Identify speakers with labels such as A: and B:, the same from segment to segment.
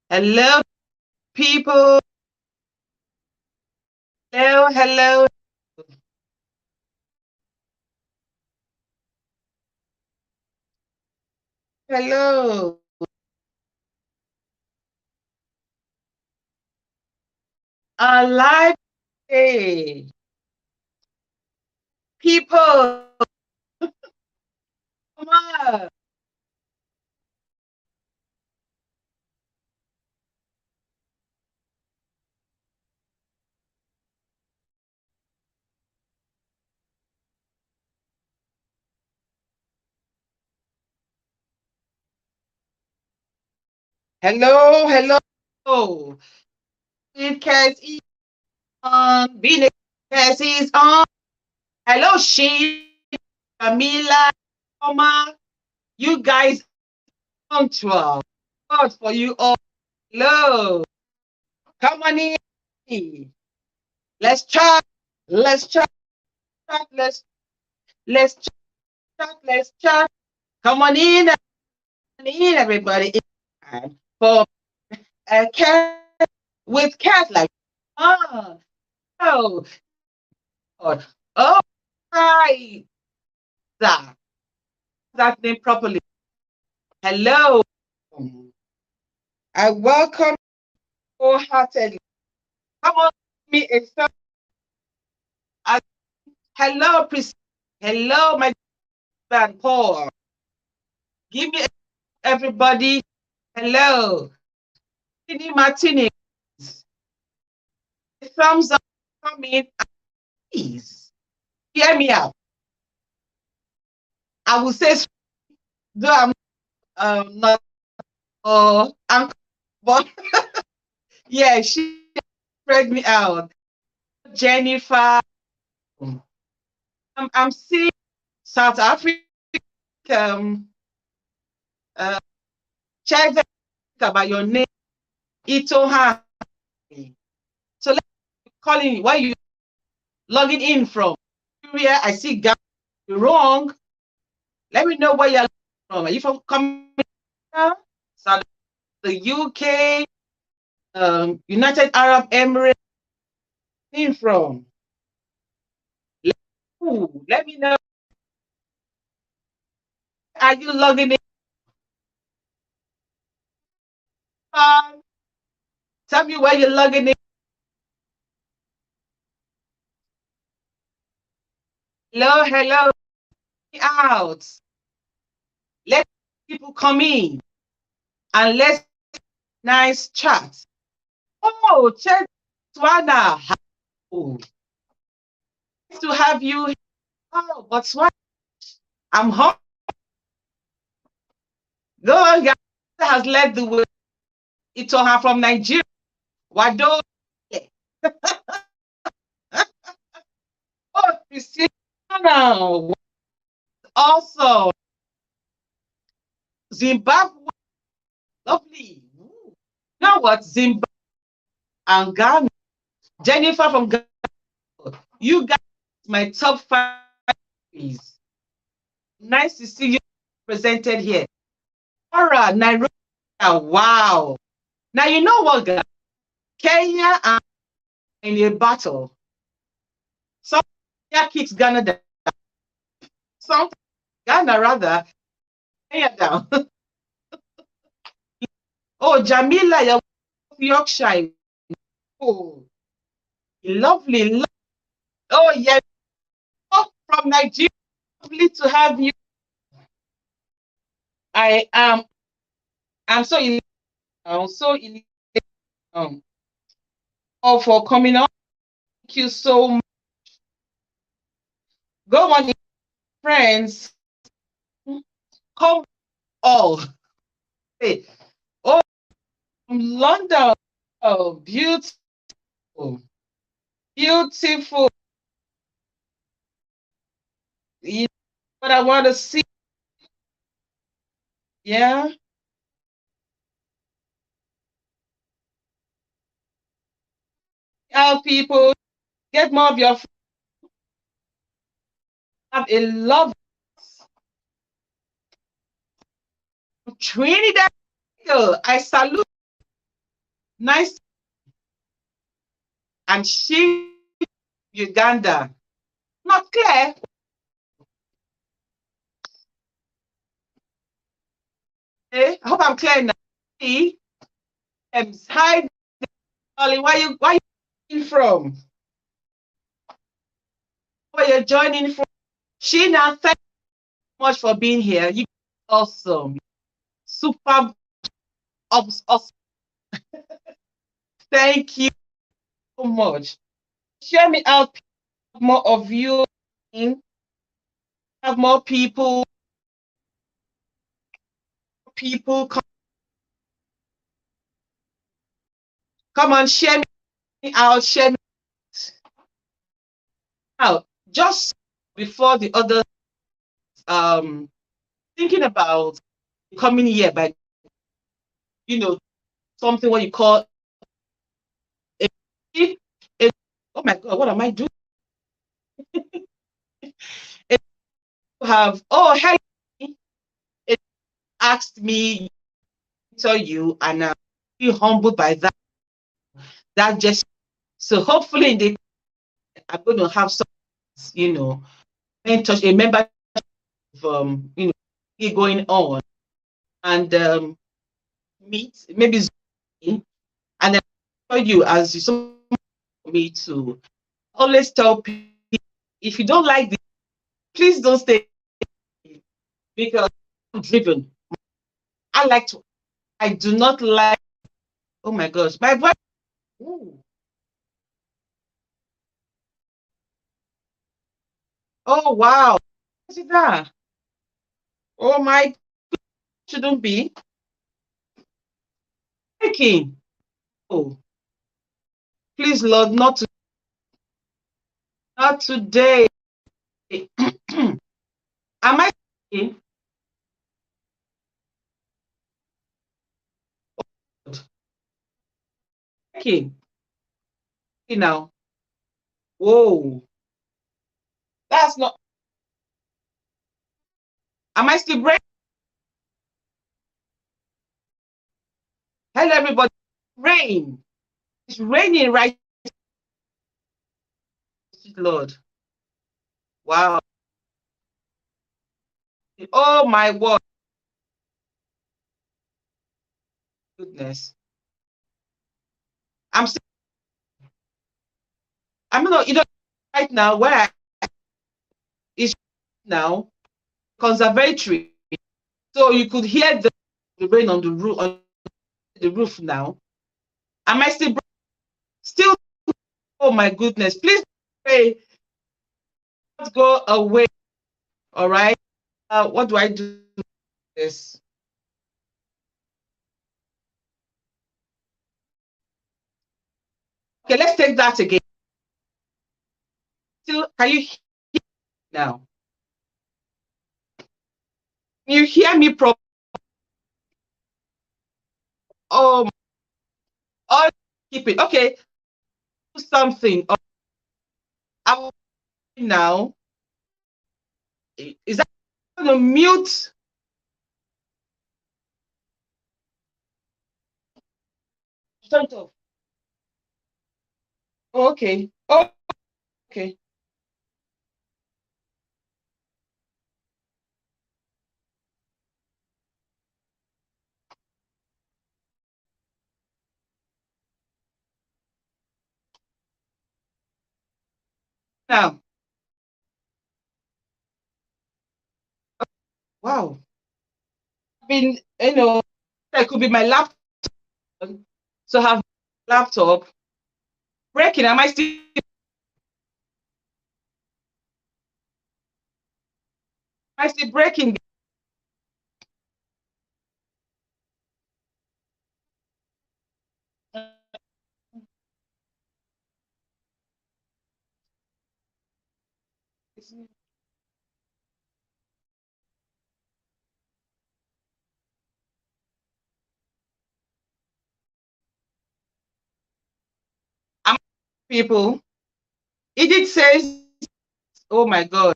A: Hello, people. Hello, hello, hello. Alive day. People, come on. Hello, hello. Because is on. Venus is on. Hello, she, Camila, Oma. You guys punctual. God for you all. Hello. Come on in. Let's chat. Let's chat. Let's chat. Let's chat. Come on in, everybody. And for a cat with cat like oh oh God. Oh hi that that name properly. Hello. I welcome wholeheartedly. Come on, me a hello, Priscilla. Hello, my man Paul. Give me everybody. Hello. Tini Martini. Thumbs up. Come in. Please hear me out. I will say though I'm not I'm but yeah, she spread me out. Jennifer, I'm seeing South Africa, uh, check about your name, Itoha. So let's calling you. Where you logging in from? Nigeria, I see Ghana. You're wrong. Let me know where you're from. Are you from coming South the UK, United Arab Emirates? In from? Let me know. Are you logging in? Tell me where you're logging in. Hello, hello, out. Let people come in and let's nice chat. Oh, Chet Swana. Oh, nice to have you. Oh, Botswana. I'm home. Go on, guys. Has led the way. Itoha from Nigeria. Wado. Oh, Christina. Also, Zimbabwe. Lovely. You know what? Zimbabwe and Ghana. Jennifer from Ghana. You guys, my top five. Please. Nice to see you presented here. Laura, Nairobi. Wow. Now, you know what, guys? Kenya are in a battle. Some Kenya kicks Ghana down. Some Ghana, rather, Kenya down. Oh, Jamila, you're Yorkshire. Oh, lovely. Oh, yes. Oh, from Nigeria. Lovely to have you. I am. I'm so elated. I'm so elated. Um, oh, for coming on. Thank you so much. Go on, friends. Come all. Hey. Oh, from London. Oh, beautiful. Beautiful. You know what I want to see? Yeah. Help people get more of your have a love Trinidad, I salute. Nice. And she, Uganda. Not clear. Okay, I hope I'm clear now. See? Hi, darling. Where you from? Where you're joining from? Sheena, thank you so much for being here. You awesome. Super awesome. Thank you so much. Share me out, more of you. Have more people come on, share me out, share me out. Just before the other thinking about the coming year, but something what you call a, a oh my god, what am I doing? Have hey, it asked me to tell you, and I'm really humbled by that just so hopefully in the I'm going to have some a member going on and meet maybe Zoom, and then tell you as you saw me to always tell people if you don't like this, please don't stay because I'm driven. I do not like, oh my gosh, my voice. Ooh. Oh wow. What is that? Oh my, shouldn't be. Breaking. Oh, please, Lord, not today. Am I speaking? Breaking. Now. Whoa. That's not. Am I still breaking? Hello, everybody. Rain. It's raining right, Lord. Wow. Oh my word. Goodness. I'm still, I'm not, right now where I is now conservatory. So you could hear the rain on the roof now. Am I still? Oh my goodness! Please pray. Don't go away. All right. What do I do? This. Okay, let's take that again. Still, can you hear now? Can you hear me properly? Oh, oh, keep it. Okay, do something. I will now. Is that going to mute? Turn it off. Oh, okay. Oh, okay. Now, wow. I've been, it could be my laptop. So I have laptop breaking. Am I still breaking? Am people? Edith says, oh my God.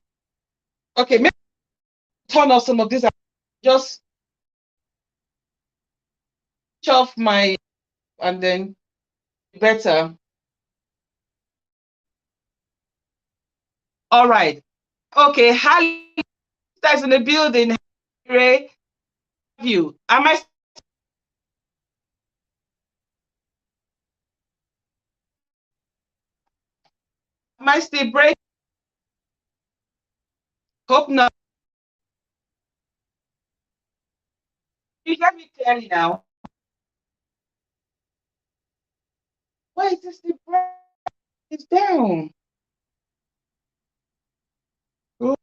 A: Okay, maybe turn off some of this. Just off my and then better. All right. Okay. Hi, guys in the building. Ray, you. Am I still break? Hope not. You hear me clearly now. Why is this the break? It's down. Oh,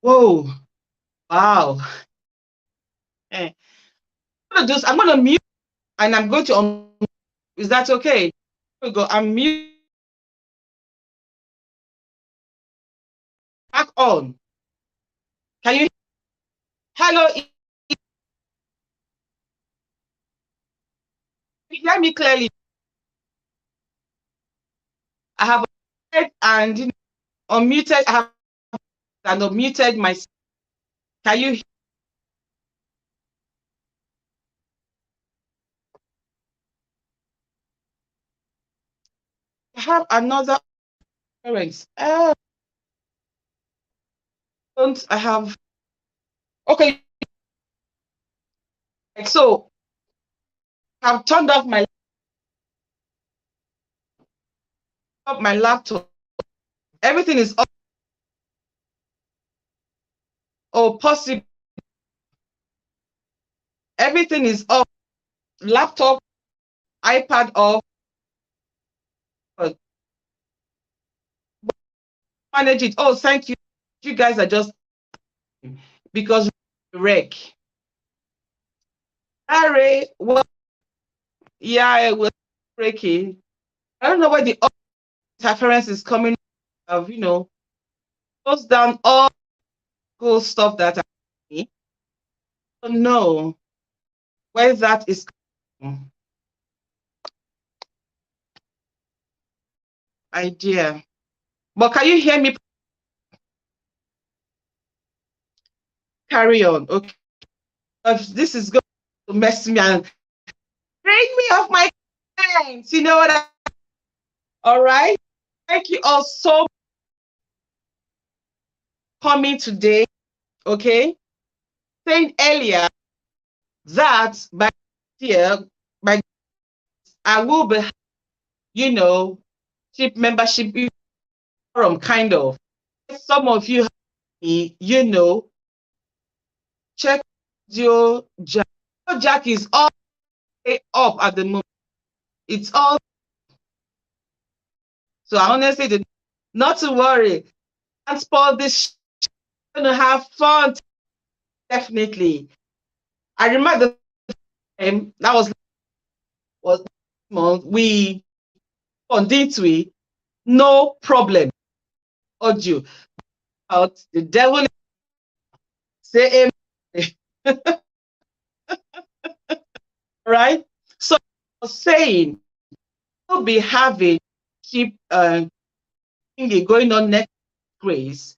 A: whoa. Wow. Eh. I'm gonna mute and I'm going to is that okay? Here we go. I'm mute back on. Can you hello? You hear me clearly? I have and unmuted. I have and unmuted myself. Can you? Have another parents? Don't I have? Okay, so I've turned off my laptop. Everything is off. Oh, possible. Everything is off. Laptop, iPad off. Manage it. Oh, thank you. You guys are just because wreck. Harry, well, yeah, it was breaking. I don't know where the interference is coming of, close down all cool stuff that I don't know where that is coming. Idea. But can you hear me? Carry on. Okay. If this is going to mess me and break me off my hands. You know what all right. Thank you all so much for coming today. Okay. Saying earlier that by here, by I will be, ship membership forum kind of. Some of you, check your Jack. Jack is all up at the moment. It's all so I honestly did not to worry. And spoil this. Gonna have fun. Definitely. I remember the time that was month we on D3, no problem. Audio out the devil say amen. Right? So I was saying we'll be having keep going on next grace.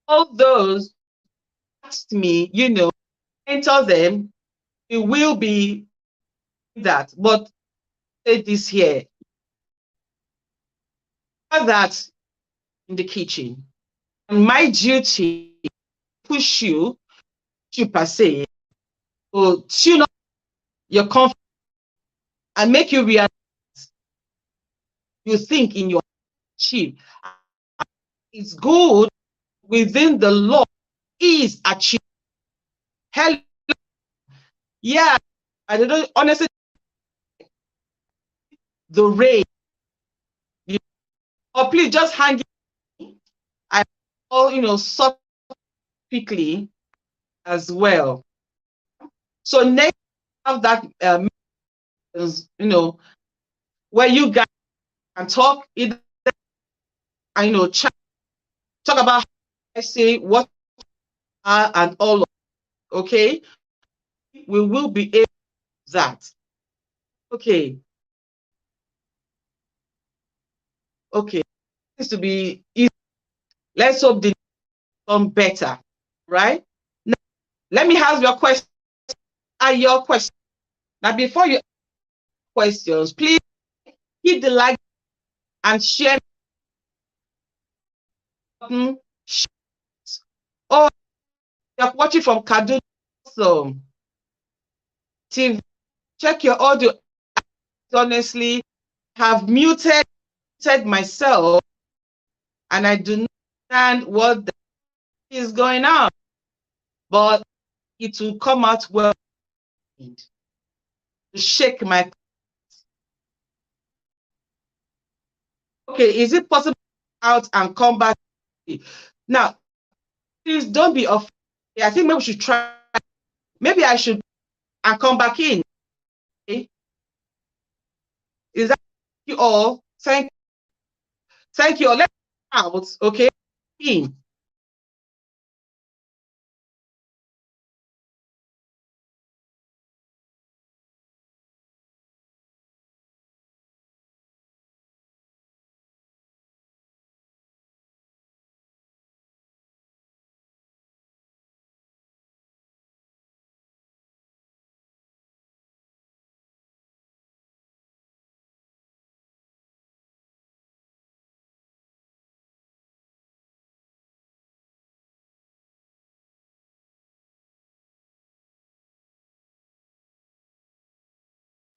A: All those asked me, enter them, it will be that. But say this here, that in the kitchen. And my duty push you to per se, to tune up your confidence and make you realize you think in your achieve. It's good within the law is achieved. Hell, yeah, I don't honestly the rate. Or please just hang it. I all sort quickly as well. So next have that where you guys can talk either chat, talk about I say what are and all of okay. We will be able to do that. Okay. Okay. It's to be easy. Let's hope the come better, right? Now, Let me ask your question. Your question. Now, before you ask questions, please hit the like and share button. Or you're watching from Kaduna, so TV, check your audio. Honestly, have muted myself, and I do not understand what is going on, but it will come out well. To shake my. Okay, is it possible out and come back? Now, please don't be offended. I think maybe we should try. Maybe I should and come back in. Okay? Is that you all? Thank you all. Let's out. Okay. In.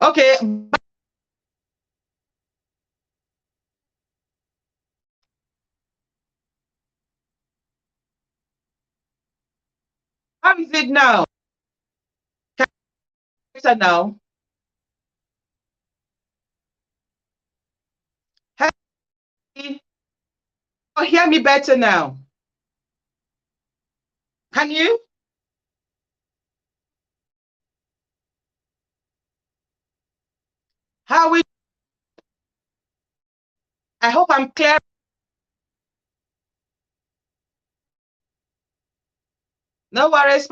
A: Okay. How is it now? Better now. Hey, oh, hear me better now. Can you? How we? I hope I'm clear. No worries.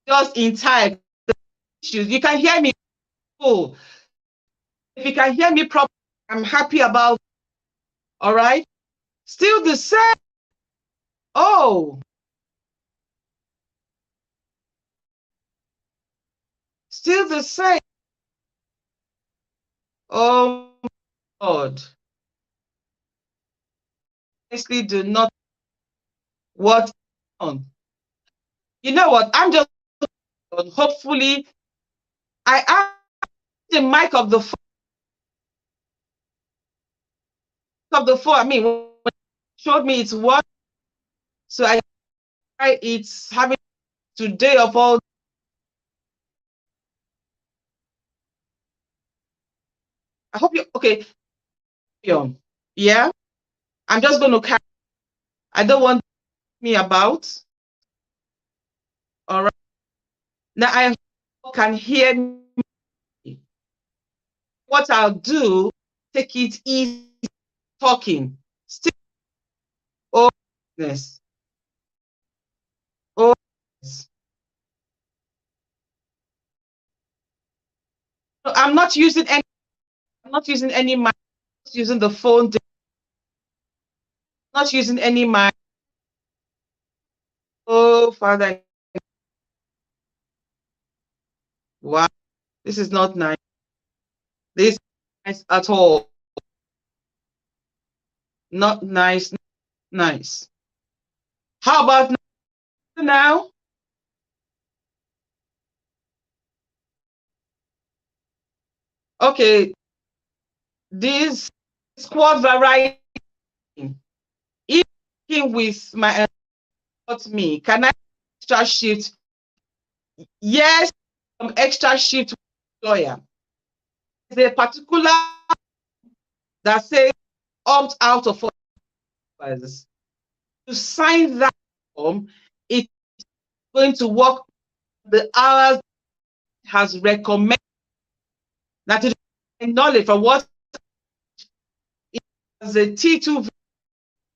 A: Just in time. You can hear me. Cool. If you can hear me properly, I'm happy about. All right. Still the same. Oh, still the same. Oh, God. Honestly, do not what on. You know what? I'm just hopefully I am the mic of the phone. I mean, when it showed me it's what, so I try it's having today of all. I hope you okay. Yeah, I'm just going to carry. I don't want me about. All right. Now I can hear me. What I'll do, take it easy talking. Still, oh, yes. Oh, yes. I'm not using any. I'm not using any mic. Using the phone. Not using any mic. Oh, Father. Wow. This is not nice. This is nice at all. Not nice. Nice. How about now? Okay. This squad variety. If with my me, can I extra shift? Yes, some extra shift lawyer. There's a particular that says opt out of offers. To sign that form, it's going to work the hours has recommended. Now to knowledge from what is a T2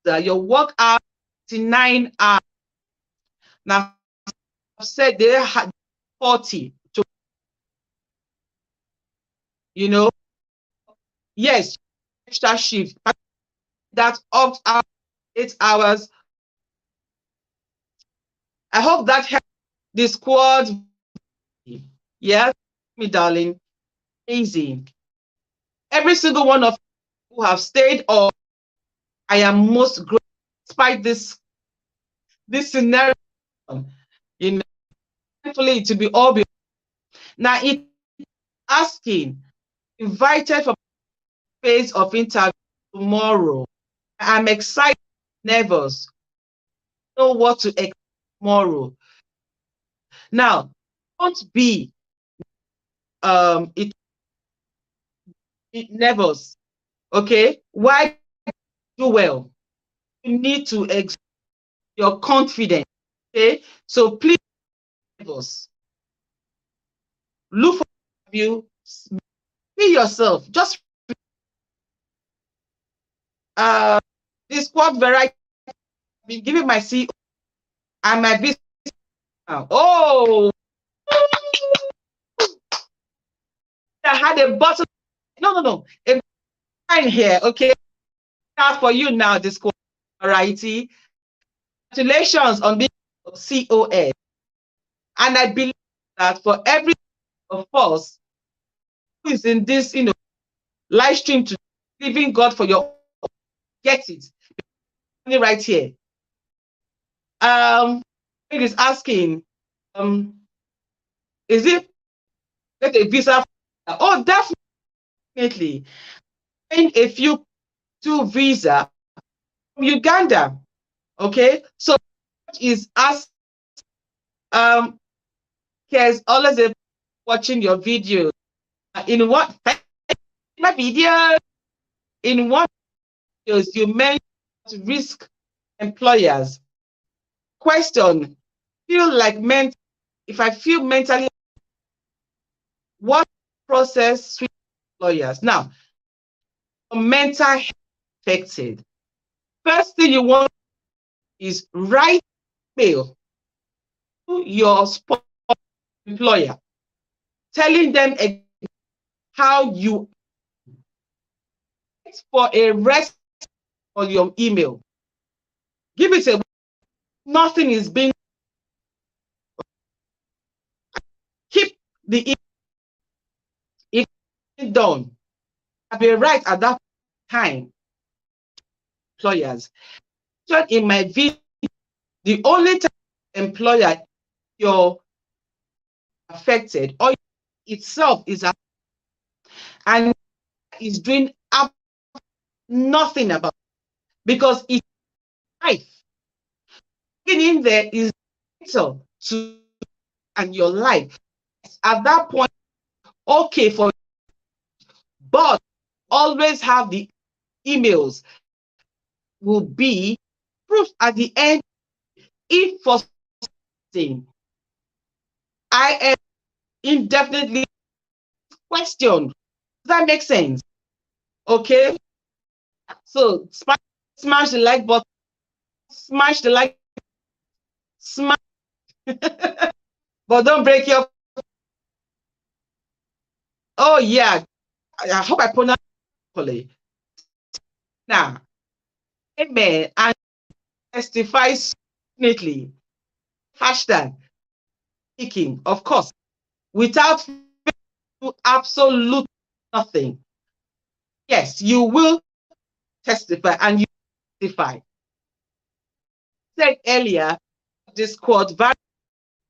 A: visa, your work hours 9 hours. Now I've said they had 40 to, you know, yes, extra shift. That opt out 8 hours. I hope that helped the squad. Yes, me darling. Amazing. Every single one of you who have stayed on, I am most grateful despite this scenario. You know, thankfully to be all be now it asking invited for phase of interview tomorrow. I'm excited, nervous, know what to expect tomorrow. Now, don't be nervous. Okay, why do well? You need to exert your confidence. Okay, so please, nervous. Look for you. Be yourself. Just this squad variety. I've been giving my CEO and my business now. Oh, I had a bottle. No. A line here. Okay, now for you now. This squad variety. Congratulations on being COS. And I believe that for every of us who is in this, live stream to giving God for your get it right here. It is asking, is it get a visa? Oh, definitely. And a few two visa from Uganda. Okay, so is us cares always watching your video. In what my video in what videos you mentioned risk employers. Question: feel like if I feel mentally, what process switch employers? Now, mental health affected. First thing you want is write mail to your employer, telling them how you for a rest on your email. Give it a nothing is being keep the if done. I'll be right at that time. Employers. In my video, the only time employer you're affected or itself is and is doing nothing about it because it's life. Being in there is vital to and your life. At that point, okay for but always have the emails will be proof at the end if for something I am indefinitely questioned. Does that make sense? Okay. So smash the like button, smash the like, smash, but don't break your. Oh yeah, I hope I pronounce it properly. Now, amen, and testifies definitely. Hashtag speaking, of course, without absolute nothing. Yes, you will testify and you testify. Said earlier, this quote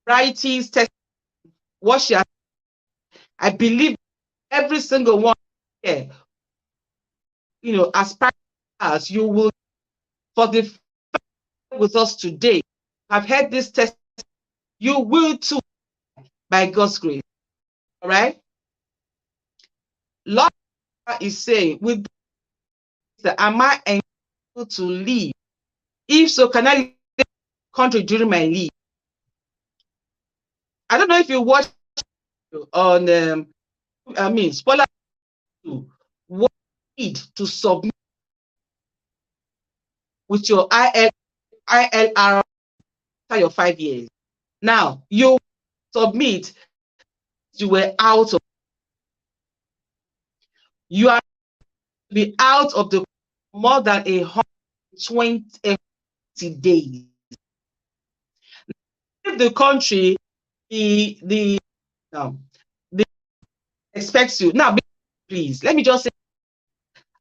A: varieties test what you I believe every single one here, as you will for the with us today. I've heard this test, you will too by God's grace. All right. Lord is saying, with am I able to leave? If so, can I leave the country during my leave? I don't know if you watch on spoiler what need to submit with your ILR after your 5 years. Now you submit, you were out of you are to be out of the more than 120 days. the country, the the expects you. Now, please, let me just say,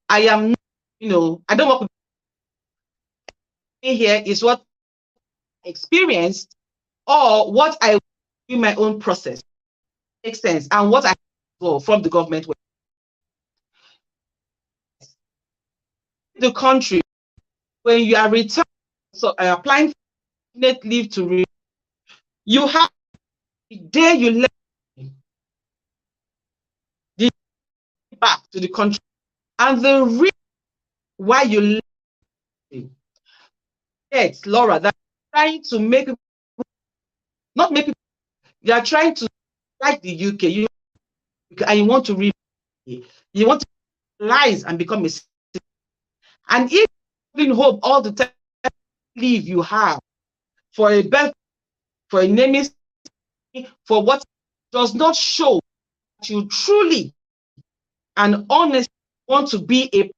A: I am not, I don't work with here is what I experienced or what I do my own process. Makes sense. And what I go from the government. The country, when you are returned, so applying for indefinite leave to remain, you have the day you left the back to the country, and the reason why you left. Yes, Laura, that trying to make, not make people, you are trying to like the UK, and you want to read, you want to lies and become a citizen. And if you bring hope all the time, leave you have for a birth, for a naming, for what does not show that you truly and honestly want to be a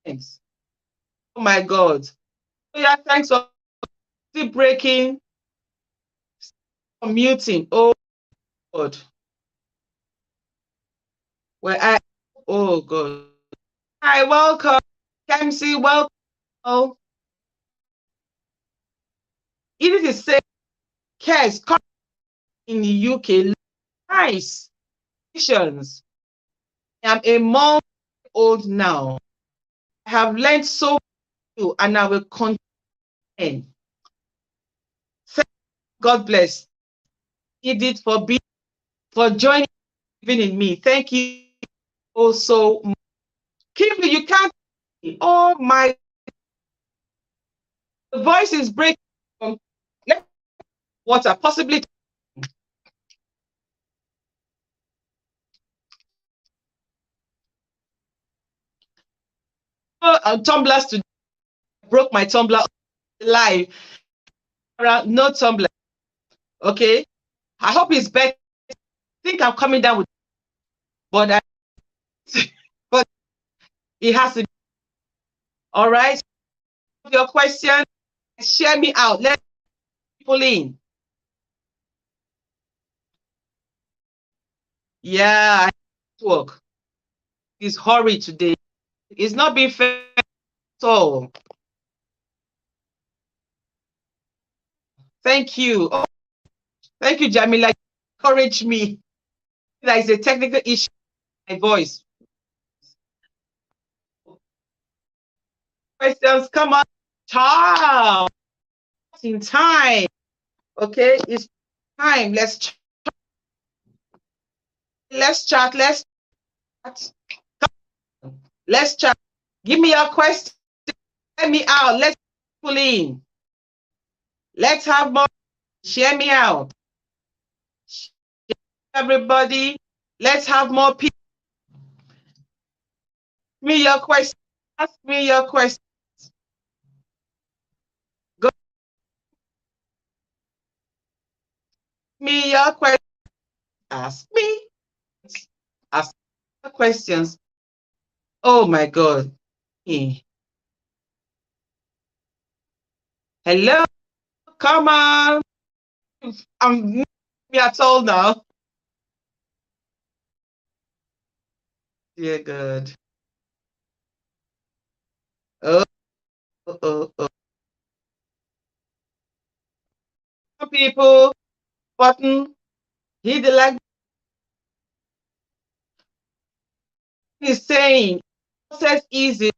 A: parent. Oh my God. Oh yeah, thanks for still breaking, muting. Oh God. Oh God. Hi, welcome. MC, welcome. It is say, Kes in the UK, nice. I'm a month old now. I have learned so much and I will continue. God bless. Edith for joining even in me. Thank you also. Kimberly, you can't. Oh my, the voice is breaking. Water, possibly. Tumblers today. Broke my tumbler live. No tumbler. Okay. I hope it's better. I think I'm coming down with, but but it has to be. All right. Your question, share me out. Let people in. Yeah, work. It's hurry today. It's not being fair at all. Thank you. Oh, thank you, Jamila. Encourage me. There is a technical issue with my voice. Questions, come on. Ciao. In time. Okay, it's time. Let's chat. Let's chat. Let's chat. Give me your question. Let me out. Let's pull in. Let's have more. Share me out. Everybody, let's have more people. Ask me your question. Ask me your question. Go. Me your question. Ask me. Ask questions. Oh my God. Hello. Come on. I'm not at all now. Dear God. Oh, oh, oh. Some people button. Hit the like. He's saying process easy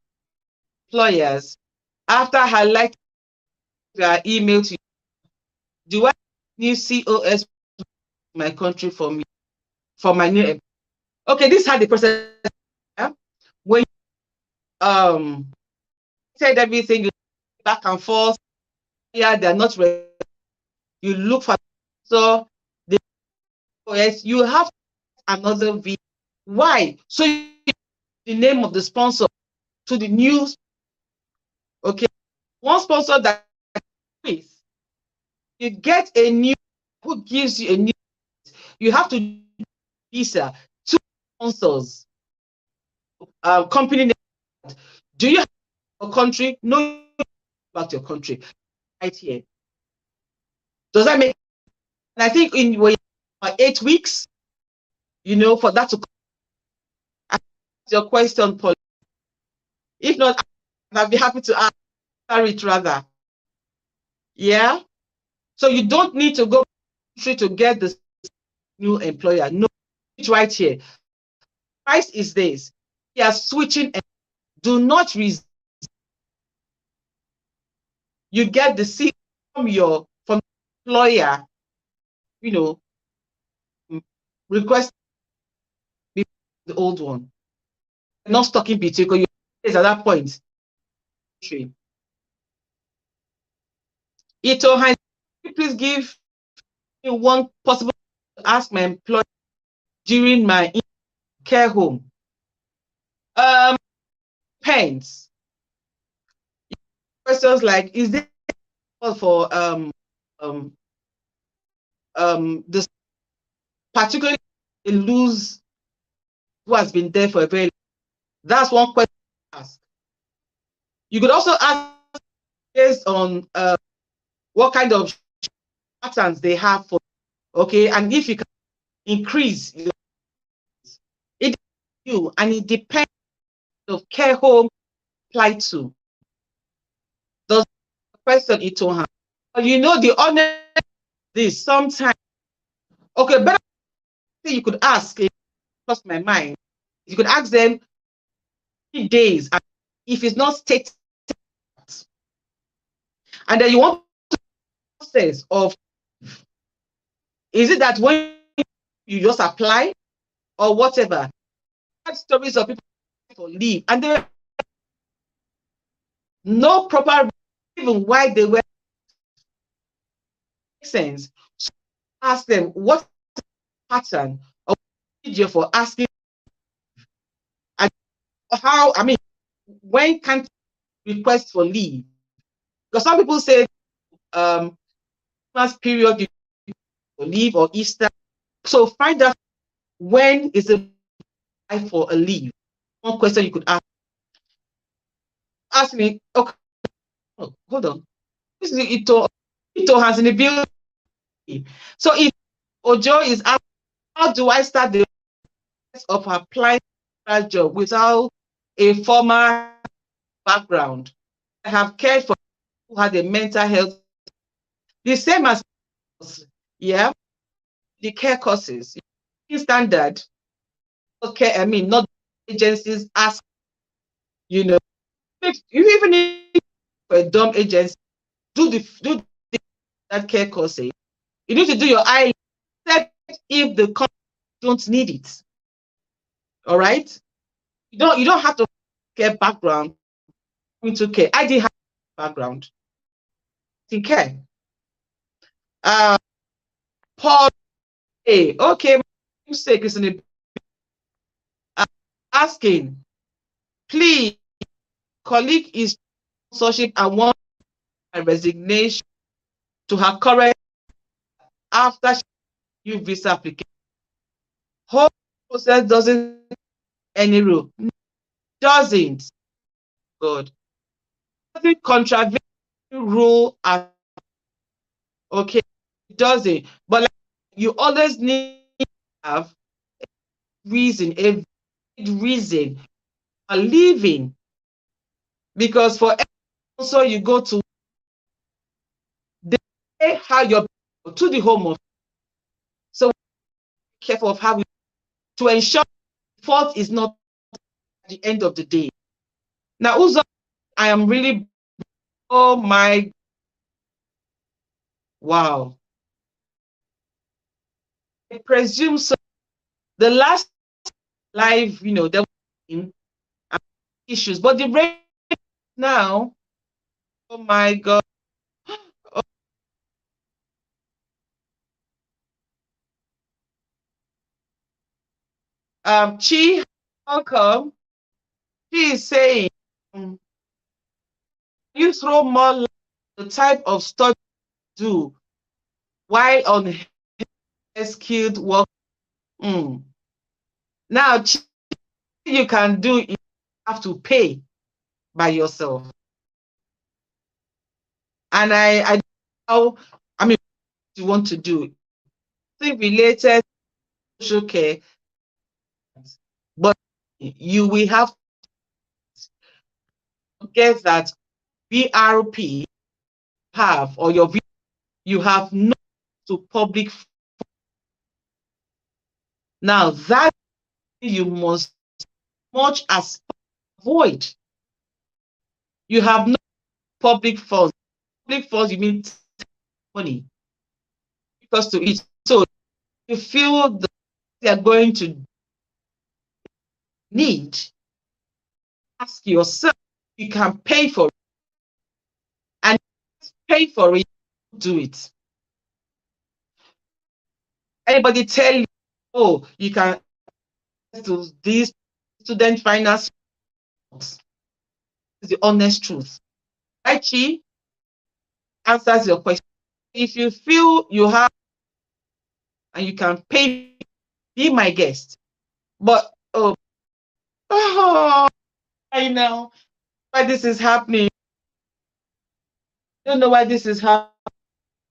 A: employers after I like their email to you. Do I need COS my country for me for my new? Okay, this is how the process. Yeah? When said everything back and forth, yeah, they're not ready. You look for so the COS, you have another V. Why? So the name of the sponsor to the news. Okay, one sponsor that is you get a new who gives you a new. You have to visa two sponsors. Company name. Do you have a country? No, about your country. Right here. Does that make? And I think in 8 weeks, for that to answer your question, Paul. If not, I'd be happy to answer it rather. Yeah. So you don't need to go to get the new employer. No, it's right here. Price is this. You are switching. Do not resist. You get the seat from the employer, request the old one. Not stuck in between because you're at that point. Ito, please give me one possible to ask my employer during my care home. Depends. Questions like, is there for this particularly a lose who has been there for a very long time? That's one question to ask. You could also ask based on what kind of patterns they have for, okay, and if you can increase it, and it depends on care home apply to. Does the question Itohan? But the honor this sometimes. Okay, better thing you could ask, cross my mind. You could ask them 3 days, and if it's not stated, and then you want to process of, is it that when you just apply or whatever? Stories of people for leave, and there no proper even why they were. Makes sense. So ask them what pattern or procedure for asking, and how, when can request for leave? Because some people say Christmas period for leave or Easter. So find out when is it for a leave. One question you could ask. Ask me, okay, hold on. This is Ito has in the building. So if Ojo is asking, how do I start the process of applying for a job without a formal background? I have cared for people who had a mental health. The same as, yeah, the care courses. Standard, okay, not agencies ask, you even if a dumb agency, do that care course. You need to do your eye if the company don't need it. All right, you don't have to care background into care. I did have background in care. Paul, okay, my mistake is in the asking, please, colleague is sponsorship and want my resignation to her current after new visa application. Whole process doesn't any rule. Doesn't. Good. Doesn't contravene rule at, okay, it doesn't. But like, you always need to have reason, a reason for leaving. Because for also you go to the how you're to the home office. So be careful of how we to ensure fault is not at the end of the day. Now, Uzo, I am really, oh my, wow. I presume so. The last live, there were issues, but the rate now, oh my God. Chi, welcome. She is saying, you throw more light on the type of study you do while on skilled work. Now, you can do it, you have to pay by yourself. And I you want to do. Something related to social care, but you will have to get that VRP have, or you have no to public. Now that you must much as avoid. You have no public funds. Public funds, you mean money because to it. So you feel that they are going to need, ask yourself, you can pay for it, and pay for it, do it. Anybody tell you, oh, you can do this student finance? Is the honest truth. Right, Chi? Answers your question. If you feel you have and you can pay, be my guest. But oh, I know why this is happening. I don't know why this is happening.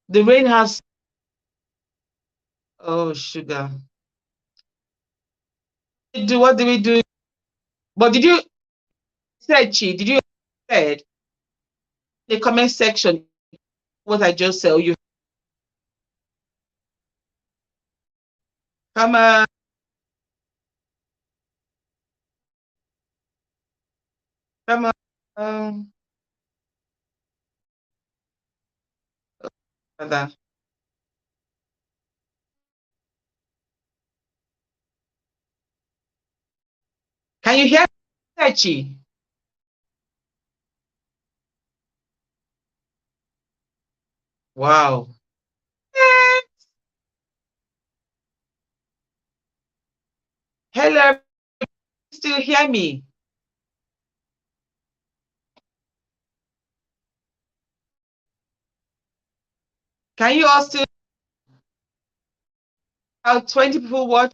A: The rain has, oh, sugar. What do we do? But did you say, Chi? Did you said in the comment section what I just said? You come on, come on. Um, Father. Can you hear me, Chi? Wow. Hello, still hear me? Can you all still have 20 people watch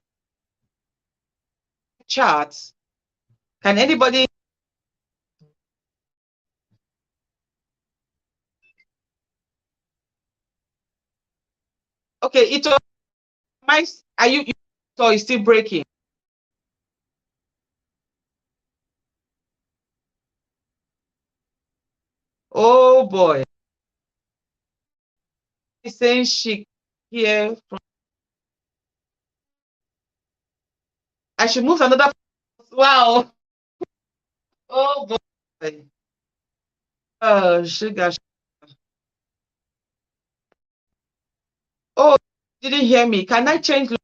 A: charts? Can anybody? Okay, it was my. Are you? So it's still breaking. Oh boy. She's saying she here from. I should move to another. Wow. Oh boy. Oh sugar. Oh, didn't hear me. Can I change?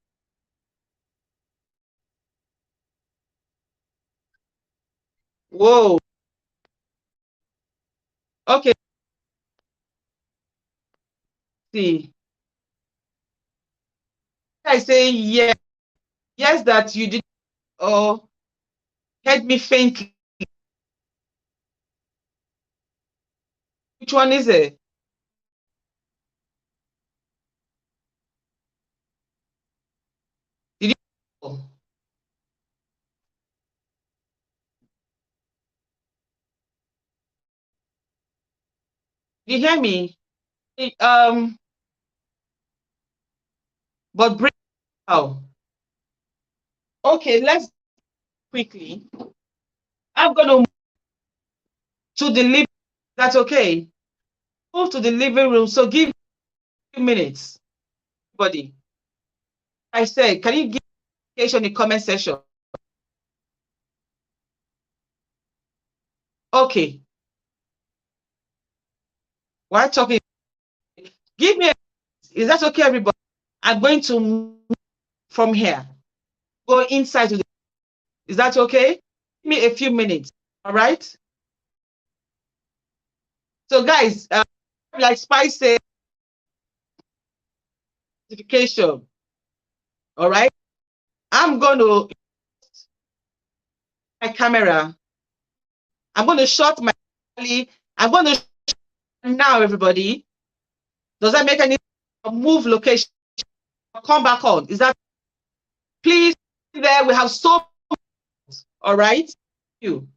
A: Whoa. Okay. See. I say yes. Yes, that you did. Oh, heard me faintly. Which one is it? Did you? Did you hear me? But bring out. Okay, let's quickly. I'm gonna move to the living. That's okay. Move to the living room. So give me a few minutes, buddy. I said, can you give indication in the comment section? Okay. While talking, give me. Is that okay, everybody? I'm going to move from here. Go inside to the. Is that okay? Give me a few minutes. All right. So, guys, like Spice said, notification. All right. I'm going to my camera. I'm going to shut my. I'm going to now, everybody. Does that make any move location? Come back on. Is that please there? We have so all right. Thank you.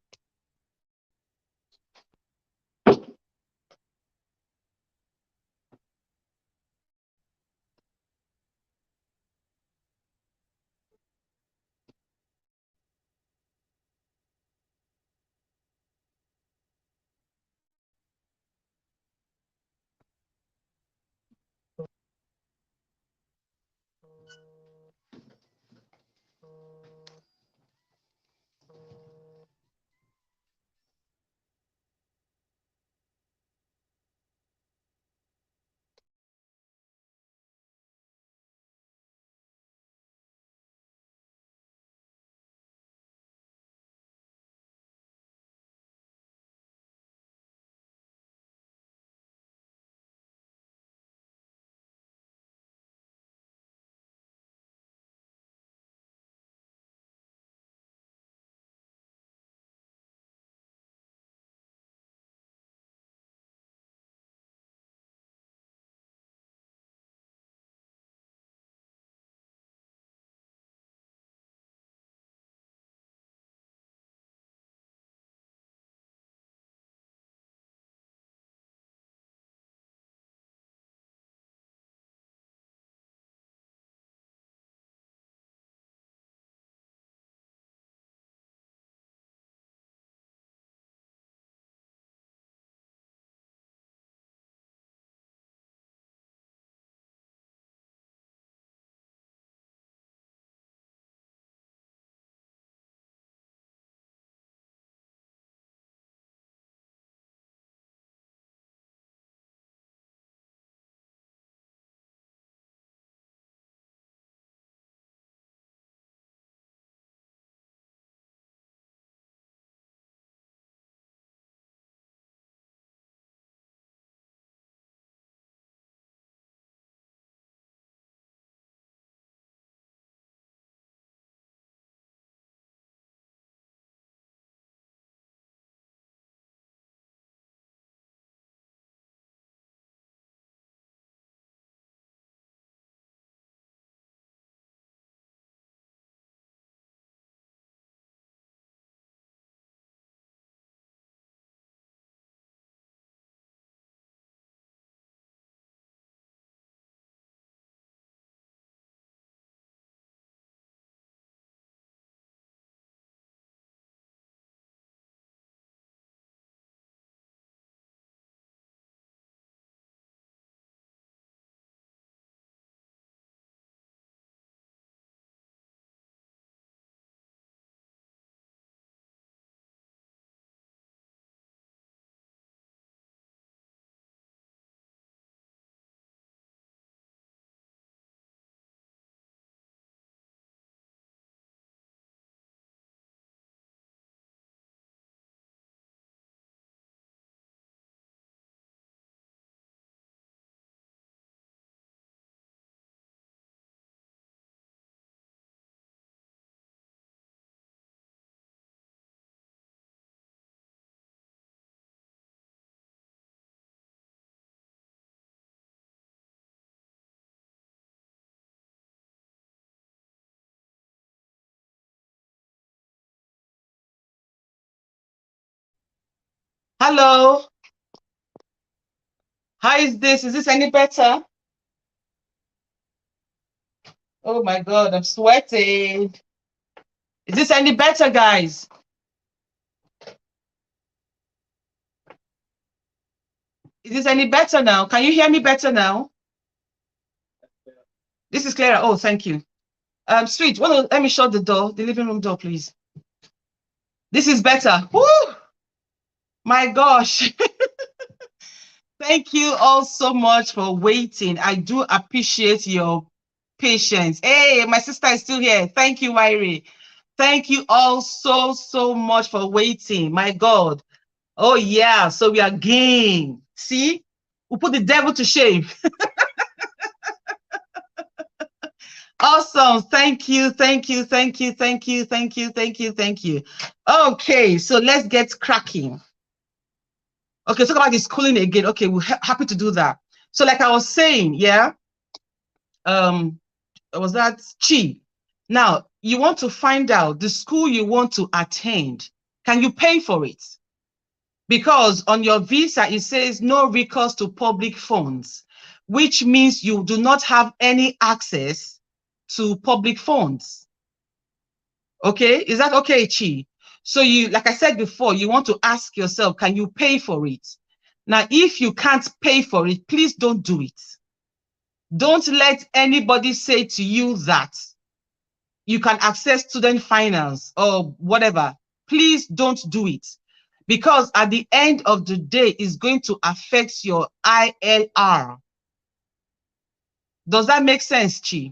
A: Hello. How is this? Is this any better? Oh my God, I'm sweating. Is this any better, guys? Is this any better now? Can you hear me better now? This is clearer. Oh, thank you. Sweet, let me shut the door, the living room door, please. This is better. Woo! My gosh. Thank you all so much for waiting. I do appreciate your patience. Hey, my sister is still here. Thank you, Wairi. Thank you all so much for waiting. My God. Oh, yeah. So we are game. See? We put the devil to shame. Awesome. Thank you. Thank you. Thank you. Thank you. Thank you. Thank you. Thank you. Okay. So let's get cracking. Okay. Talk about the schooling again. Okay. We're happy to do that. So like I was saying, yeah. Was that Chi? Now, you want to find out the school you want to attend. Can you pay for it? Because on your visa, it says no recourse to public funds, which means you do not have any access to public funds. Okay, is that okay, Chi? So you, like I said before, you want to ask yourself, can you pay for it? Now, if you can't pay for it, please don't do it. Don't let anybody say to you that you can access student finance or whatever. Please don't do it. Because at the end of the day, it's going to affect your ILR. Does that make sense, Chi?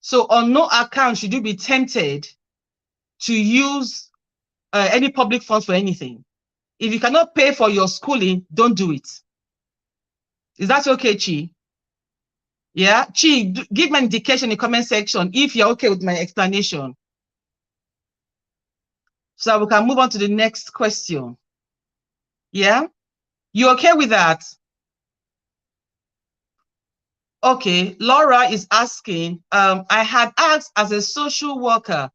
A: So on no account should you be tempted to use any public funds for anything. If you cannot pay for your schooling, don't do it. Is that okay, Chi? Yeah, Chi, give me an indication in the comment section if you're okay with my explanation. So we can move on to the next question. Yeah, you okay with that? Okay, Laura is asking, I had asked as a social worker,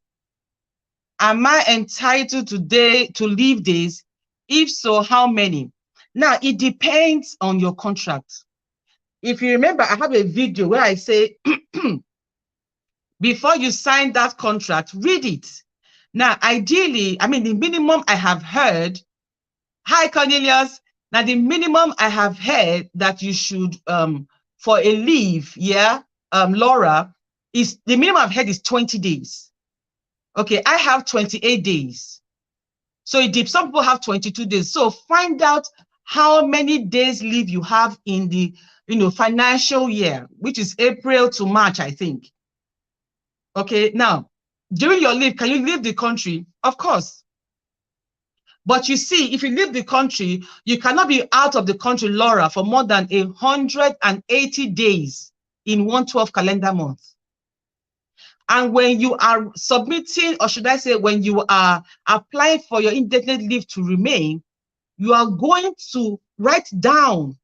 A: am I entitled to leave days? If so, how many? Now, it depends on your contract. If you remember, I have a video where I say, before you sign that contract, read it. Now, ideally, I mean, the minimum I have heard, hi, Cornelius. Now, the minimum I have heard that you should, for a leave, yeah, Laura, is the minimum I've heard is 20 days. Okay, I have 28 days. So some people have 22 days. So find out how many days leave you have in the financial year, which is April to March, I think. Okay, now, during your leave, can you leave the country? Of course. But you see, if you leave the country, you cannot be out of the country, Laura, for more than 180 days in 112 calendar month. And when you are submitting, or should I say, when you are applying for your indefinite leave to remain, you are going to write down,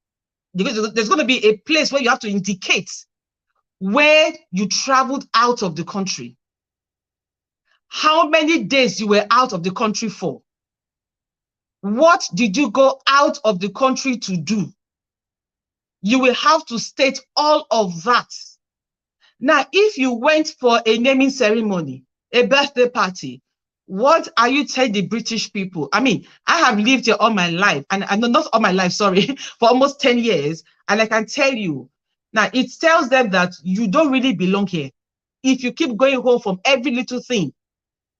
A: because there's going to be a place where you have to indicate where you traveled out of the country, how many days you were out of the country for, what did you go out of the country to do. You will have to state all of that. Now, if you went for a naming ceremony, a birthday party, what are you telling the British people? I mean, I have lived here all my life, and not all my life, sorry, for almost 10 years. And I can tell you, now it tells them that you don't really belong here. If you keep going home from every little thing,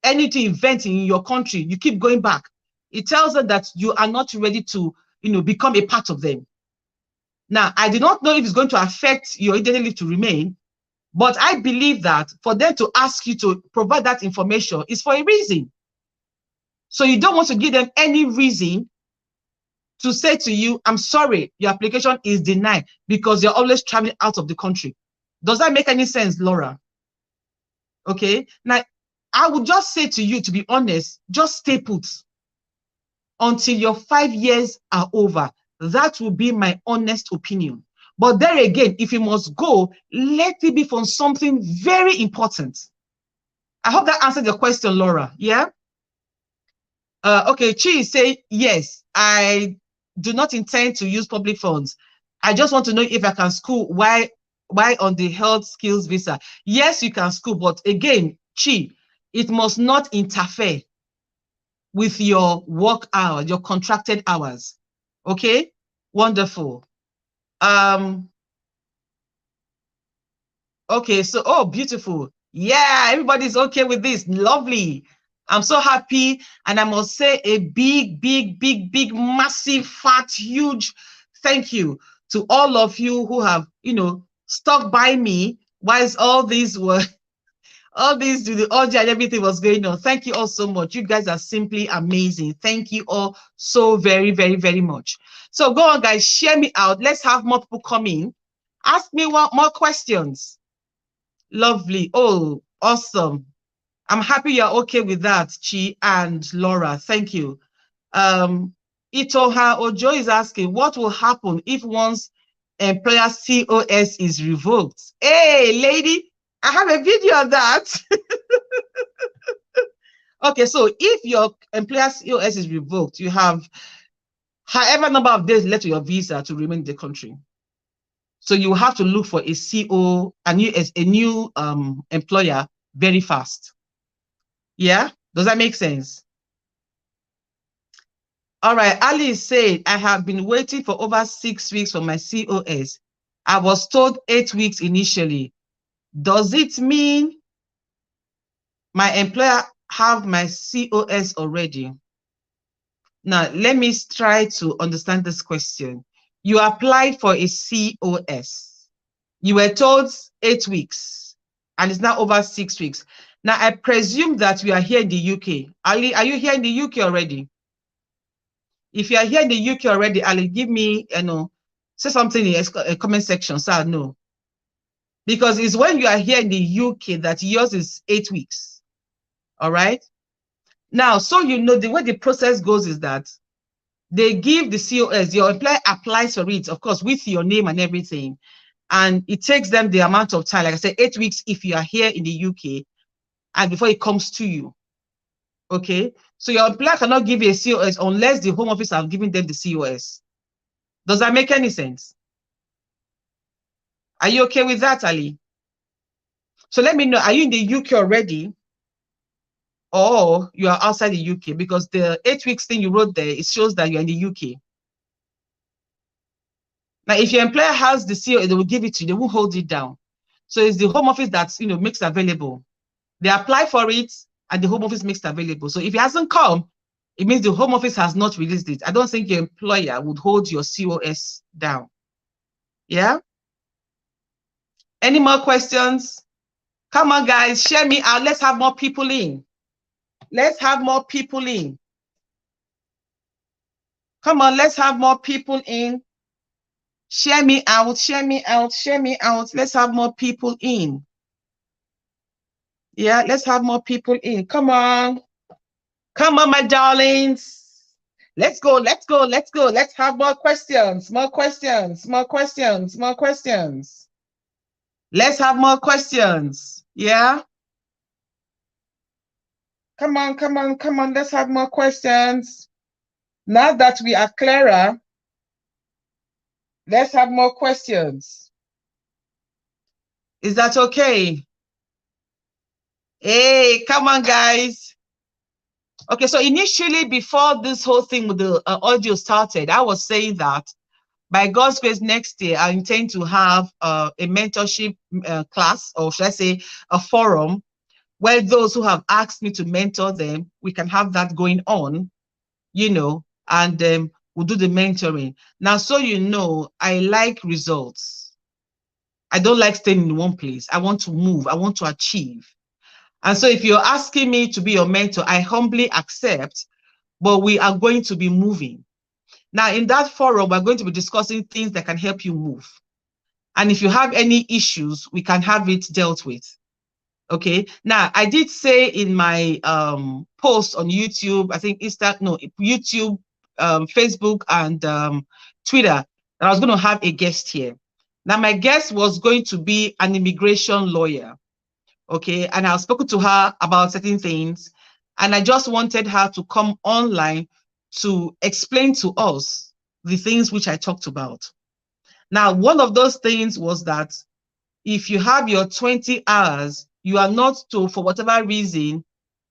A: any event in your country, you keep going back. It tells them that you are not ready to, become a part of them. Now, I do not know if it's going to affect your indefinite leave to remain, but I believe that for them to ask you to provide that information is for a reason. So you don't want to give them any reason to say to you, I'm sorry, your application is denied because you're always traveling out of the country. Does that make any sense, Laura? Okay. Now, I would just say to you, to be honest, just stay put until your 5 years are over. That will be my honest opinion. But there again, if you must go, let it be for something very important. I hope that answered your question, Laura. Yeah? Okay, Chi say yes. I do not intend to use public funds. I just want to know if I can school. Why on the health skills visa? Yes, you can school, but again, Chi, it must not interfere with your work hours, your contracted hours. Okay, wonderful. Okay, so oh, beautiful. Yeah, everybody's okay with this. Lovely. I'm so happy. And I must say a big, big, big, big, massive, fat, huge thank you to all of you who have, stuck by me whilst all these were all these the audio and everything was going on. Thank you all so much. You guys are simply amazing. Thank you all so very, very, very much. So go on, guys, share me out. Let's have more people come in. Ask me more questions. Lovely. Oh, awesome. I'm happy you're okay with that, Chi and Laura. Thank you. Itoha Ojo is asking, what will happen if one's employer COS is revoked? Hey, lady, I have a video of that. Okay, so if your employer COS is revoked, you have however number of days left to your visa to remain in the country. So you have to look for a new employer very fast. Yeah, does that make sense? All right, Ali said, I have been waiting for over 6 weeks for my COS. I was told 8 weeks initially. Does it mean my employer have my COS already? Now, let me try to understand this question. You applied for a COS. You were told 8 weeks, and it's now over 6 weeks. Now, I presume that you are here in the UK. Ali, are you here in the UK already? If you are here in the UK already, Ali, give me, say something in the comment section so I know. Because it's when you are here in the UK that yours is 8 weeks. All right? Now, so you know, the way the process goes is that they give the COS, your employer applies for it, of course, with your name and everything. And it takes them the amount of time, like I said, 8 weeks if you are here in the UK and before it comes to you. Okay? So your employer cannot give you a COS unless the Home Office have given them the COS. Does that make any sense? Are you okay with that, Ali? So let me know, are you in the UK already? Or you are outside the UK? Because the 8 weeks thing you wrote there, it shows that you're in the UK. Now, if your employer has the COS, they will give it to you. They won't hold it down. So it's the Home Office that makes available. They apply for it, and the Home Office makes it available. So if it hasn't come, it means the Home Office has not released it. I don't think your employer would hold your COS down. Yeah? Any more questions? Come on, guys, share me out. Let's have more people in. Let's have more people in. Come on, let's have more people in. Share me out, share me out, share me out. Let's have more people in. Yeah, let's have more people in. Come on. Come on, my darlings. Let's go, let's go, let's go. Let's have more questions, more questions, more questions, more questions. Let's have more questions. Yeah? Come on, come on, come on. Let's have more questions. Now that we are clearer, let's have more questions. Is that okay? Hey, come on, guys. Okay, so initially, before this whole thing with the audio started, I was saying that by God's grace, next year, I intend to have a mentorship class, or should I say a forum, where those who have asked me to mentor them, we can have that going on, and we'll do the mentoring. Now, so you know, I like results. I don't like staying in one place. I want to move. I want to achieve. And so if you're asking me to be your mentor, I humbly accept, but we are going to be moving. Now, in that forum, we're going to be discussing things that can help you move. And if you have any issues, we can have it dealt with. Okay. Now, I did say in my post on YouTube, I think YouTube, Facebook, and Twitter, that I was going to have a guest here. Now, my guest was going to be an immigration lawyer. Okay. And I've spoken to her about certain things. And I just wanted her to come online to explain to us the things which I talked about. Now, one of those things was that if you have your 20 hours, you are not to, for whatever reason,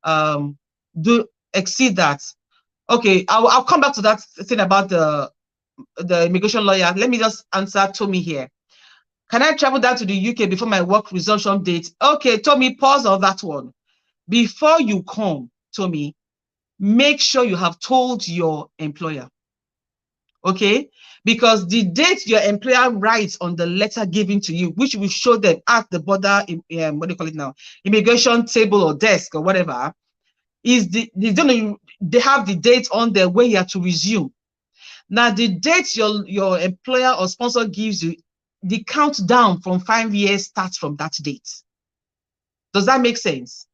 A: do exceed that. Okay, I'll come back to that thing about the immigration lawyer. Let me just answer Tommy here. Can I travel down to the UK before my work resumption date? Okay, Tommy, pause on that one. Before you come, Tommy, make sure you have told your employer. Okay, because the date your employer writes on the letter given to you, which will show them at the border, what do you call it now, immigration table or desk or whatever, is they have the date on there where you have to resume. Now, the date your employer or sponsor gives you, the countdown from 5 years starts from that date. Does that make sense?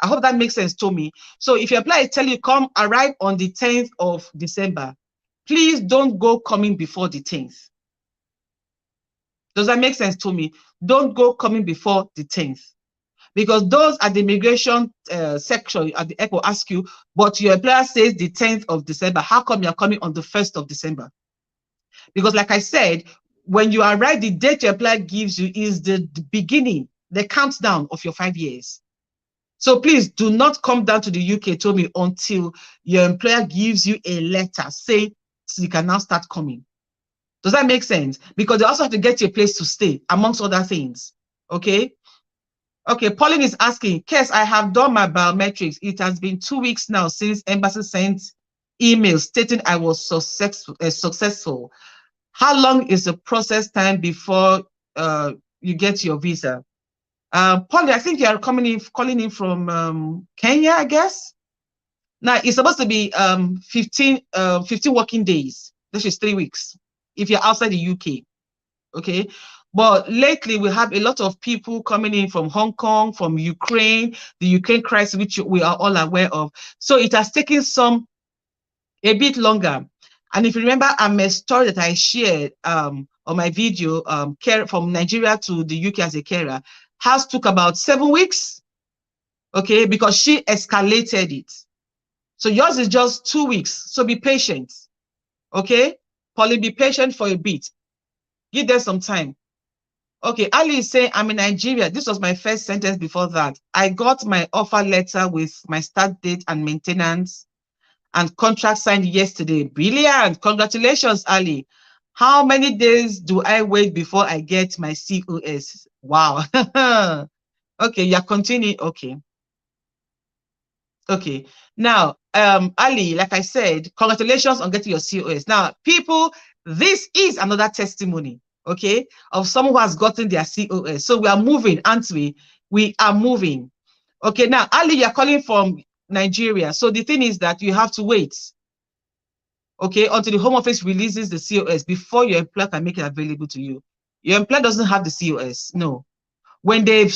A: I hope that makes sense to me. So if your employer tell you come arrive on the 10th of December, please don't go coming before the 10th. Does that make sense to me? Don't go coming before the 10th. Because those at the immigration section at the airport ask you, but your employer says the 10th of December. How come you're coming on the 1st of December? Because like I said, when you arrive, the date your employer gives you is the beginning, the countdown of your 5 years. So please do not come down to the UK, Tommy, until your employer gives you a letter saying so you can now start coming. Does that make sense? Because they also have to get you a place to stay, amongst other things. Okay? Okay, Pauline is asking, Kes, I have done my biometrics. It has been 2 weeks now since embassy sent email stating I was successful. How long is the process time before you get your visa? Pauline, I think you are calling in from Kenya, I guess. Now, it's supposed to be 15 working days. This is 3 weeks if you're outside the UK. Okay. But lately, we have a lot of people coming in from Hong Kong, from Ukraine, the Ukraine crisis, which we are all aware of. So it has taken a bit longer. And if you remember, a story that I shared on my video, care from Nigeria to the UK as a carer, has took about 7 weeks. Okay, because she escalated it. So yours is just 2 weeks. So be patient. Okay, Polly, be patient for a bit. Give them some time. Okay, Ali is saying, I'm in Nigeria. This was my first sentence before that. I got my offer letter with my start date and maintenance and contract signed yesterday. Brilliant. Congratulations, Ali. How many days do I wait before I get my COS? Wow. Okay, you're continuing. Okay. Okay. Now, Ali, like I said, congratulations on getting your COS. Now, people, this is another testimony, okay, of someone who has gotten their COS. So we are moving, aren't we? We are moving. Okay, now, Ali, you're calling from Nigeria. So the thing is that you have to wait, okay, until the Home Office releases the COS before your employer can make it available to you. Your employer doesn't have the COS, no. When they've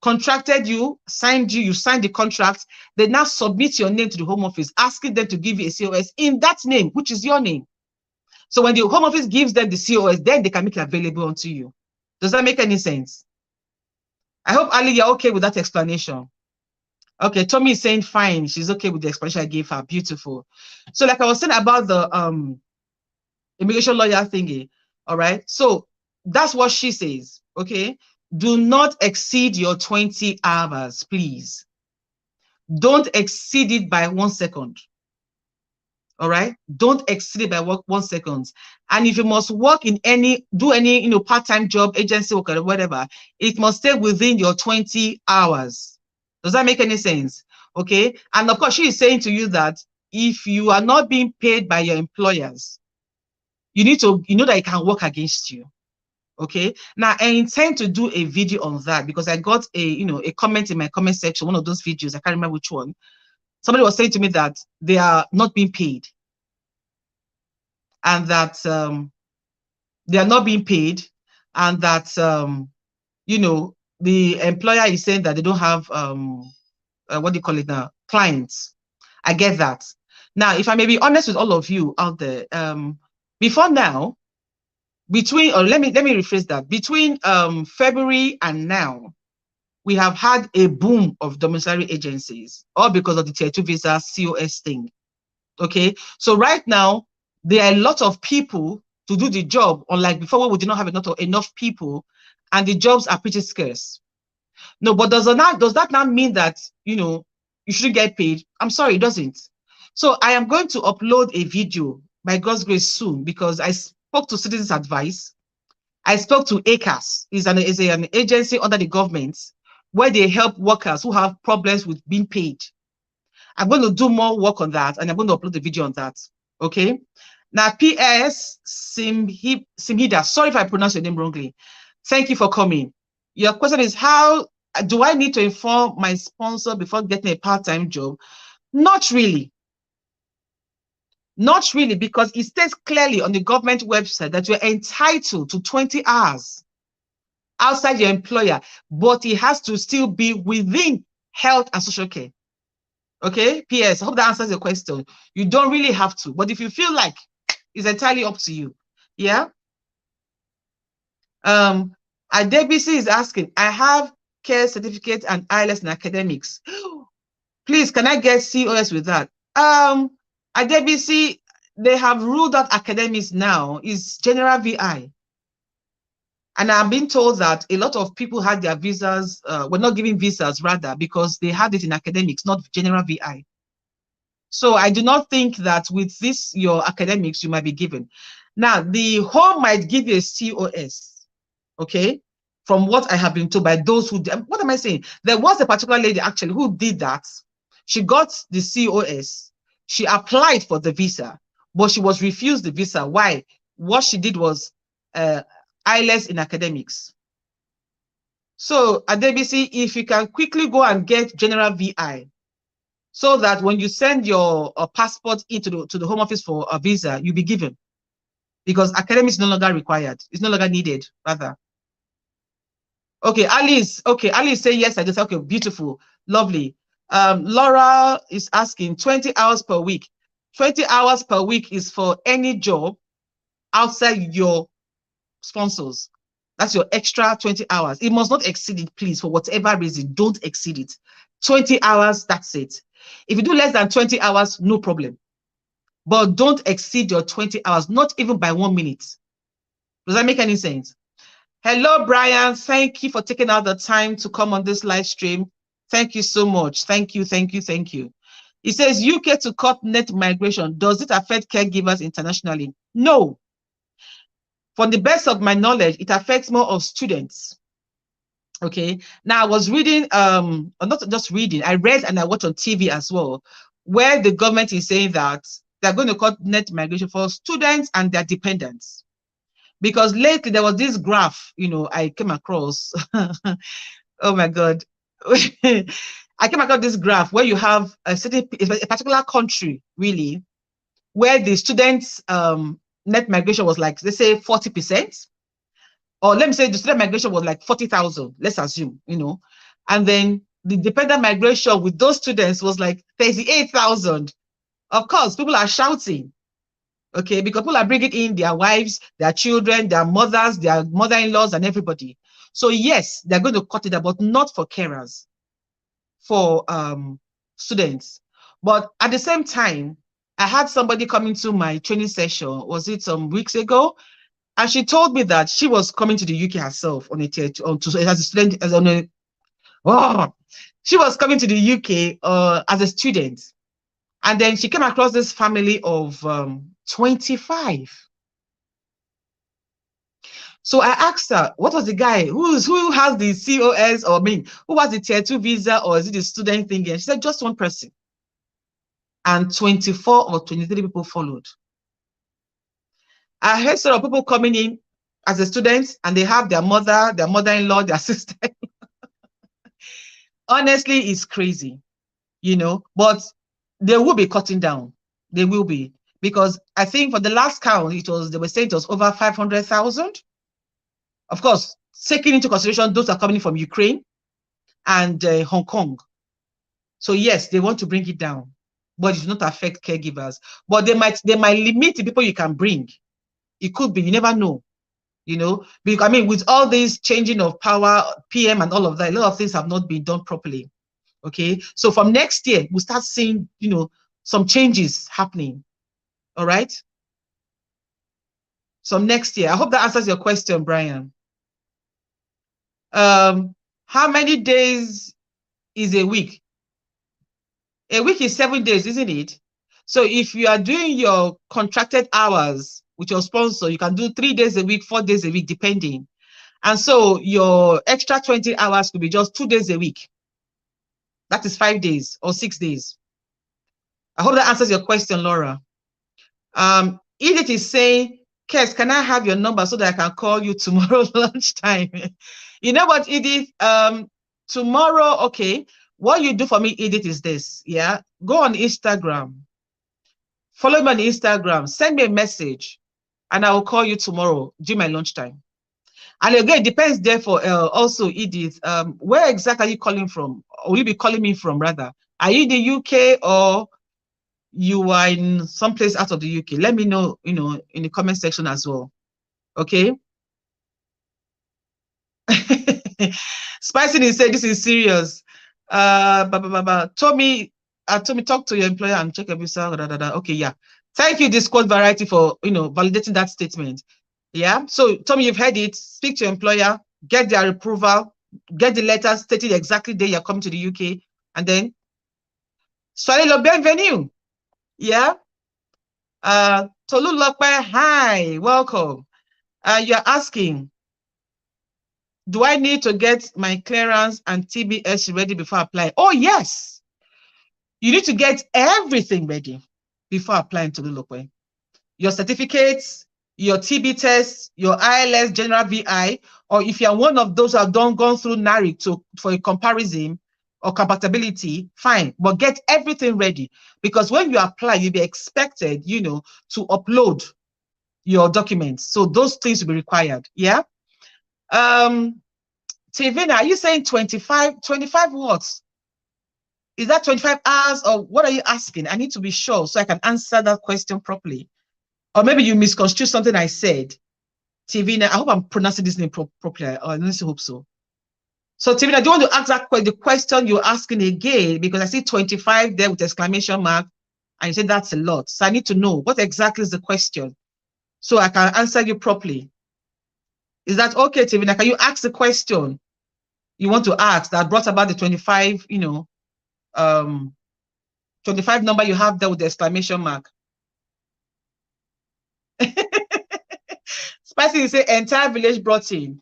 A: contracted you, signed you, you signed the contract, they now submit your name to the Home Office, asking them to give you a COS in that name, which is your name. So when the Home Office gives them the COS, then they can make it available onto you. Does that make any sense? I hope, Ali, you're okay with that explanation. Okay, Tommy is saying fine. She's okay with the explanation I gave her. Beautiful. So like I was saying about the immigration lawyer thingy, all right? So that's what she says, okay? Do not exceed your 20 hours, please. Don't exceed it by 1 second. All right? Don't exceed it by 1 second. And if you must work in do any part-time job, agency work or whatever, it must stay within your 20 hours. Does that make any sense? Okay? And of course, she is saying to you that if you are not being paid by your employers, you need to, you know that it can work against you. Okay, now I intend to do a video on that because I got a comment in my comment section, one of those videos, I can't remember which one. Somebody was saying to me that they are not being paid and that they are not being paid and that the employer is saying that they don't have what do you call it now, clients. I get that. Now, if I may be honest with all of you out there, before now, let me rephrase that. Between February and now, we have had a boom of domiciliary agencies, all because of the tier 2 visa COS thing. Okay, so right now there are a lot of people to do the job, unlike before when we did not have enough people, and the jobs are pretty scarce. No, but does that now mean that, you know, you shouldn't get paid? I'm sorry, it doesn't. So I am going to upload a video by God's grace soon, because I spoke to Citizens Advice. I spoke to ACAS, is an agency under the government where they help workers who have problems with being paid. I'm going to do more work on that, and I'm going to upload the video on that. Okay. Now, PS Simhida, sorry if I pronounce your name wrongly. Thank you for coming. Your question is, how do I need to inform my sponsor before getting a part-time job? Not really. Not really, because it states clearly on the government website that you're entitled to 20 hours outside your employer, but it has to still be within health and social care. Okay, PS, I hope that answers your question. You don't really have to, but if you feel like, it's entirely up to you. Yeah. Adebisi is asking, I have care certificate and IELTS in academics. Please, can I get COS with that? Adebisi, they have ruled out academics now. Is general VI. And I've been told that a lot of people had their visas, were not giving visas rather, because they had it in academics, not general VI. So I do not think that with this, your academics, you might be given. Now, the home might give you a COS, okay? From what I have been told by those who, what am I saying? There was a particular lady actually who did that. She got the COS. She applied for the visa, but she was refused the visa. Why? What she did was IELTS in academics. So at DBC, if you can quickly go and get general VI, so that when you send your passport into the Home Office for a visa, you'll be given. Because academics is no longer required. It's no longer needed, rather. Okay, Alice. Okay, Alice say yes. I just okay, beautiful, lovely. Laura is asking 20 hours per week. 20 hours per week is for any job outside your sponsors. That's your extra 20 hours. It must not exceed it, please, for whatever reason. Don't exceed it. 20 hours, that's it. If you do less than 20 hours, no problem. But don't exceed your 20 hours, not even by 1 minute. Does that make any sense? Hello, Brian. Thank you for taking out the time to come on this live stream. Thank you so much. Thank you, thank you, thank you. It says UK to cut net migration. Does it affect caregivers internationally? No. From the best of my knowledge, it affects more of students. Okay. Now I was reading, not just reading, I read and I watched on TV as well, where the government is saying that they're going to cut net migration for students and their dependents. Because lately there was this graph, you know, I came across. Oh my God. I came across this graph where you have a particular country, really, where the students' net migration was like, let's say 40%. Or let me say the student migration was like 40,000, let's assume, you know. And then the dependent migration with those students was like 38,000. Of course, people are shouting, okay, because people are bringing in their wives, their children, their mothers, their mother-in-laws, and everybody. So yes, they're going to cut it out, but not for carers, for students. But at the same time, I had somebody coming to my training session, was it some weeks ago? And she told me that she was coming to the UK herself on a as a student, as on a, she was coming to the UK as a student. And then she came across this family of 25. So I asked her, what was the guy who has the COS, or I mean, who has the tier 2 visa, or is it the student thing? And she said, just one person. And 24 or 23 people followed. I heard sort of people coming in as a student and they have their mother-in-law, their sister. Honestly, it's crazy, you know, but they will be cutting down. They will be, because I think for the last count, they were saying it was over 500,000. Of course, taking into consideration those are coming from Ukraine and Hong Kong. So yes, they want to bring it down, but it will not affect caregivers. But they might limit the people you can bring. It could be, you never know. you know, because I mean, with all this changing of power, PM and all of that, a lot of things have not been done properly. Okay, so from next year, we'll start seeing, you know, some changes happening. All right. So next year, I hope that answers your question, Brian. How many days is a week? A week is 7 days, isn't it? So if you are doing your contracted hours with your sponsor, you can do 3 days a week, 4 days a week, depending. And so your extra 20 hours could be just 2 days a week. That is 5 days or 6 days. I hope that answers your question, Laura. Edith is saying, Kes, can I have your number so that I can call you tomorrow lunchtime? You know what, Edith? Tomorrow, okay. What you do for me, Edith, is this. Yeah, go on Instagram. Follow me on Instagram. Send me a message, and I will call you tomorrow during my lunchtime. And again, it depends. Therefore, also, Edith, where exactly are you calling from? Or will you be calling me from, rather? Are you in the UK or you are in some place out of the UK? Let me know, you know, in the comment section as well. Okay. Spicy said this is serious. Tommy, talk to your employer and check a visa. Okay, yeah. Thank you, Discord Variety, for, you know, validating that statement. Yeah. So Tommy, you've heard it. Speak to your employer, get their approval, get the letter stating exactly the day you're coming to the UK, and then soyez le bienvenue. Yeah. Tolu Lokwe, hi, welcome. You're asking, do I need to get my clearance and TBS ready before applying? Oh, yes. You need to get everything ready before applying to Tolu Lokwe. Your certificates, your TB test, your ILS General VI, or if you're one of those who have gone through NARIC for a comparison or compatibility, fine, but get everything ready, because when you apply, you'll be expected, you know, to upload your documents. So those things will be required. Yeah. Tivina, are you saying 25 what? Is that 25 hours, or what are you asking? I need to be sure so I can answer that question properly. Or maybe you misconstrued something I said. Tivina, I hope I'm pronouncing this name properly. I honestly hope so. So Tivina, do you want to ask that the question you're asking again? Because I see 25 there with exclamation mark, and you said that's a lot. So I need to know what exactly is the question so I can answer you properly. Is that okay, Tivina? Can you ask the question you want to ask that brought about the 25, you know, 25 number you have there with the exclamation mark? Spicy, you say entire village brought in.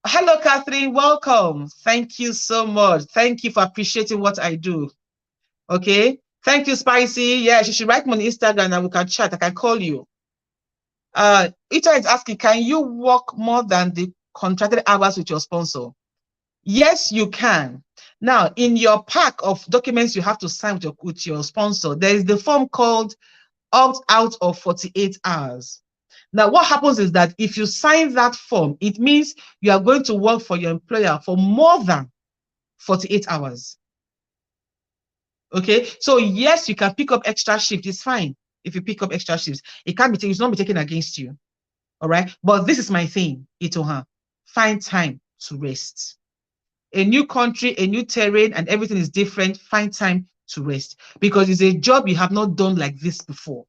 A: Hello, Catherine. Welcome. Thank you so much. Thank you for appreciating what I do. Okay. Thank you, Spicy. Yeah, you should write me on Instagram and we can chat. I can call you. Ita is asking, can you work more than the contracted hours with your sponsor? Yes, you can. Now, in your pack of documents you have to sign with your sponsor, there is the form called opt out of 48 hours. Now, what happens is that if you sign that form, it means you are going to work for your employer for more than 48 hours. Okay, so yes, you can pick up extra shifts. It's fine if you pick up extra shifts. It can't be, it's not be taken against you. All right, but this is my thing, Itoha. Find time to rest. A new country, a new terrain, and everything is different. Find time to rest, because it's a job you have not done like this before.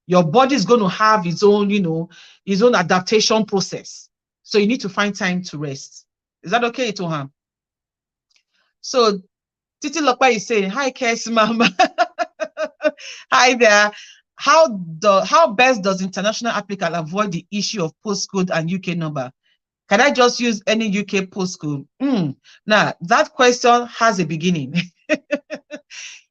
A: Your body is going to have its own, you know, its own adaptation process. So you need to find time to rest. Is that okay, Itoha? So Titi Lokpa is saying, hi, Kes Mama. Hi there. How best does international applicant avoid the issue of postcode and UK number? Can I just use any UK postcode? Now, that question has a beginning.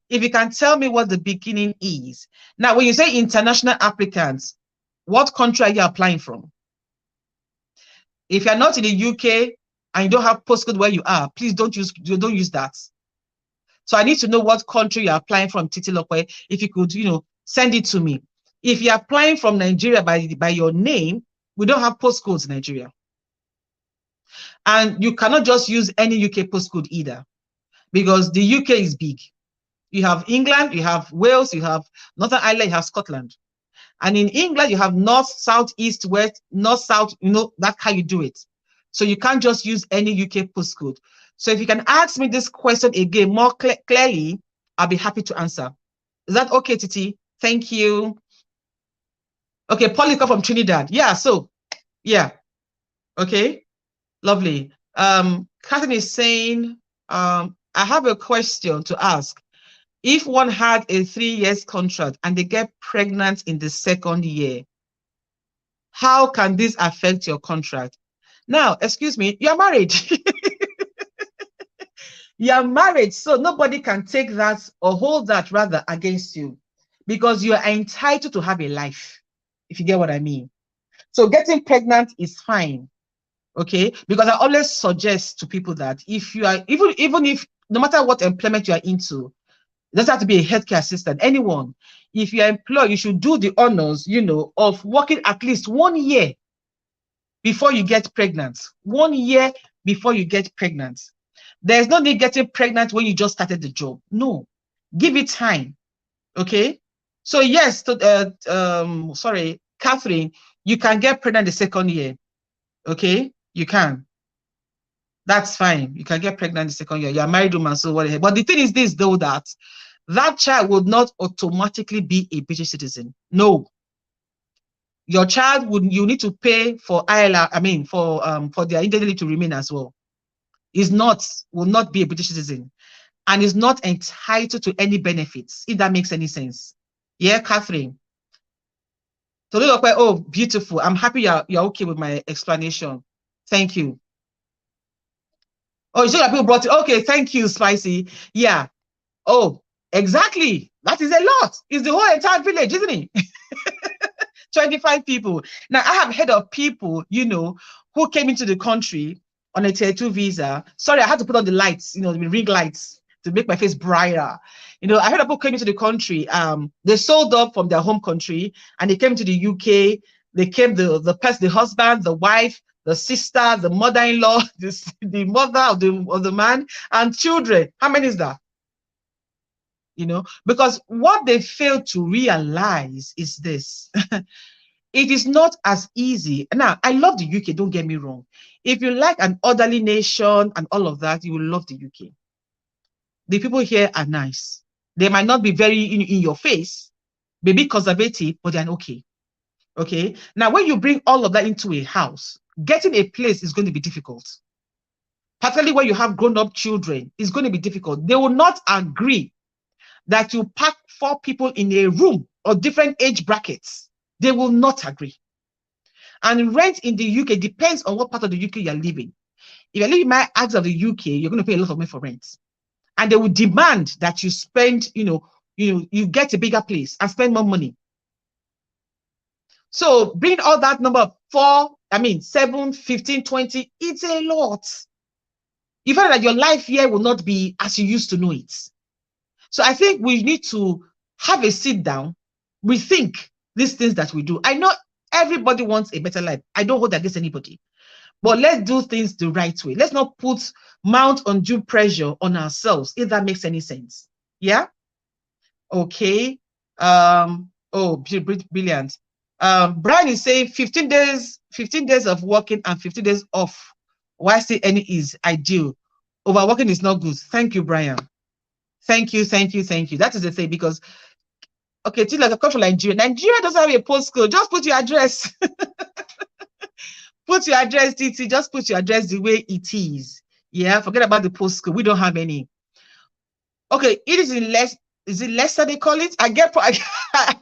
A: If you can tell me what the beginning is. Now, when you say international applicants, what country are you applying from? If you're not in the UK and you don't have postcode where you are, please don't use that. So I need to know what country you're applying from, Titi Lokwe. If you could, you know, send it to me. If you're applying from Nigeria by your name, we don't have postcodes in Nigeria. And you cannot just use any UK postcode either, because the UK is big. You have England, you have Wales, you have Northern Ireland, you have Scotland. And in England, you have north, south, east, west, north, south, you know, that's how you do it. So you can't just use any UK postcode. So if you can ask me this question again more clearly, I'll be happy to answer. Is that okay, Titi? Thank you. Okay, Polyca from Trinidad. Yeah, so, yeah. Okay, lovely. Catherine is saying, I have a question to ask. If one had a 3 years contract and they get pregnant in the 2nd year, how can this affect your contract? Now, excuse me, you're married. You're married, so nobody can take that or hold that rather against you, because you are entitled to have a life, if you get what I mean. So getting pregnant is fine, okay? Because I always suggest to people that if you are, even if, no matter what employment you are into, it doesn't have to be a healthcare assistant, anyone, if you're employed, you should do the honors, you know, of working at least 1 year before you get pregnant. 1 year before you get pregnant. There's no need getting pregnant when you just started the job. No, give it time. Okay. So yes, sorry, Catherine, you can get pregnant the 2nd year. Okay, you can. That's fine. You can get pregnant the 2nd year. You're a married woman, so whatever. But the thing is this, though, that child would not automatically be a British citizen. No. Your child you need to pay for ILR, I mean, for their indefinite to remain as well. Will not be a British citizen, and is not entitled to any benefits, if that makes any sense. Yeah, Catherine. So oh, beautiful. I'm happy you're okay with my explanation. Thank you. Oh, you said people brought it. Okay, thank you, Spicy. Yeah. Oh, exactly. That is a lot. It's the whole entire village, isn't it? 25 people. Now, I have heard of people, you know, who came into the country on a tier 2 visa. Sorry, I had to put on the lights, you know, the ring lights to make my face brighter. You know, I heard of people came into the country. They sold up from their home country and they came to the UK. They came, the person, the husband, the wife, the sister, the mother-in-law, the mother of the man, and children. How many is that? You know, because what they fail to realize is this. It is not as easy. Now, I love the UK, don't get me wrong. If you like an orderly nation and all of that, you will love the UK. The people here are nice. They might not be very in your face, maybe conservative, but they're okay. Okay. Now, when you bring all of that into a house, getting a place is going to be difficult. Particularly when you have grown-up children, it's going to be difficult. They will not agree that you pack 4 people in a room of different age brackets. They will not agree. And rent in the UK depends on what part of the UK you're living. If you're living in my ads of the UK, you're going to pay a lot of money for rent. And they will demand that you spend, you get a bigger place and spend more money. So bring all that number of 4, 7, 15, 20, it's a lot. You find that your life here will not be as you used to know it. So I think we need to have a sit down, rethink these things that we do. I know everybody wants a better life. I don't hold against anybody. But let's do things the right way. Let's not mount undue pressure on ourselves, if that makes any sense. Yeah? Okay. Oh, brilliant. Brian is saying 15 days of working and 15 days off. Why say any is ideal? Overworking is not good. Thank you, Brian. Thank you. That is the thing, because okay, till like a come from Nigeria. Nigeria doesn't have a postcode. Just put your address. Put your address, TT. Just put your address the way it is. Yeah, forget about the postcode. We don't have any. Okay, it is in Leicester. Is it Leicester they call it? I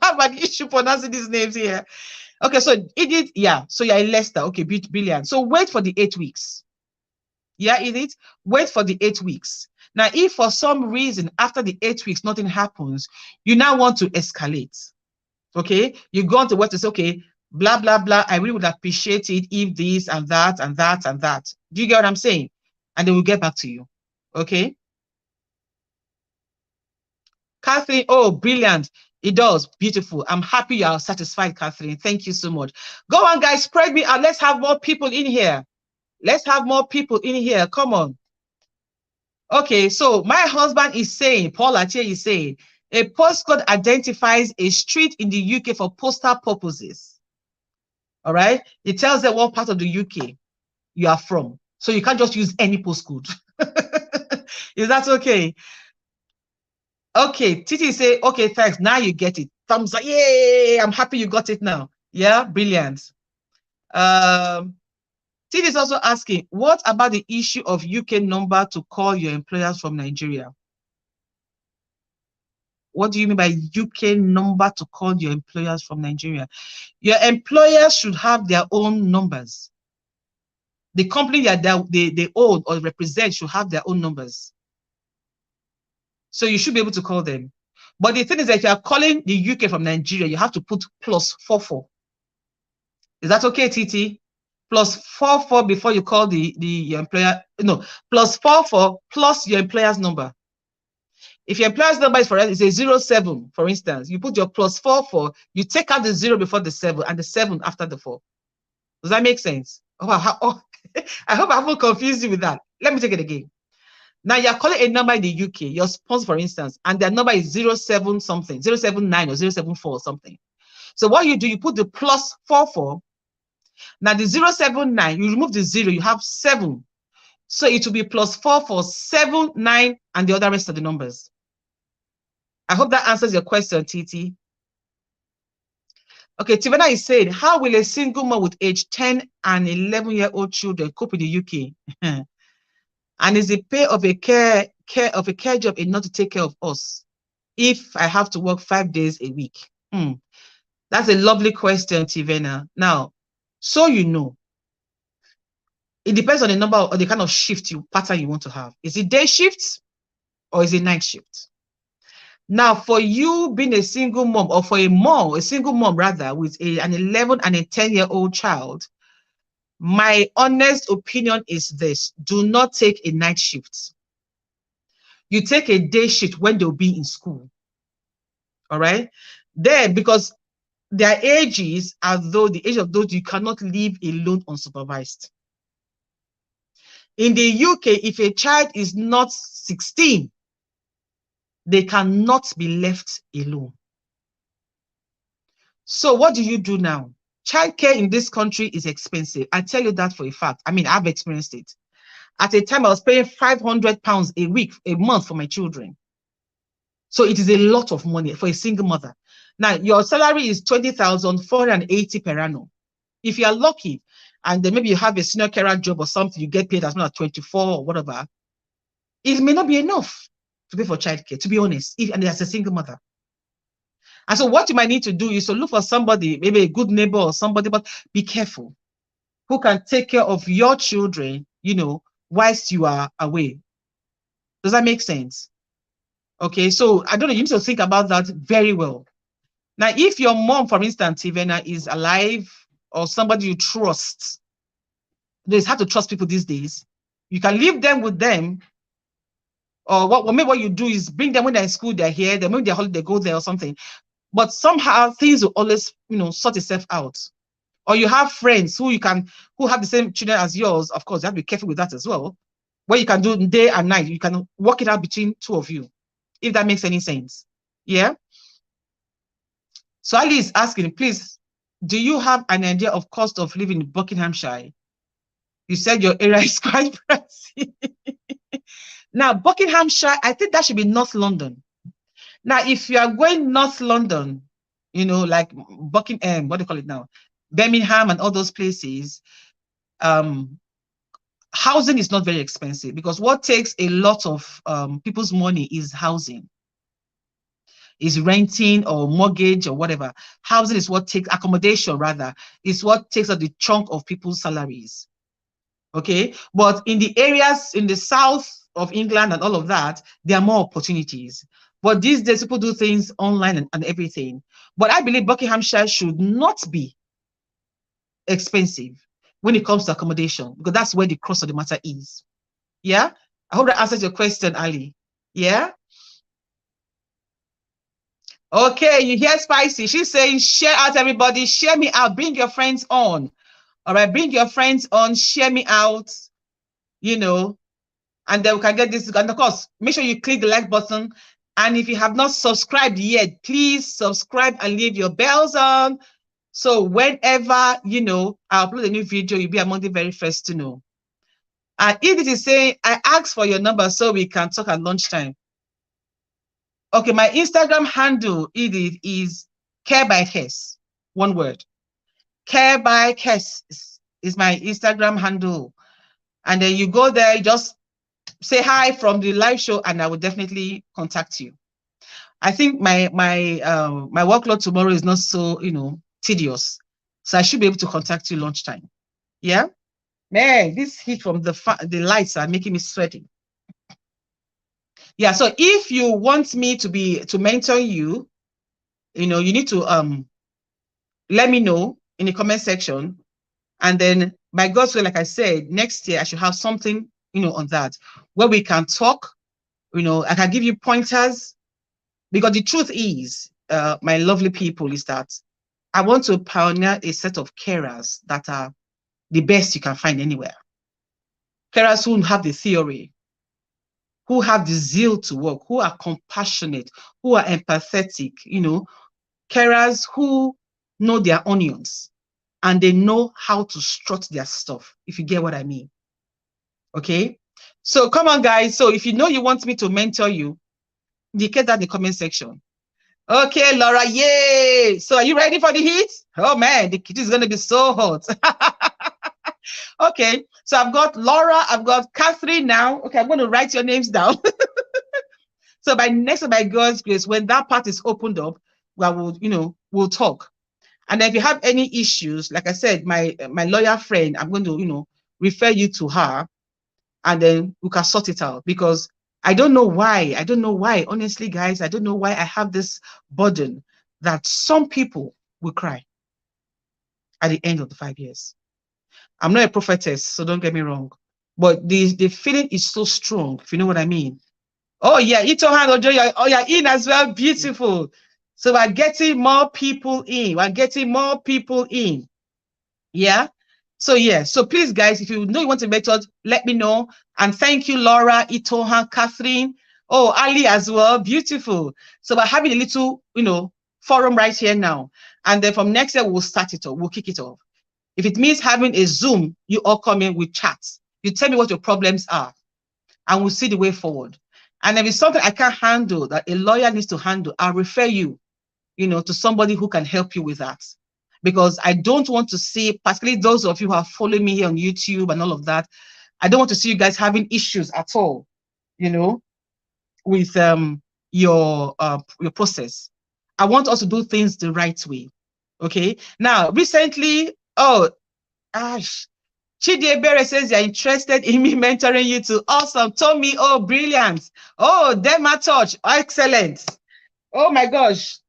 A: have an issue pronouncing these names here. Okay, so Edith, yeah. So you're in Leicester. Okay, brilliant. So wait for the 8 weeks. Yeah, Edith, wait for the 8 weeks. Now, if for some reason after the 8 weeks nothing happens, you now want to escalate. Okay, you go on to what to say, okay, blah, blah, blah. I really would appreciate it if this and that and that and that. Do you get what I'm saying? And they will get back to you. Okay. Catherine, oh, brilliant. It does. Beautiful. I'm happy you are satisfied, Catherine. Thank you so much. Go on, guys. Spread me out. Let's have more people in here. Let's have more people in here. Come on. Okay, so my husband is saying, Paul Atier is saying, A postcode identifies a street in the UK for postal purposes. All right. It tells them what part of the UK you are from. So you can't just use any postcode. Is that okay? Okay. Titi say, okay, thanks. Now you get it. Thumbs up. Yay. I'm happy you got it now. Yeah. Brilliant. Titi is also asking, what about the issue of UK number to call your employers from Nigeria? What do you mean by UK number to call your employers from Nigeria? Your employers should have their own numbers. The company that they own or represent should have their own numbers. So you should be able to call them. But the thing is that if you are calling the UK from Nigeria, you have to put +44. Is that okay, TT? +44 before you call the employer. No, +44 plus your employer's number. If your employer's number is, for instance, is a 07, for instance, you put your +44, you take out the 0 before the 7 and the 7 after the 4. Does that make sense? Oh, I hope I haven't confused you with that. Let me take it again. Now you're calling a number in the UK, your sponsor, for instance, and their number is 07 something, 079 or 074 something. So what you do, you put the +44. Now the 079, you remove the 0, you have 7. So it will be +44, 7, 9, and the other rest of the numbers. I hope that answers your question, TT. Okay, Tivana is saying, how will a single mom with age 10 and 11-year-old children cope in the UK? And is the pay of a care job enough to take care of us if I have to work 5 days a week? That's a lovely question, Tivana. Now, so you know, it depends on the number or the kind of shift pattern you want to have. Is it day shifts or is it night shift? Now, for you being a single mom, or for a single mom rather, with an 11 and a 10-year-old child, my honest opinion is this: do not take a night shift. You take a day shift when they'll be in school. All right? Then, because their ages are the age of those you cannot leave alone unsupervised. In the UK, if a child is not 16, they cannot be left alone. So what do you do now? Childcare in this country is expensive. I tell you that for a fact. I mean, I've experienced it. At a time, I was paying £500 a month for my children. So it is a lot of money for a single mother. Now, your salary is 20,480 per annum. If you are lucky, and then maybe you have a senior carer job or something, you get paid as much as 24 or whatever, it may not be enough to pay for childcare, to be honest, and as a single mother. And so what you might need to do is to look for somebody, maybe a good neighbor or somebody, but be careful, who can take care of your children, whilst you are away. Does that make sense? Okay, so I don't know, you need to think about that very well. Now, if your mom, for instance, Tivana, is alive, or somebody you trust, it's hard to trust people these days. You can leave them with them, or maybe what you do is bring them when they're in school, they're here, then when they're holiday, they go there or something. But somehow things will always, sort itself out. Or you have friends who have the same children as yours. Of course, you have to be careful with that as well. Where you can do day and night, you can work it out between two of you, if that makes any sense. Yeah. So Ali is asking, please, do you have an idea of cost of living in Buckinghamshire? You said your area is quite pricey. Now, Buckinghamshire, I think that should be North London. Now, if you are going North London, like Buckingham, what do you call it now? Birmingham and all those places, housing is not very expensive, because what takes a lot of people's money is housing, is renting or mortgage or whatever. Housing is what takes, accommodation rather, is what takes up the chunk of people's salaries. Okay, but in the areas in the south of England and all of that, there are more opportunities. But these days, people do things online and everything. But I believe Buckinghamshire should not be expensive when it comes to accommodation, because that's where the crux of the matter is. Yeah, I hope that answers your question, Ali. Yeah. Okay, you hear Spicy. She's saying, share out, everybody. Share me out. Bring your friends on. All right, bring your friends on. Share me out. And then we can get this. And of course, make sure you click the like button. And if you have not subscribed yet, please subscribe and leave your bells on. So whenever, you know, I upload a new video, you'll be among the very first to know. And Edith is saying, I asked for your number so we can talk at lunchtime. Okay, my Instagram handle, Edith, is Care by Kes. One word. Care by Kes is my Instagram handle. And then you go there, you just say hi from the live show, and I will definitely contact you. I think my workload tomorrow is not so, you know, tedious. So I should be able to contact you lunchtime. Yeah? Man, this heat from the lights are making me sweating. Yeah, so if you want me to mentor you, you know, you need to let me know in the comment section. And then by God's will, like I said, next year I should have something, you know, on that where we can talk, you know, I can give you pointers. Because the truth is, my lovely people, is that I want to pioneer a set of carers that are the best you can find anywhere. Carers who have the theory, who have the zeal to work, who are compassionate, who are empathetic, you know, carers who know their onions and they know how to strut their stuff, if you get what I mean. Okay? So come on, guys. So if you know you want me to mentor you, indicate that in the comment section. Okay, Laura, yay! So are you ready for the heat? Oh man, the heat is going to be so hot. Okay, so I've got Laura, I've got Catherine now. Okay, I'm going to write your names down. So by God's grace, when that part is opened up, we'll talk. And if you have any issues, like I said, my lawyer friend, I'm going to, you know, refer you to her, and then we can sort it out. Because I don't know why. Honestly, guys, I don't know why I have this burden that some people will cry at the end of the 5 years. I'm not a prophetess, so don't get me wrong. But the feeling is so strong, if you know what I mean. Oh, yeah, Itohan Ojo, oh, yeah, in as well. Beautiful. So we're getting more people in. Yeah. So, yeah. So please, guys, if you know you want a method, let me know. And thank you, Laura, Itohan, Catherine. Oh, Ali as well. Beautiful. So we're having a little, you know, forum right here now. And then from next year, we'll start it off. We'll kick it off. If it means having a Zoom, you all come in with chats. You tell me what your problems are, and we'll see the way forward. And if it's something I can't handle, that a lawyer needs to handle, I'll refer you, you know, to somebody who can help you with that. Because I don't want to see, particularly those of you who are following me here on YouTube and all of that, I don't want to see you guys having issues at all, you know, with your process. I want us to do things the right way. Okay. Now, recently, oh, Ash, Chidi Ebere says you're interested in me mentoring you too. Awesome. Tommy, oh, brilliant. Oh, Dema Touch, excellent. Oh my gosh.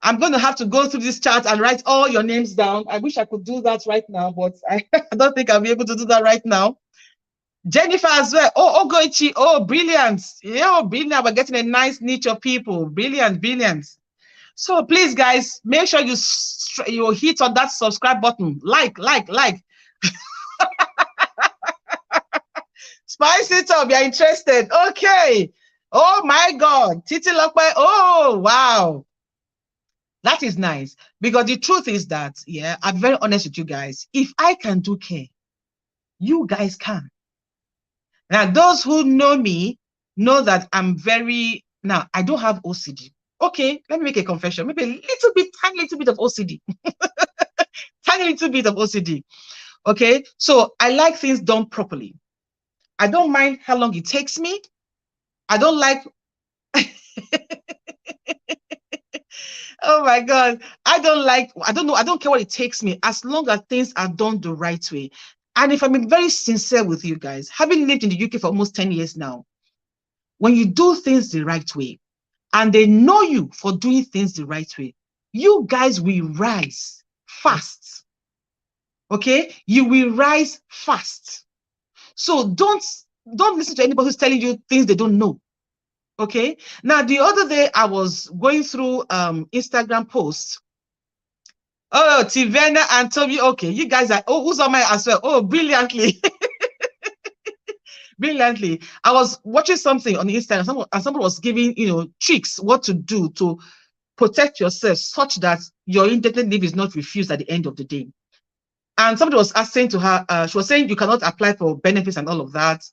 A: I'm going to have to go through this chart and write all your names down. I wish I could do that right now, but I don't think I'll be able to do that right now. Jennifer as well. Oh, Ogoichi. Oh, brilliant. Yeah, brilliant. We're getting a nice niche of people. Brilliant, brilliant. So please, guys, make sure you hit on that subscribe button. Like. Spice it up. You're interested. Okay. Oh my God. Titi Lokwe. Oh, wow. That is nice. Because the truth is that, yeah, I'm very honest with you guys. If I can do care, you guys can. Now, those who know me know that I'm very, now, I don't have OCD. Okay, let me make a confession. Maybe a little bit, tiny little bit of OCD. Tiny little bit of OCD. Okay, so I like things done properly. I don't mind how long it takes me. I don't like... Oh my God. I don't care what it takes me, as long as things are done the right way. And if I'm being very sincere with you guys, having lived in the UK for almost 10 years now, when you do things the right way, and they know you for doing things the right way, you guys will rise fast. Okay? You will rise fast. So don't listen to anybody who's telling you things they don't know. Okay? Now, the other day, I was going through Instagram posts. Oh, Tivena and Toby. Okay, you guys are, oh, who's on my as well? Oh, brilliantly. brilliantly. I was watching something on Instagram, and someone was giving, tricks, what to do to protect yourself such that your indefinite leave is not refused at the end of the day. And somebody was asking to her, she was saying you cannot apply for benefits and all of that.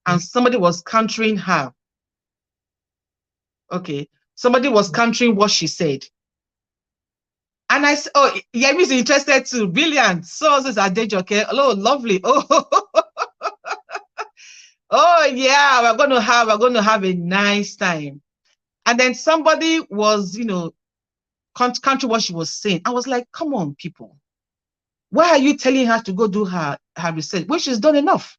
A: And somebody was countering her. Okay. Somebody was countering what she said. And I said, oh, Yemi's interested too. Brilliant. So says Adejoke. Hello, lovely. Oh yeah, we're going to have a nice time. And then somebody was, countering what she was saying. I was like, come on, people. Why are you telling her to go do her research when she's done enough?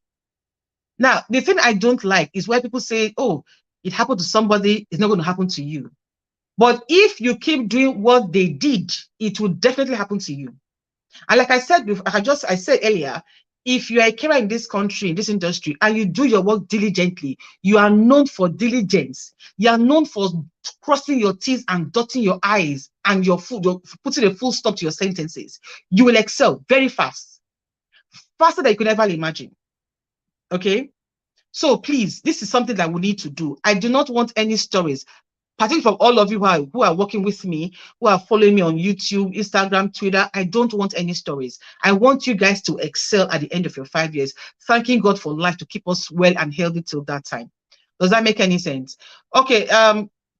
A: Now, the thing I don't like is where people say, oh, it happened to somebody, it's not going to happen to you. But if you keep doing what they did, it will definitely happen to you. And like I said before, I said earlier, if you are a carer in this country, in this industry, and you do your work diligently, you are known for diligence. You are known for crossing your T's and dotting your I's and you're putting a full stop to your sentences. You will excel very fast, faster than you could ever imagine. Okay? So please, this is something that we need to do. I do not want any stories, particularly from all of you who are working with me, who are following me on YouTube, Instagram, Twitter. I don't want any stories. I want you guys to excel at the end of your 5 years, thanking God for life to keep us well and healthy till that time. Does that make any sense? Okay,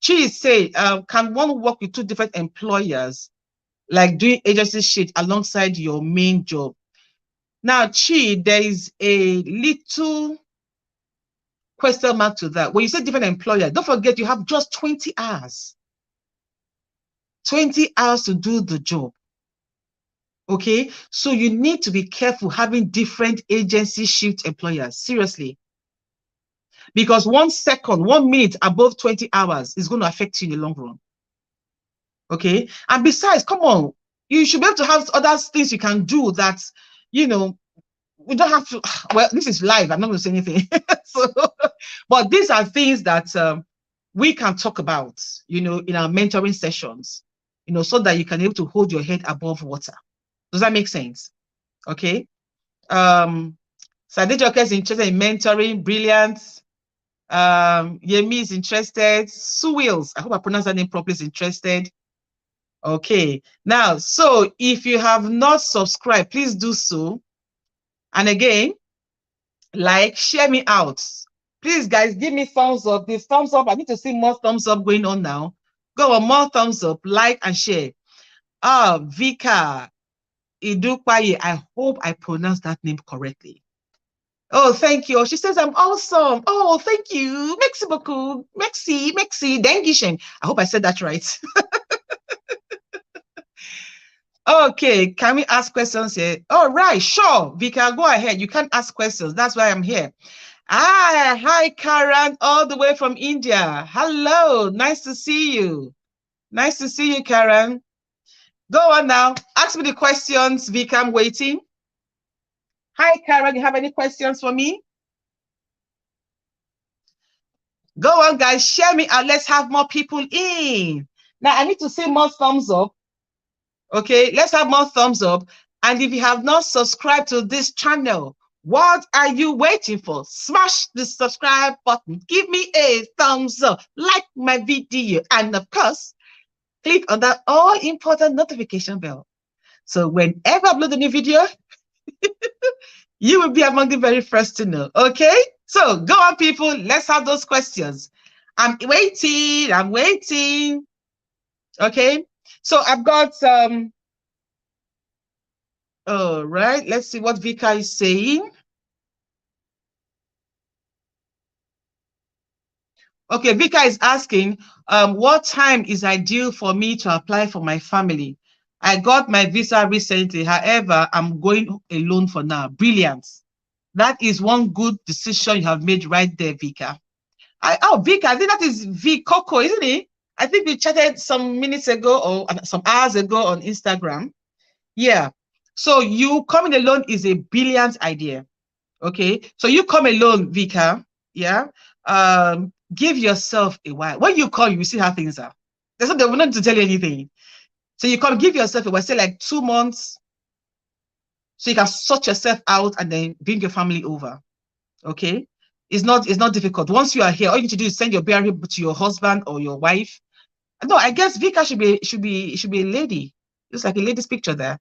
A: Cheese say, can one work with two different employers, like doing agency shit alongside your main job? Now, Chi, there is a little question mark to that. When you say different employer, don't forget you have just 20 hours. 20 hours to do the job. Okay, so you need to be careful having different agency shift employers. Seriously. Because 1 second, 1 minute above 20 hours is going to affect you in the long run. Okay, and besides, come on, you should be able to have other things you can do that, we don't have to. Well, this is live. I'm not going to say anything. So, but these are things that we can talk about, in our mentoring sessions, so that you can be able to hold your head above water. Does that make sense? Okay. Sadejoke is interested in mentoring. Brilliant. Yemi is interested. Sue Wills, I hope I pronounced that name properly, is interested. Okay. Now, so if you have not subscribed, please do so. And again, like, share me out. Please, guys, give me thumbs up. This thumbs up, I need to see more thumbs up going on now. Go on, more thumbs up, like and share. Vika Idukwaye, I hope I pronounced that name correctly. Oh, thank you. She says I'm awesome. Oh, thank you. Merci beaucoup. Merci. Dankeschön. I hope I said that right. Okay, can we ask questions here? All right, sure. Vika, go ahead. You can ask questions. That's why I'm here. Hi, Karan, all the way from India. Hello, nice to see you. Nice to see you, Karan. Go on now. Ask me the questions, Vika. I'm waiting. Hi, Karan. You have any questions for me? Go on, guys. Share me out. Let's have more people in. Now, I need to see more thumbs up. Okay, let's have more thumbs up. And if you have not subscribed to this channel, what are you waiting for? Smash the subscribe button. Give me a thumbs up. Like my video. And of course, click on that all important notification bell. So whenever I upload a new video, you will be among the very first to know. Okay? So go on, people. Let's have those questions. I'm waiting. Okay? So I've got all right, let's see what Vika is saying. Okay, Vika is asking, what time is ideal for me to apply for my family? I got my visa recently. However, I'm going alone for now. Brilliant. That is one good decision you have made right there, Vika. Vika, I think that is V Coco, isn't it? I think we chatted some minutes ago or some hours ago on Instagram. Yeah. So you coming alone is a brilliant idea. Okay. So you come alone, Vika. Yeah. Give yourself a while. When you come, you see how things are. There's not, they will not to tell you anything. So you come, give yourself a while, say like 2 months. So you can sort yourself out and then bring your family over. Okay. It's not difficult. Once you are here, all you need to do is send your BRP to your husband or your wife. No, I guess Vika should be a lady. It's like a lady's picture there.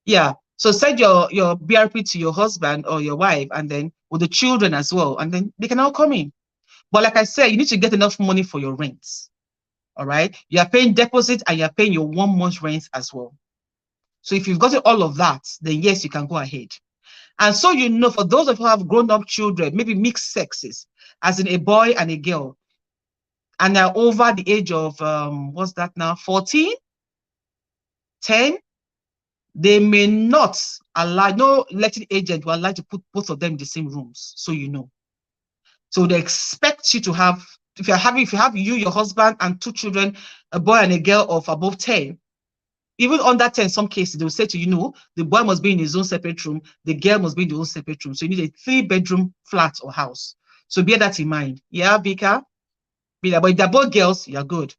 A: Yeah. So send your BRP to your husband or your wife, and then with the children as well, and then they can all come in. But like I said, you need to get enough money for your rents. All right. You are paying deposit and you are paying your 1 month rent as well. So if you've got all of that, then yes, you can go ahead. And so, you know, for those of you who have grown-up children, maybe mixed sexes, as in a boy and a girl, and they're over the age of, what's that now, 14, 10, they may not allow, no letting agent will allow to put both of them in the same rooms, so you know. So they expect you to have, if you have you, your husband, and 2 children, a boy and a girl of above 10, even under 10, in some cases, they will say to you, no, the boy must be in his own separate room, the girl must be in the own separate room. So you need a 3-bedroom flat or house. So bear that in mind. Yeah, Vika? But if they're both girls, you're good.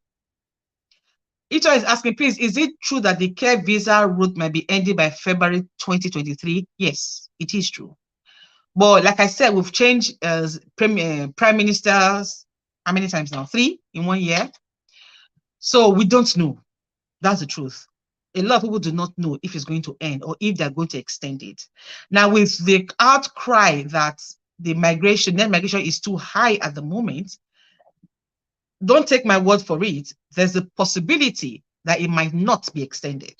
A: Ito is asking, please, is it true that the care visa route might be ending by February 2023? Yes, it is true. But like I said, we've changed prime ministers, how many times now? 3 in 1 year. So we don't know. That's the truth. A lot of people do not know if it's going to end or if they're going to extend it. Now, with the outcry that the net migration is too high at the moment, don't take my word for it. There's a possibility that it might not be extended.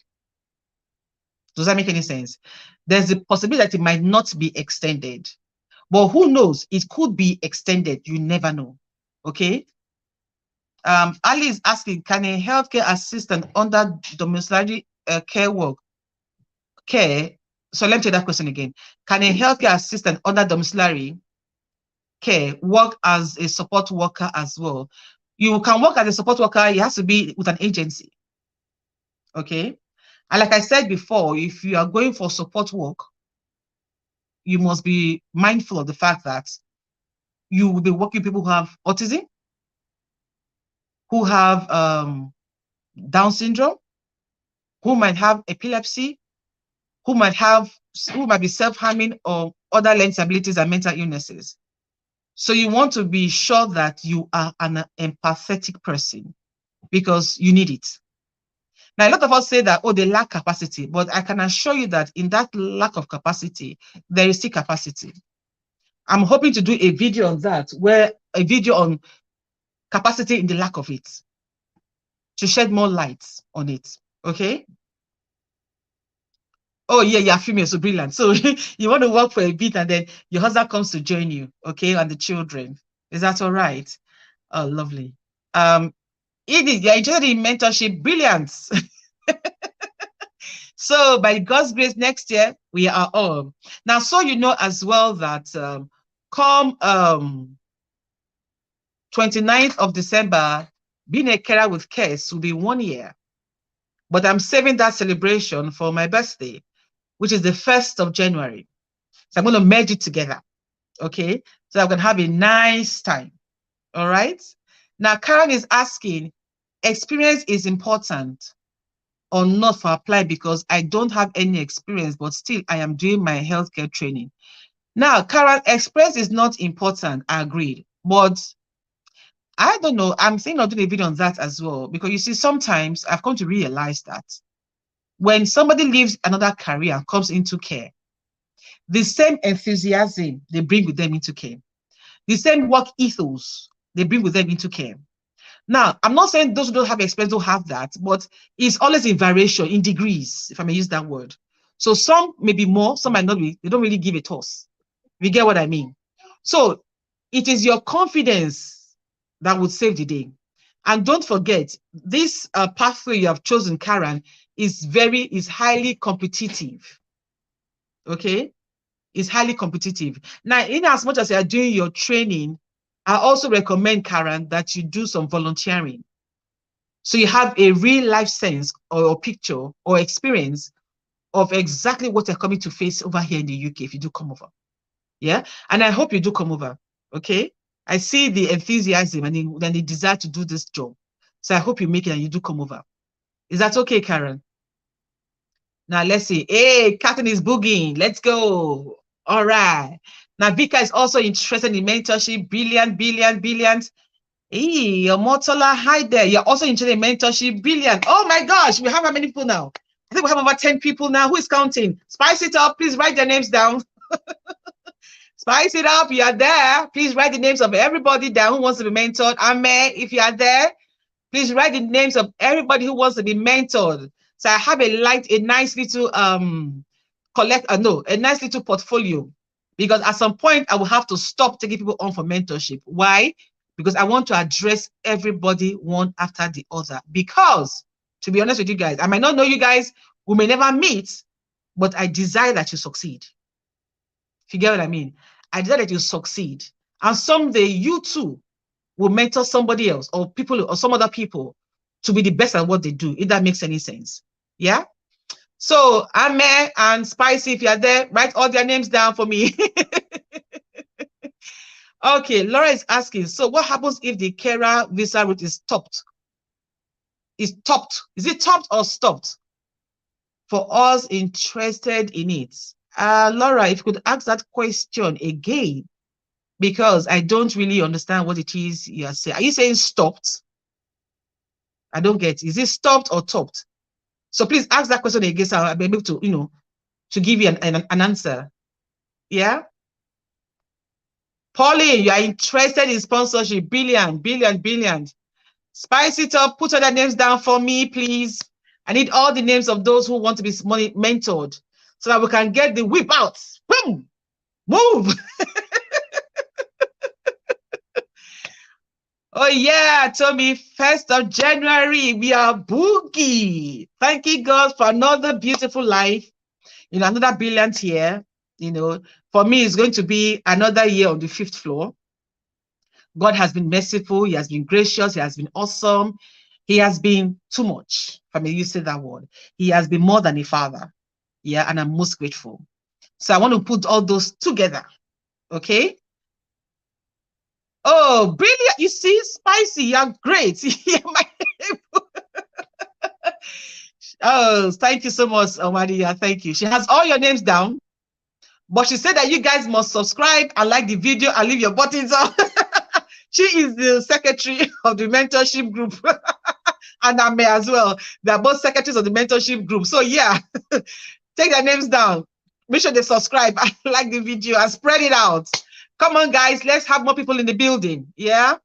A: Does that make any sense? There's a possibility that it might not be extended. But who knows? It could be extended. You never know. Okay? Ali is asking, can a healthcare assistant under domiciliary care, so let me take that question again. Can a healthcare assistant under domiciliary care work as a support worker as well? You can work as a support worker, it has to be with an agency. Okay? And like I said before, if you are going for support work, you must be mindful of the fact that you will be working with people who have autism, who have Down syndrome, who might have epilepsy, who might be self-harming or other learning disabilities and mental illnesses. So you want to be sure that you are an empathetic person because you need it. Now, a lot of us say that, oh, they lack capacity, but I can assure you that in that lack of capacity, there is still capacity. I'm hoping to do a video on that, a video on capacity in the lack of it, to shed more light on it, okay? Oh, yeah, you're female, so brilliant. So you want to work for a bit and then your husband comes to join you, okay, and the children. Is that all right? Oh, lovely. Edith, you're interested in mentorship. Brilliant. So by God's grace, next year, we are all. Now, so you know as well that come 29th of December, being a carer with Kes will be 1 year. But I'm saving that celebration for my birthday, which is the 1st of January. So I'm going to merge it together, okay? So I'm going to have a nice time, all right? Now, Karen is asking, experience is important or not for apply because I don't have any experience, but still I am doing my healthcare training. Now, Karen, experience is not important, I agreed, but I don't know, I'm thinking of doing a video on that as well, because you see, sometimes I've come to realize that when somebody leaves another career and comes into care, the same enthusiasm they bring with them into care, the same work ethos they bring with them into care. Now, I'm not saying those who don't have experience don't have that, but it's always in variation, in degrees, if I may use that word. So some may be more, some might not be, they don't really give a toss. You get what I mean? So it is your confidence that would save the day. And don't forget, this pathway you have chosen, Karen, is highly competitive. Okay? It's highly competitive. Now, in as much as you are doing your training, I also recommend, Karen, that you do some volunteering. So you have a real life sense or picture or experience of exactly what you're coming to face over here in the UK if you do come over. Yeah. And I hope you do come over. Okay. I see the enthusiasm and the desire to do this job. So I hope you make it and you do come over. Is that okay, Karen? Now let's see. Hey, Catherine is boogieing. Let's go. All right. Navika is also interested in mentorship. Brilliant, brilliant, brilliant. Hey, Omotola, hi there. You're also interested in mentorship. Brilliant. Oh my gosh, we have how many people now? I think we have about 10 people now. Who is counting? Spice it up. Please write their names down. Spice it up. You are there. Please write the names of everybody down who wants to be mentored. Ame, if you are there, please write the names of everybody who wants to be mentored. So I have a nice little a nice little portfolio, because at some point I will have to stop taking people on for mentorship. Why? Because I want to address everybody one after the other. Because, to be honest with you guys, I might not know you guys, we may never meet, but I desire that you succeed. If you get what I mean, I desire that you succeed. And someday you too will mentor somebody else or people or some other people to be the best at what they do, if that makes any sense. Yeah. So Ame and Spicy, if you're there, write all their names down for me. Okay, Laura is asking, so what happens if the Kera visa route is stopped? Is stopped? Is it stopped or stopped? For us interested in it. Laura, if you could ask that question again, because I don't really understand what it is you're saying. Are you saying stopped? I don't get it. Is it stopped or topped? So please ask that question again, so I'll be able to, to give you an answer. Yeah? Pauline, you are interested in sponsorship. Brilliant. Spice it up. Put all the names down for me, please. I need all the names of those who want to be mentored so that we can get the whip out. Boom! Move! Oh, yeah, Tommy, 1st of January, we are boogie. Thank you, God, for another beautiful life. Another brilliant year. For me, it's going to be another year on the 5th floor. God has been merciful. He has been gracious. He has been awesome. He has been too much. If I may use that word. He has been more than a father. Yeah, and I'm most grateful. So I want to put all those together. Okay. Oh, brilliant. You see, Spicy, you're great. Oh, thank you so much, Omadia. Thank you. She has all your names down, but she said that you guys must subscribe and like the video and leave your buttons on. She is the secretary of the mentorship group. And Ame as well. They're both secretaries of the mentorship group. So yeah, take their names down. Make sure they subscribe and like the video and spread it out. Come on, guys. Let's have more people in the building. Yeah.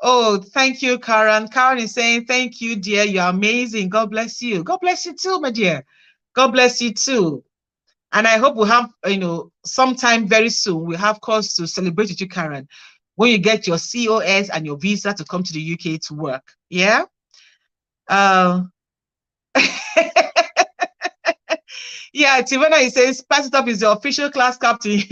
A: Oh, thank you, Karen. Karen is saying, thank you, dear. You're amazing. God bless you. God bless you too, my dear. God bless you too. And I hope we'll have, sometime very soon, we'll have cause to celebrate with you, Karen, when you get your COS and your visa to come to the UK to work. Yeah? Yeah, Tivana is saying, Spice It Up is the official class captain.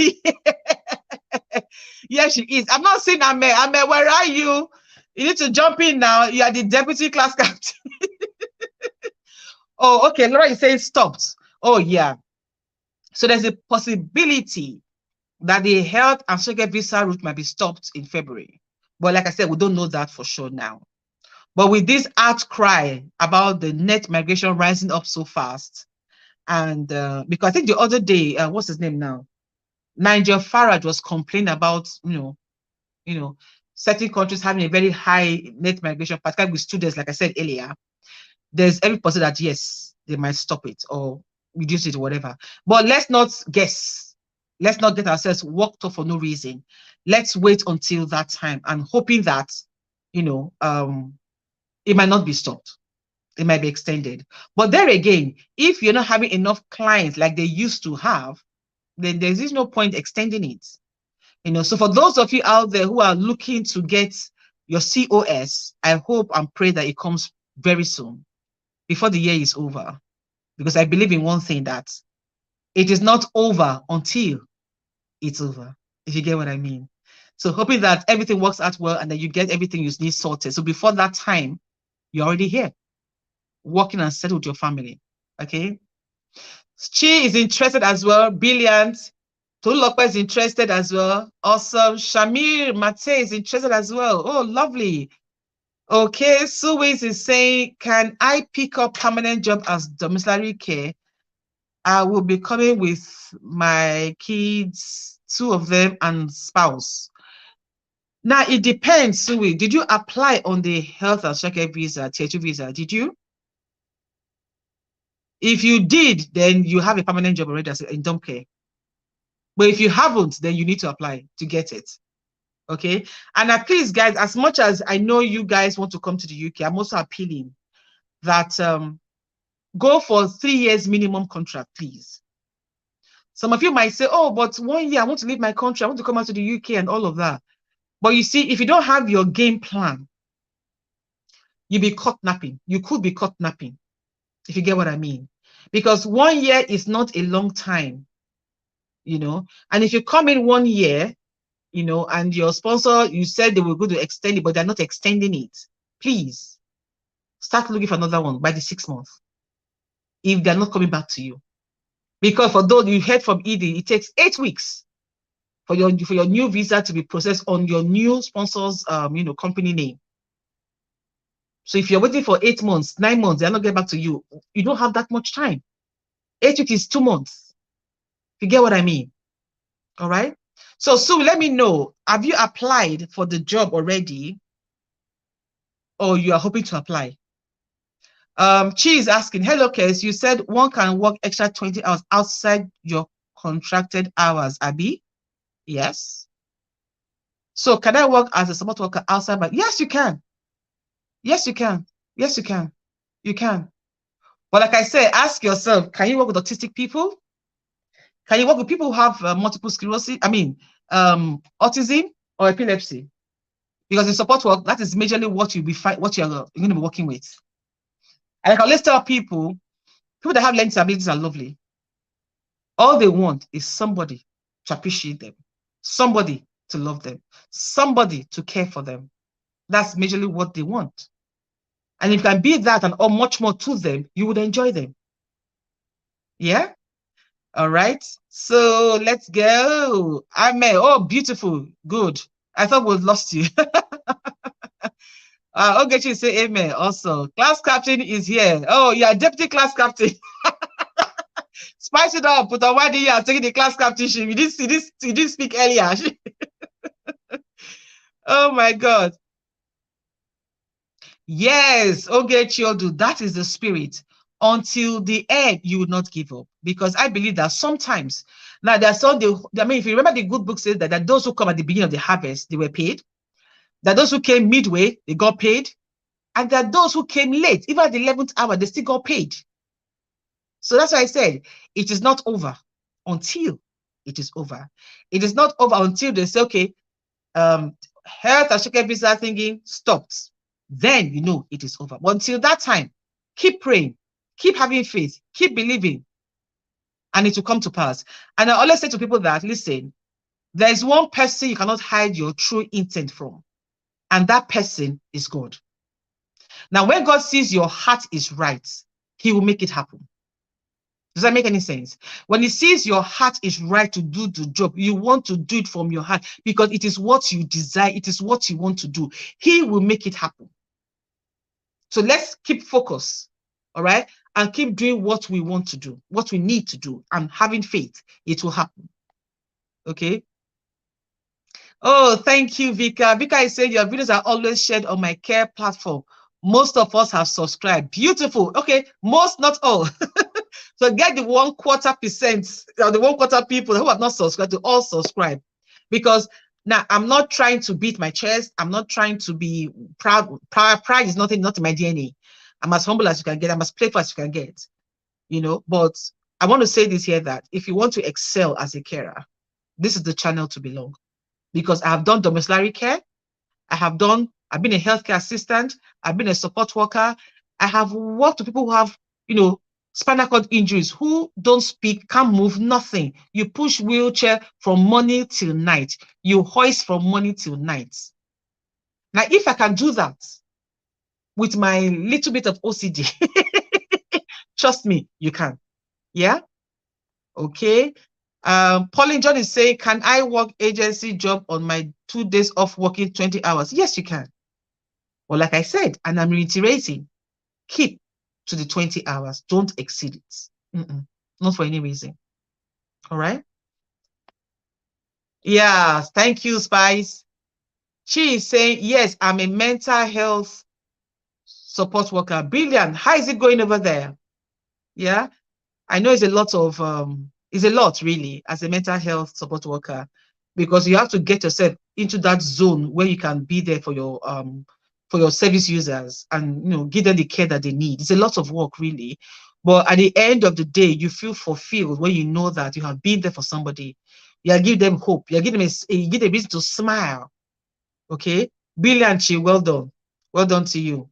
A: Yeah, she is. I'm not saying Ame. Ame, where are you? You need to jump in now. You are the deputy class captain. Oh, okay. Laura is saying stopped. Oh, yeah. So there's a possibility that the health and social visa route might be stopped in February. But like I said, we don't know that for sure now. But with this outcry about the net migration rising up so fast, and because I think the other day, what's his name now? Nigel Farage was complaining about, certain countries having a very high net migration, particularly with students, like I said earlier. There's every possibility that, yes, they might stop it or reduce it or whatever. But let's not guess. Let's not get ourselves worked up for no reason. Let's wait until that time and hoping that, it might not be stopped. It might be extended. But there again, if you're not having enough clients like they used to have, then there's no point extending it. So for those of you out there who are looking to get your COS, I hope and pray that it comes very soon, before the year is over. Because I believe in one thing, that it is not over until it's over, if you get what I mean. So hoping that everything works out well and that you get everything you need sorted. So before that time, you're already here, working and settled with your family. Okay. Chi is interested as well. Brilliant. Tolulope is interested as well. Awesome. Shamir Mate is interested as well. Oh, lovely. Okay. Suwis is saying, can I pick up permanent job as domiciliary care? I will be coming with my kids, 2 of them, and spouse. Now, it depends, Sue. Did you apply on the health and social visa, Tier 2 visa? Did you? If you did, then you have a permanent job already in Dom Care. But if you haven't, then you need to apply to get it. Okay? And please, guys, as much as I know you guys want to come to the UK, I'm also appealing that go for 3 years minimum contract, please. Some of you might say, oh, but 1 year, I want to leave my country, I want to come out to the UK and all of that. But you see, if you don't have your game plan, you'll be caught napping. You could be caught napping, if you get what I mean. Because 1 year is not a long time, you know. And if you come in 1 year, you know, and your sponsor, you said they were going to extend it, but they're not extending it, please start looking for another one by the 6 months, if they're not coming back to you. Because for those you heard from Edie, it takes 8 weeks for your new visa to be processed on your new sponsor's you know, company name. So if you're waiting for 8 months, 9 months, they're not getting back to you, you don't have that much time. 8 weeks is 2 months. If you get what I mean. All right. So Sue, let me know, have you applied for the job already, or you are hoping to apply? Chi is asking, hello, Kes, you said one can work extra 20 hours outside your contracted hours, Abby? Yes. So can I work as a support worker outside? But yes, you can. Yes, you can. Yes, you can. You can. But like I said, ask yourself, can you work with autistic people? Can you work with people who have multiple sclerosis? I mean, autism or epilepsy? Because in support work, that is majorly what you're going to be working with. And I can always tell people that have learning disabilities are lovely. All they want is somebody to appreciate them, somebody to love them, somebody to care for them. That's majorly what they want. And if you can be that and or much more to them, you would enjoy them. Yeah? All right. So let's go. Amen. Oh, beautiful. Good. I thought we'd lost you. Ogechi say amen. Also, class captain is here. Oh, yeah, deputy class captain. Spice it up. But why did you have taken the class captainship? You didn't speak earlier. Oh my God. Yes, Ogechi Odu, that is the spirit. Until the end, you will not give up. Because I believe that sometimes, now there's some, I mean, if you remember, the good book says that those who come at the beginning of the harvest, they were paid. That those who came midway, they got paid. And that those who came late, even at the 11th hour, they still got paid. So that's why I said, it is not over until it is over. It is not over until they say, okay, health and social visa thinking stopped. Then you know it is over. But until that time, keep praying, keep having faith, keep believing, and it will come to pass. And I always say to people that, listen, there is one person you cannot hide your true intent from, and that person is God. Now, when God sees your heart is right, he will make it happen. Does that make any sense? When he sees your heart is right to do the job, you want to do it from your heart because it is what you desire, it is what you want to do. He will make it happen. So let's keep focus, all right? And keep doing what we want to do, what we need to do, and having faith, it will happen. Okay? Oh, thank you, Vika. Vika is saying your videos are always shared on my care platform. Most of us have subscribed. Beautiful. Okay, most, not all. So get the 1/4%, the 1/4 people who have not subscribed to all subscribe. Because now I'm not trying to beat my chest. I'm not trying to be proud. Pride is not in my DNA. I'm as humble as you can get. I'm as playful as you can get. You know, but I want to say this here, that if you want to excel as a carer, this is the channel to belong. Because I have done domiciliary care. I've been a healthcare assistant. I've been a support worker. I have worked with people who have, you know, spinal cord injuries, who don't speak, can't move, nothing. You push wheelchair from morning till night. You hoist from morning till night. Now, if I can do that with my little bit of OCD, trust me, you can. Yeah? Okay. Pauline John is saying, can I work agency job on my 2 days off working 20 hours? Yes, you can. Well, like I said, and I'm reiterating, keep to the 20 hours. Don't exceed it. not for any reason. All right. Yeah, thank you, Spice. She is saying, yes, I'm a mental health support worker. Brilliant. How is it going over there? Yeah, I know it's a lot really as a mental health support worker, because you have to get yourself into that zone where you can be there for your service users and give them the care that they need. It's a lot of work really. But at the end of the day, you feel fulfilled when you know that you have been there for somebody. You are giving them hope. You are giving them you give them a reason to smile. Okay, brilliant, Chi. Well done. Well done to you.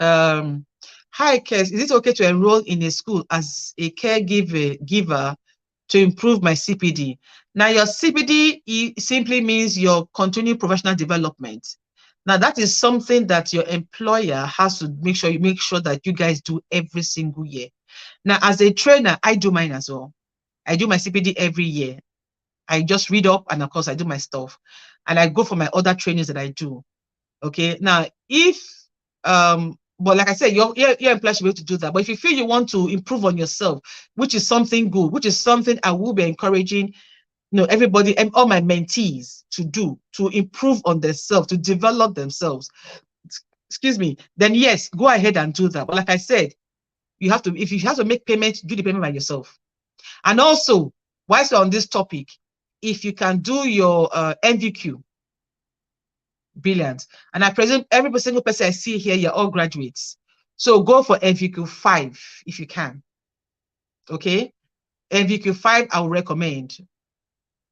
A: Hi, Kes. Is it okay to enroll in a school as a giver to improve my CPD? Now, your CPD simply means your continuing professional development. Now, that is something that your employer has to make sure that you guys do every single year. Now, as a trainer, I do mine as well. I do my CPD every year. I just read up, and of course, I do my stuff, and I go for my other trainings that I do. Okay. Now, but like I said, your employer should be able to do that. But if you feel you want to improve on yourself, which is something good, which is something I will be encouraging, everybody and all my mentees to do, to improve on themselves, to develop themselves, excuse me, then yes, go ahead and do that. But like I said, if you have to make payments, do the payment by yourself. And also, whilst we're on this topic, if you can do your NVQ, brilliant. And I presume every single person I see here, you're all graduates. So go for NVQ 5 if you can. Okay? NVQ 5, I would recommend.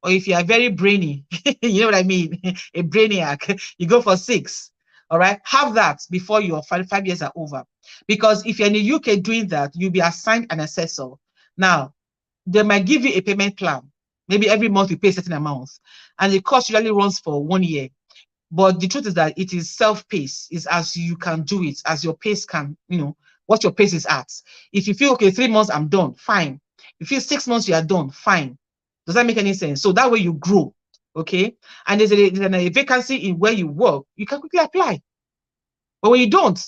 A: Or if you are very brainy, you know what I mean? A brainiac, you go for 6. All right? Have that before your 5 years are over. Because if you're in the UK doing that, you'll be assigned an assessor. Now, they might give you a payment plan. Maybe every month you pay a certain amount. And the course usually runs for 1 year. But the truth is that it is self-paced. It's as you can do it, as your pace can, what your pace is at. If you feel, okay, 3 months, I'm done, fine. If you feel 6 months, you are done, fine. Does that make any sense? So that way you grow, okay? And there's a vacancy in where you work, you can quickly apply. But when you don't,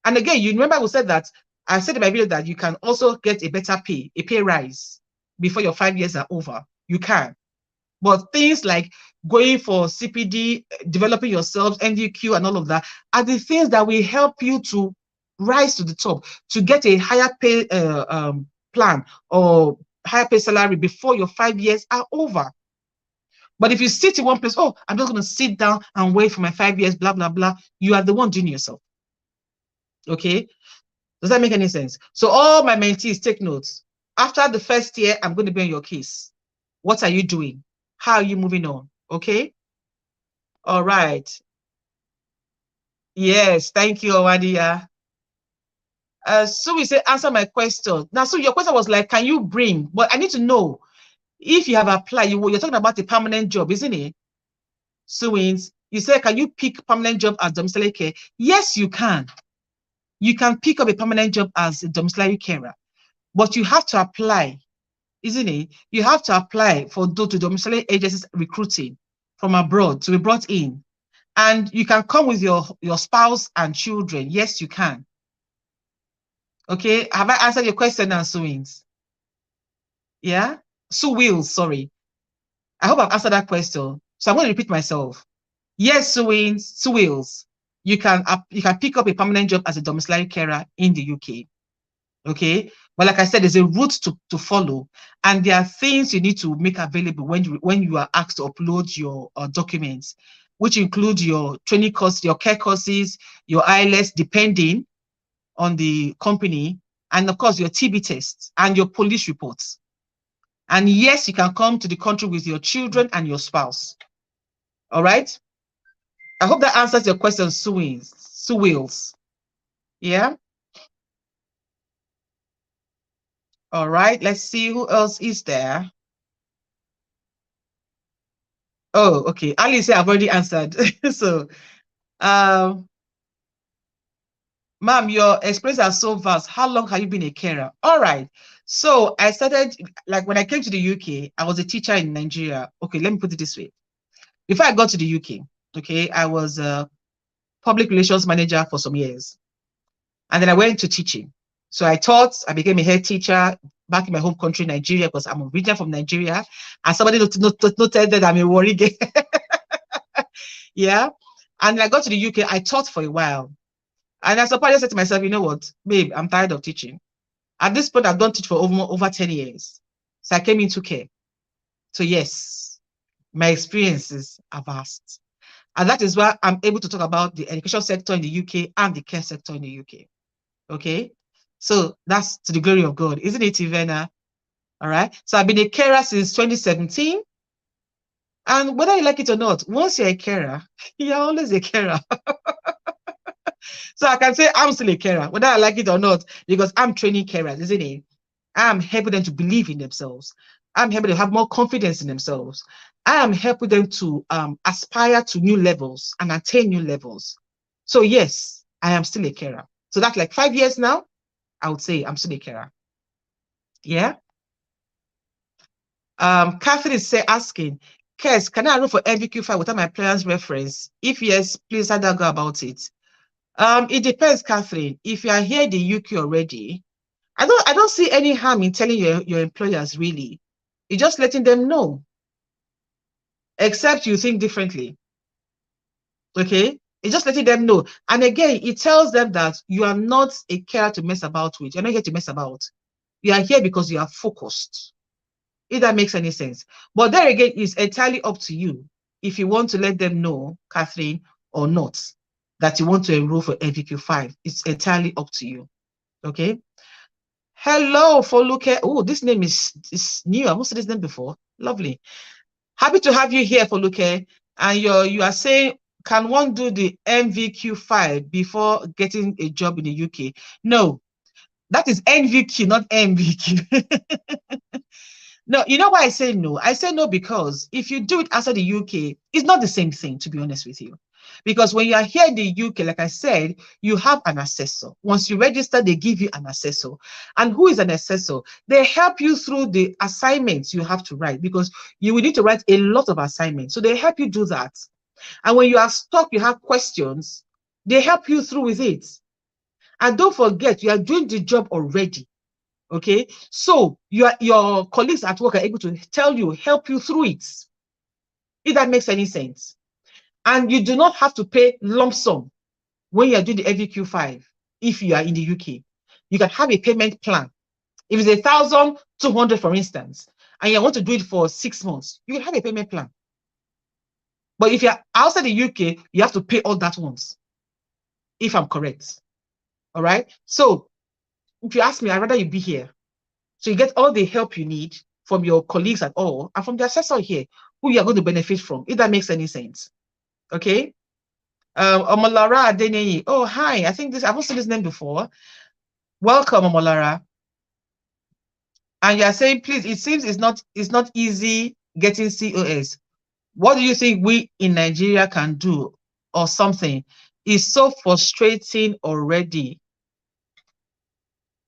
A: and again, you remember we said that, I said in my video that you can also get a better pay, a pay rise before your 5 years are over. You can. But things like going for CPD, developing yourself, NVQ, and all of that are the things that will help you to rise to the top, to get a higher pay plan or higher pay salary before your 5 years are over. But if you sit in one place, oh, I'm just going to sit down and wait for my 5 years, blah, blah, blah, you are the one doing yourself. Okay? Does that make any sense? So all my mentees, take notes. After the first year, I'm going to be on your case. What are you doing? How are you moving on? Okay. All right. Yes. Thank you, Awadia. So we say, answer my question. Now, so your question was like, can you bring? But I need to know if you have applied. You're talking about a permanent job, isn't it? So you say, can you pick permanent job as domiciliary care? Yes, you can. You can pick up a permanent job as a domiciliary carer, but you have to apply. Isn't it? You have to apply for to domiciliary agencies recruiting from abroad to be brought in. And you can come with your spouse and children. Yes, you can. Okay. Have I answered your question now, Suwins? Yeah? Sue Wills, sorry. I hope I've answered that question. So I'm going to repeat myself. Yes, Suwins, Sue Wills. You can pick up a permanent job as a domiciliary carer in the UK. Okay. But like I said, there's a route to follow, and there are things you need to make available when you are asked to upload your documents, which include your training course, your care courses, your ILS, depending on the company, and of course your TB tests and your police reports. And yes, you can come to the country with your children and your spouse. All right. I hope that answers your question, Sue Wills. Yeah. All right, let's see who else is there. Oh, okay. Alice, I've already answered. So, ma'am, your experience are so vast. How long have you been a carer? All right. So I started, like when I came to the UK, I was a teacher in Nigeria. Okay, let me put it this way. Before I got to the UK, okay, I was a public relations manager for some years. And then I went to teaching. So I taught, I became a head teacher back in my home country, Nigeria, because I'm originally from Nigeria. And somebody noted that I'm a worry girl. Yeah. And I got to the UK, I taught for a while. And I surprised said to myself, you know what, babe, I'm tired of teaching. At this point, I've done teach for over 10 years. So I came into care. So yes, my experiences are vast. And that is why I'm able to talk about the education sector in the UK and the care sector in the UK. Okay. So that's to the glory of God, isn't it, Ivana? All right. So I've been a carer since 2017. And whether you like it or not, once you're a carer, you're always a carer. So I can say I'm still a carer, whether I like it or not, because I'm training carers, isn't it? I'm helping them to believe in themselves. I'm helping them have more confidence in themselves. I am helping them to aspire to new levels and attain new levels. So yes, I am still a carer. So that's like 5 years now. I would say I'm still a carer. Yeah. Catherine is asking, Kes, can I enroll for NVQ5 without my parents' reference? If yes, please how do I go about it? It depends, Catherine. If you are here in the UK already, I don't see any harm in telling your employers really. You're just letting them know, except you think differently. Okay? It's just letting them know. And again, it tells them that you are not a carer to mess about with. You're not here to mess about. You are here because you are focused. If that makes any sense. But there again, it's entirely up to you if you want to let them know, Catherine, or not, that you want to enroll for NVQ5. It's entirely up to you. Okay? Hello, Foluke. Oh, this name is new. I've not seen this name before. Lovely. Happy to have you here, Foluke. And you are saying, can one do the NVQ5 before getting a job in the UK? No, that is NVQ, not MVQ. No, you know why I say no? I say no because if you do it outside the UK, it's not the same thing, to be honest with you. Because when you are here in the UK, like I said, you have an assessor. Once you register, they give you an assessor. And who is an assessor? They help you through the assignments you have to write because you will need to write a lot of assignments. So they help you do that. And when you are stuck, you have questions, they help you through with it. And don't forget, you are doing the job already. Okay, so your colleagues at work are able to tell you, help you through it, if that makes any sense. And you do not have to pay lump sum when you are doing the NVQ5 if you are in the UK. You can have a payment plan. If it's 1,200, for instance, and you want to do it for 6 months, you can have a payment plan. But if you're outside the UK, you have to pay all that once, if I'm correct. All right. So if you ask me, I'd rather you be here. So you get all the help you need from your colleagues at all, and from the assessor here, who you are going to benefit from, if that makes any sense. Okay. Omolara Adeneyi. Oh, hi. I think I've seen this name before. Welcome, Omolara. And you are saying, please, it seems it's not easy getting COS. What do you think we in Nigeria can do or something? It's so frustrating already.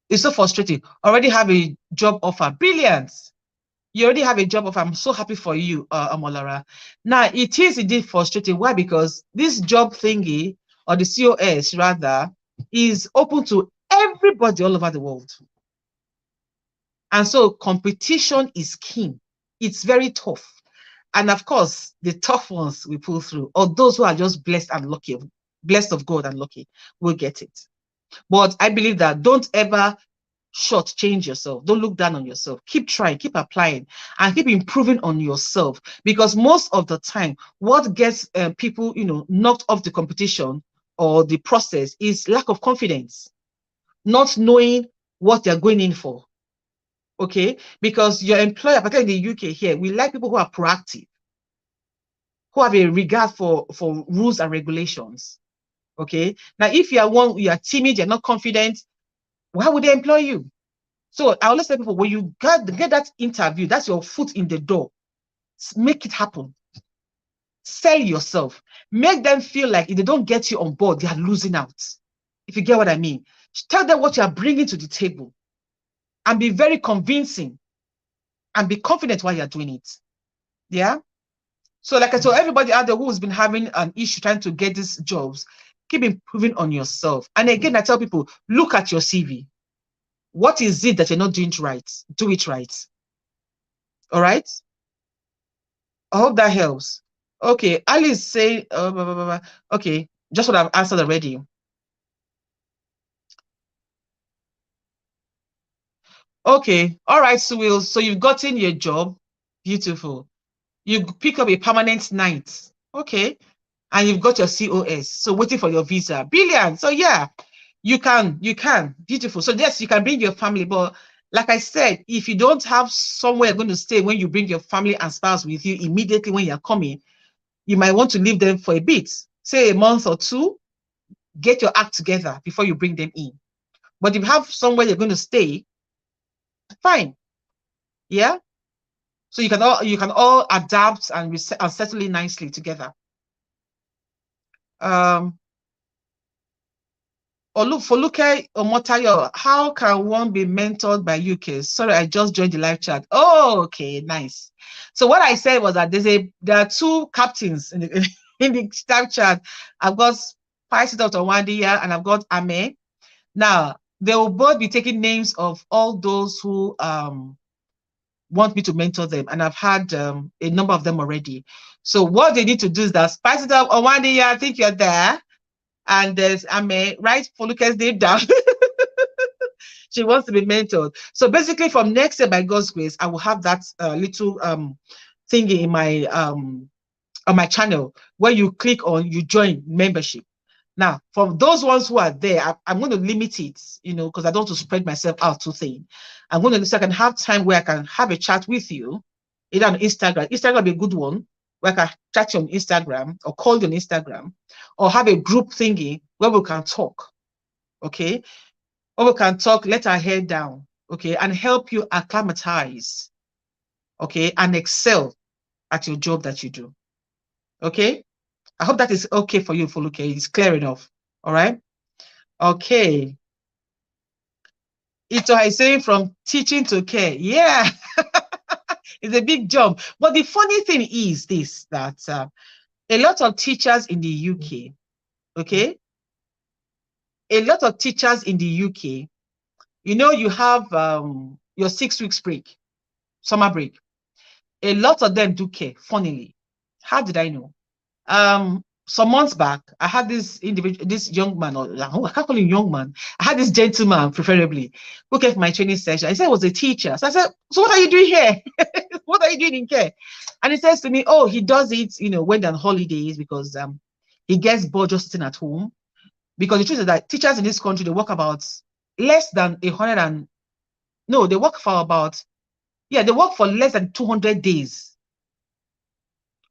A: It's so frustrating. Already have a job offer. Brilliant. You already have a job offer. I'm so happy for you, Amolara. Now, it is indeed frustrating. Why? Because this job thingy, or the COS rather, is open to everybody all over the world. And so competition is keen. It's very tough. And of course, the tough ones we pull through, or those who are just blessed and lucky, blessed of God and lucky, will get it. But I believe that don't ever shortchange yourself. Don't look down on yourself. Keep trying, keep applying, and keep improving on yourself. Because most of the time, what gets people, knocked off the competition or the process is lack of confidence, not knowing what they're going in for. Okay, because your employer, particularly in the UK here, we like people who are proactive, who have a regard for rules and regulations. Okay, now if you are timid, you're not confident, why would they employ you? So I always tell people, when you get that interview, that's your foot in the door. Make it happen. Sell yourself. Make them feel like if they don't get you on board, they are losing out. If you get what I mean. Tell them what you are bringing to the table. And be very convincing. And be confident while you're doing it. Yeah? So like I told everybody out there who's been having an issue trying to get these jobs, keep improving on yourself. And again, I tell people, look at your CV. What is it that you're not doing right? Do it right. All right. I hope that helps. Okay. Alice say, okay, just what I've answered already. Okay. All right, Will. So you've gotten your job. Beautiful. You pick up a permanent night. Okay. And you've got your COS. So waiting for your visa. Brilliant. So yeah, you can. Beautiful. So yes, you can bring your family. But like I said, if you don't have somewhere you're going to stay when you bring your family and spouse with you immediately when you're coming, you might want to leave them for a bit, say a month or two, get your act together before you bring them in. But if you have somewhere you're going to stay, fine. Yeah. So you can all adapt and settle in nicely together. Foluke Omotayo, how can one be mentored by UK? Sorry, I just joined the live chat. Oh, okay, nice. So what I said was that there are two captains in the in the live chat. I've got Spicy Dr. Wandia and I've got Ame. Now they will both be taking names of all those who want me to mentor them, and I've had a number of them already. So what they need to do is that Spicy Dr. Wandia, I think you're there. And there's Ame, write Foluke's name down. She wants to be mentored. So basically, from next year, by God's grace, I will have that little thingy in my on my channel where you click on, you join membership. Now, for those ones who are there, I'm going to limit it, because I don't want to spread myself out too thin. I'm going to, so I can have time where I can have a chat with you, either on Instagram. Instagram will be a good one, where I can chat you on Instagram or call you on Instagram, or have a group thingy where we can talk, okay? Or we can talk, let our hair down, okay, and help you acclimatize, okay, and excel at your job that you do, okay? I hope that is okay for you, Foluke. It's clear enough, all right? Okay. Ito is saying from teaching to care. Yeah, it's a big jump. But the funny thing is this, that a lot of teachers in the UK, okay, a lot of teachers in the UK, you have your 6 weeks break, summer break. A lot of them do care, funnily. How did I know? Some months back, I had this individual, this young man, or I can't call him young man. I had this gentleman, preferably, who came for my training session. I said he was a teacher. So I said, so what are you doing here? What are you doing in care? And he says to me, oh, he does it, when they're on holidays, because he gets bored just sitting at home. Because the truth is that teachers in this country, they work about less than 100 and, no, they work for about, they work for less than 200 days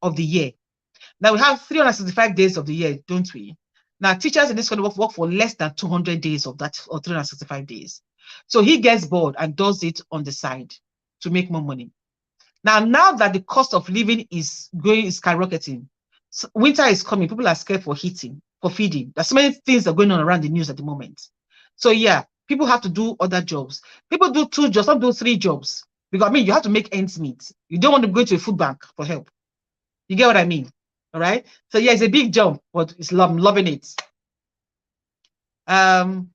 A: of the year. Now we have 365 days of the year, don't we? Now teachers in this country work for less than 200 days of that, or 365 days. So he gets bored and does it on the side to make more money. Now that the cost of living is skyrocketing, so winter is coming, people are scared for heating, for feeding. There's so many things that are going on around the news at the moment. So yeah, people have to do other jobs. People do 2 jobs, some do 3 jobs. Because you have to make ends meet. You don't want to go to a food bank for help. You get what I mean? All right. So yeah, it's a big jump, but I'm loving it. Catherine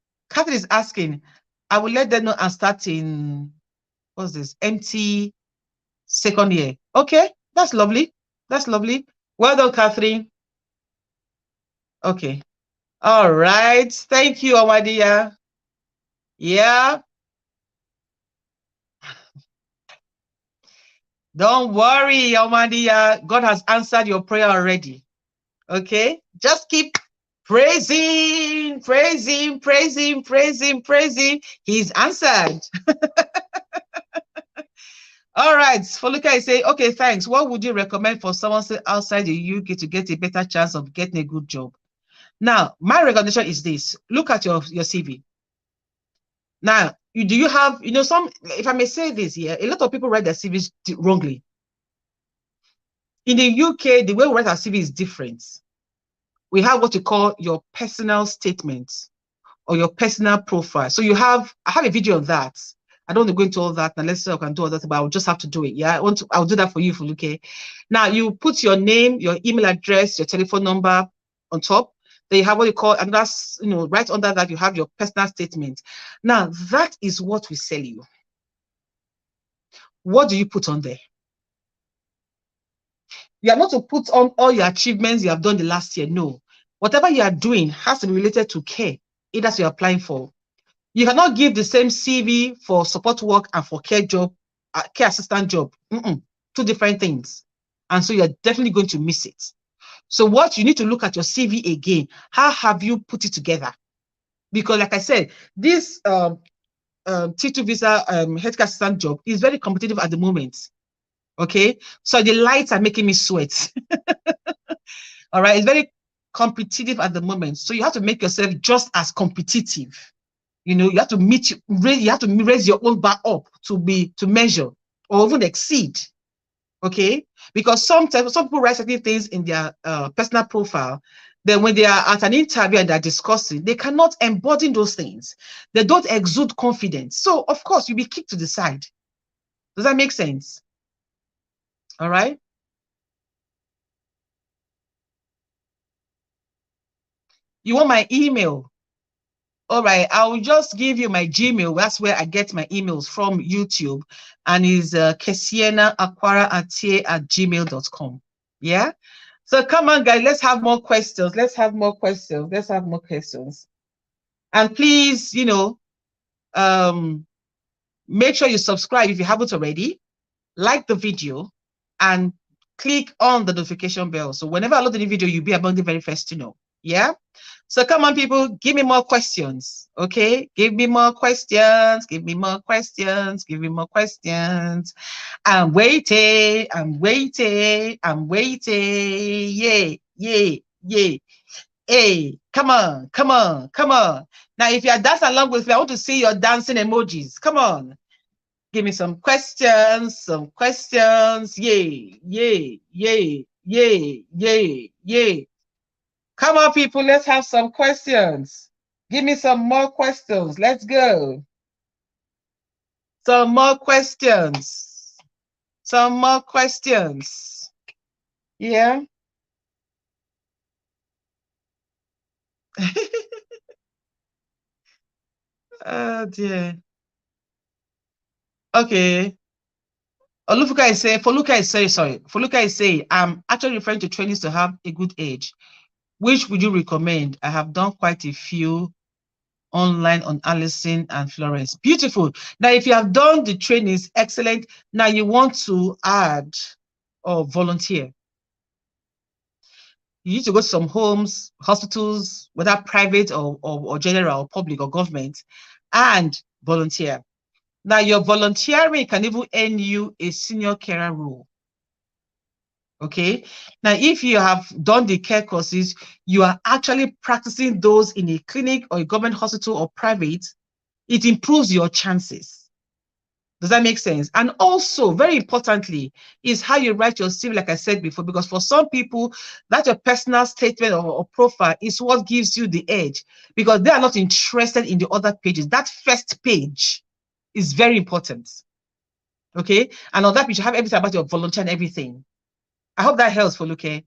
A: is asking, I will let them know and start in, what's this? MT second year. Okay, that's lovely. That's lovely. Well done, Catherine. Okay. All right. Thank you, Amadia. Yeah. Don't worry, Amadia. God has answered your prayer already. Okay. Just keep praising, praising, praising, praising, praising. He's answered. All right. Foluke is saying, okay, thanks. What would you recommend for someone outside the UK to get a better chance of getting a good job? Now, my recommendation is this. Look at your CV. Now, do you have, some, if I may say this, a lot of people write their CVs wrongly. In the UK, the way we write our CV is different. We have what you call your personal statements or your personal profile. So I have a video of that. I don't want to go into all that unless I can do all that, but I'll just have to do it. Yeah, I'll do that for you, Foluke. Now, you put your name, your email address, your telephone number on top. Then you have what you call, and that's, right under that, you have your personal statement. Now, that is what we sell you. What do you put on there? You are not to put on all your achievements you have done the last year. No. Whatever you are doing has to be related to care, either you're applying for. You cannot give the same CV for support work and for care job, care assistant job. Two different things. And so you're definitely going to miss it. So what you need to look at your CV again. How have you put it together? Because like I said, this T2 visa healthcare assistant job is very competitive at the moment. Okay, so the lights are making me sweat. All right, it's very competitive at the moment. So you have to make yourself just as competitive. You have to raise your own bar up to measure or even exceed. Okay, because sometimes some people write certain things in their personal profile. Then when they are at an interview and they're discussing, they cannot embody those things. They don't exude confidence. So of course you'll be kicked to the side. Does that make sense? All right. You want my email? All right, I'll just give you my Gmail. That's where I get my emails from YouTube, and is kesienaakwara@gmail.com. Yeah. So come on, guys. Let's have more questions. Let's have more questions. Let's have more questions. And please, make sure you subscribe if you haven't already. Like the video, and click on the notification bell. So whenever I load a new video, you'll be among the very first to know. Yeah. So come on, people, give me more questions. Okay, give me more questions. Give me more questions. Give me more questions. I'm waiting. I'm waiting. I'm waiting. Yay, yay, yay. Hey, come on, come on, come on. Now, if you're dancing along with me, I want to see your dancing emojis. Come on. Give me some questions, some questions. Yay, yay, yay, yay, yay, yay. Come on, people, let's have some questions. Give me some more questions. Let's go. Some more questions. Some more questions. Yeah. Oh, dear. Okay. Olufuka is saying, Foluka is saying, I'm actually referring to trainings to have a good age. Which would you recommend? I have done quite a few online on Alison and Florence. Beautiful. Now, if you have done the trainings, excellent. Now you want to add or volunteer. You need to go to some homes, hospitals, whether private or general or public or government, and volunteer. Now, your volunteering can even earn you a senior carer role. Okay. Now, if you have done the care courses, you are actually practicing those in a clinic or a government hospital or private. It improves your chances. Does that make sense? And also, very importantly, is how you write your CV, like I said before, because for some people, that your personal statement or profile is what gives you the edge, because they are not interested in the other pages. That first page is very important. Okay. And on that page, you have everything about your volunteer and everything. I hope that helps, Foluke.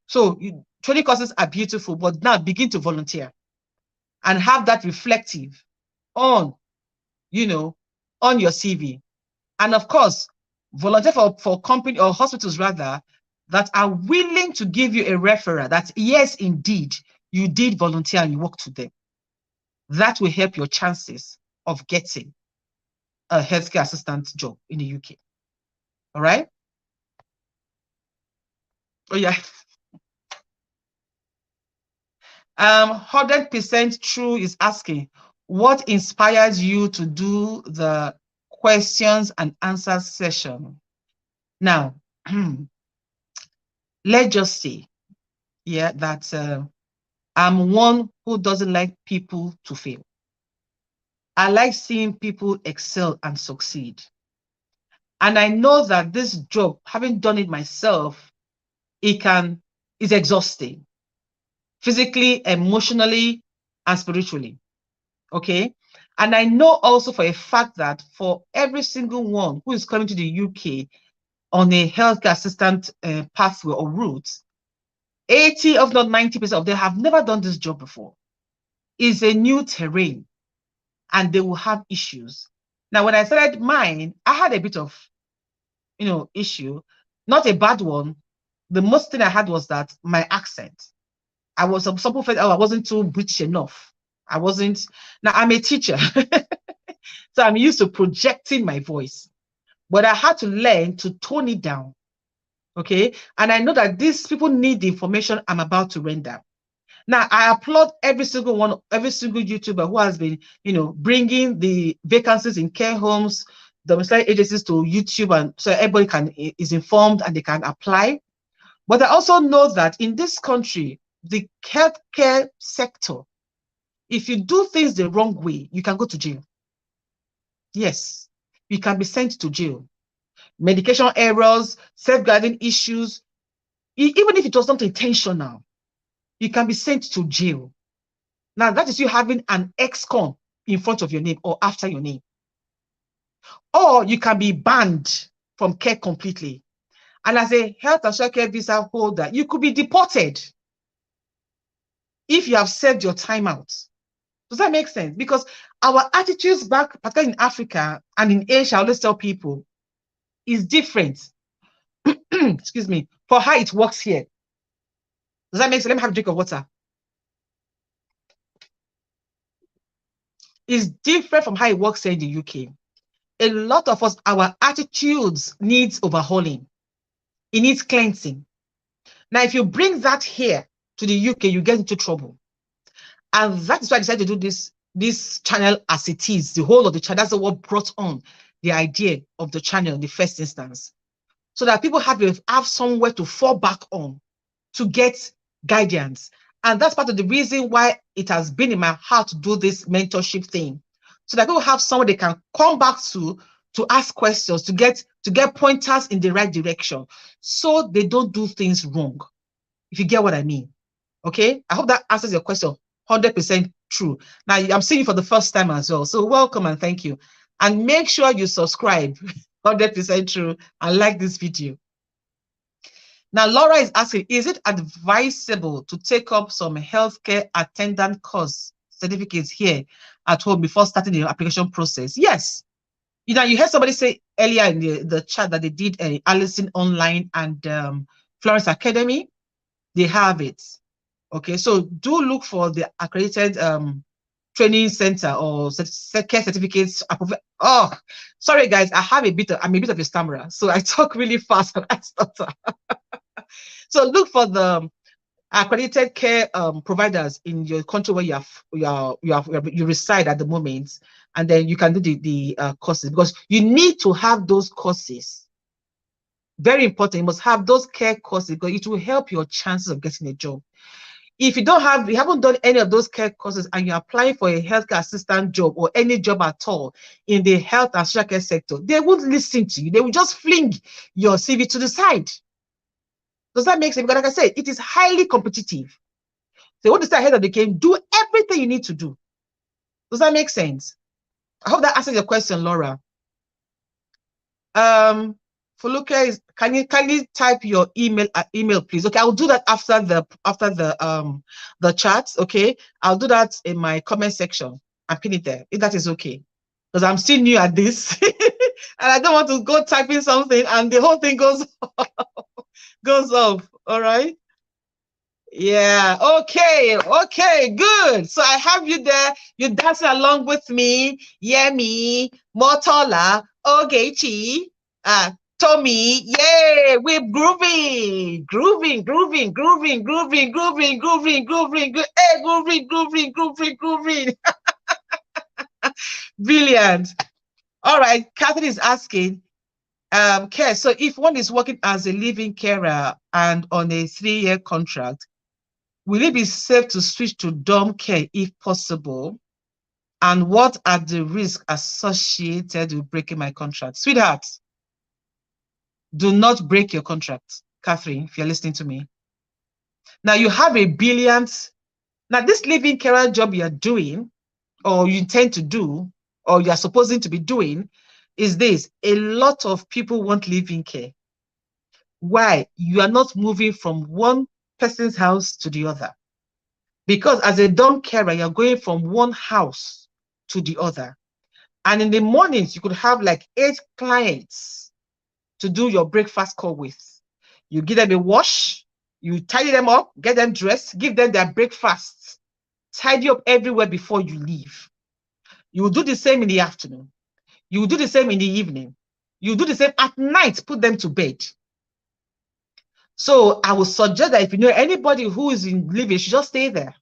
A: So training courses are beautiful, but now begin to volunteer and have that reflective on, on your CV. And of course, volunteer for company or hospitals rather that are willing to give you a referral that yes, indeed, you did volunteer and you worked with them. That will help your chances of getting a healthcare assistant job in the UK. All right? Oh, yeah. 100% True is asking, what inspires you to do the questions and answers session? Now, let's just say, that I'm one who doesn't like people to fail. I like seeing people excel and succeed. And I know that this job, having done it myself, is exhausting, physically, emotionally, and spiritually. Okay. And I know also for a fact that for every single one who is coming to the UK on a healthcare assistant pathway or route, 80 of not 90% of them have never done this job before. It's a new terrain and they will have issues. Now, when I started mine, I had a bit of, issue, not a bad one. The most thing I had was that my accent. Some people felt, I wasn't too British enough. I wasn't. Now, I'm a teacher, so I'm used to projecting my voice, but I had to learn to tone it down. Okay. And I know that these people need the information I'm about to render. Now, I applaud every single YouTuber who has been, bringing the vacancies in care homes, domiciliary agencies to YouTube, and so everybody is informed and they can apply. But I also know that in this country, the healthcare sector, if you do things the wrong way, you can go to jail. Yes, you can be sent to jail. Medication errors, safeguarding issues, even if it was not intentional, you can be sent to jail. Now, that is you having an ex-con in front of your name or after your name. Or you can be banned from care completely. And as a health and social care visa holder, you could be deported if you have served your time out. Does that make sense? Because our attitudes back, particularly in Africa and in Asia, I always tell people, is different. Excuse me, for how it works here. Does that make sense? Let me have a drink of water. It's different from how it works here in the UK. A lot of us, our attitudes needs overhauling. It needs cleansing. Now, if you bring that here to the UK, you get into trouble. And that is why I decided to do this channel as it is, the whole of the channel. That's what brought on the idea of the channel in the first instance. So that people have somewhere to fall back on to get guidance. And that's part of the reason why it has been in my heart to do this mentorship thing. So that people have someone they can come back to ask questions, to get pointers in the right direction, so they don't do things wrong. If you get what I mean. Okay, I hope that answers your question. 100% true. Now, I'm seeing you for the first time as well. So welcome and thank you. And make sure you subscribe, 100% true, and like this video. Now, Laura is asking, is it advisable to take up some healthcare attendant course certificates here at home before starting the application process? Yes. You heard somebody say earlier in the chat that they did Allison Online and Florence Academy. They have it. Okay, so do look for the accredited training center or care certificates. Oh, sorry guys, I'm a bit of a stammerer, so I talk really fast and I stutter. So look for the accredited care providers in your country where you reside at the moment, and then you can do the courses, because you need to have those courses. Very important. You must have those care courses because it will help your chances of getting a job. If you haven't done any of those care courses and you're applying for a healthcare assistant job or any job at all in the health and social care sector, they won't listen to you. They will just fling your CV to the side. Does that make sense? Because like I said, it is highly competitive. So you want to stay ahead of the game, do everything you need to do. Does that make sense? I hope that answers your question, Laura. Foluke, can you type your email, please? Okay, I'll do that after the chat. Okay, I'll do that in my comment section and pin it there if that is okay, because I'm still new at this and I don't want to go typing something and the whole thing goes off. All right. Yeah. Okay. Good. So I have you there. You're dancing along with me. Yemi, Motola, Ogechi, Tommy. Yay! We're grooving. Brilliant. All right. Catherine is asking, care. So if one is working as a living carer and on a 3-year contract, will it be safe to switch to dorm care if possible? And what are the risks associated with breaking my contract? Sweetheart, do not break your contract, Catherine, if you're listening to me. Now, you have a brilliant... Now, this living carer job you're doing, or you intend to do, or you're supposing to be doing, is this. A lot of people want living care. Why? You are not moving from one person's house to the other. Because as a dumb carer, you're going from one house to the other. And in the mornings, you could have like 8 clients to do your breakfast call with. You give them a wash, you tidy them up, get them dressed, give them their breakfast, tidy up everywhere before you leave. You will do the same in the afternoon. You will do the same in the evening. You will do the same at night, put them to bed. So I would suggest that if you know anybody who is in living, should just stay there.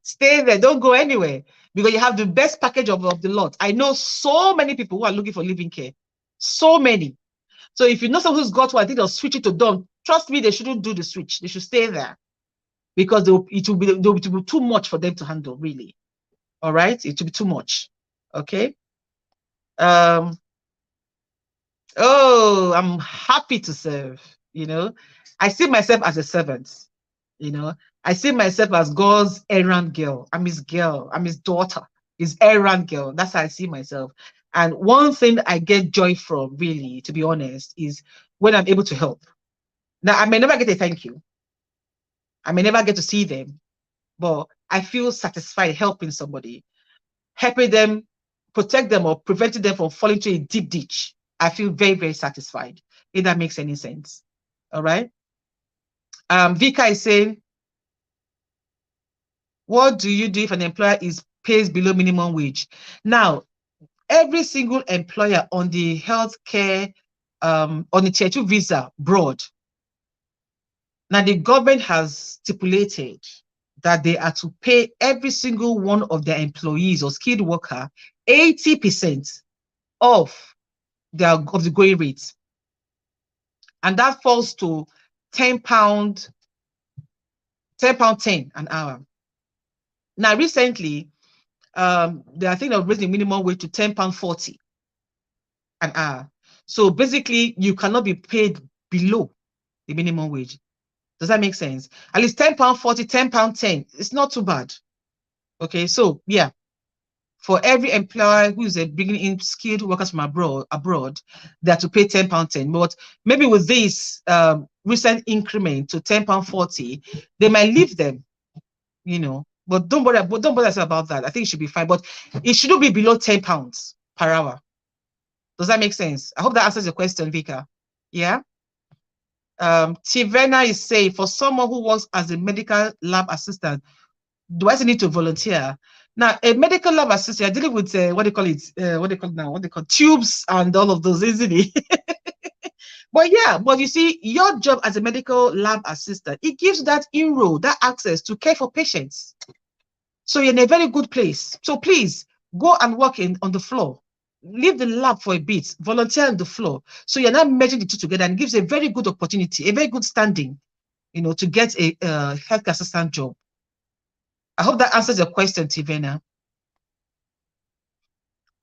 A: Stay there, don't go anywhere, because you have the best package of the lot. I know so many people who are looking for living care. So many. So if you know someone who's got one, I think they'll switch it to dumb. Trust me, they shouldn't do the switch. They should stay there, because it will be too much for them to handle, really. All right, it will be too much. Okay. Oh, I'm happy to serve. You know, I see myself as a servant. You know, I see myself as God's errand girl. I'm his girl. I'm his daughter. His errand girl. That's how I see myself. And one thing I get joy from, really, to be honest, is when I'm able to help. Now, I may never get a thank you. I may never get to see them, but I feel satisfied helping somebody, helping them, protect them, or preventing them from falling into a deep ditch. I feel very, very satisfied, if that makes any sense. All right. Vika is saying, what do you do if an employer pays below minimum wage? Now, every single employer on the healthcare, on the Tier 2 visa broad, now the government has stipulated that they are to pay every single one of their employees or skilled worker 80% of the going rate. And that falls to £10 an hour. Now, recently, I think they're raising the minimum wage to £10.40 an hour. So basically, you cannot be paid below the minimum wage. Does that make sense? At least £10.40, £10.10. It's not too bad. Okay, so yeah, for every employer who is bringing in skilled workers from abroad, they are to pay £10.10. But maybe with this recent increment to £10.40, they might leave them, you know. But don't bother about that. I think it should be fine. But it shouldn't be below £10 per hour. Does that make sense? I hope that answers your question, Vika. Yeah. Tivena is saying, for someone who works as a medical lab assistant, do I still need to volunteer? Now, a medical lab assistant, you're dealing with what they call it? What they call now? What they call tubes and all of those, isn't it? But yeah, but you see, your job as a medical lab assistant, it gives that inroad, that access to care for patients. So you're in a very good place. So please go and work on the floor. Leave the lab for a bit, volunteer on the floor. So you're not merging the two together, and gives a very good opportunity, a very good standing, you know, to get a healthcare assistant job. I hope that answers your question, Tivena.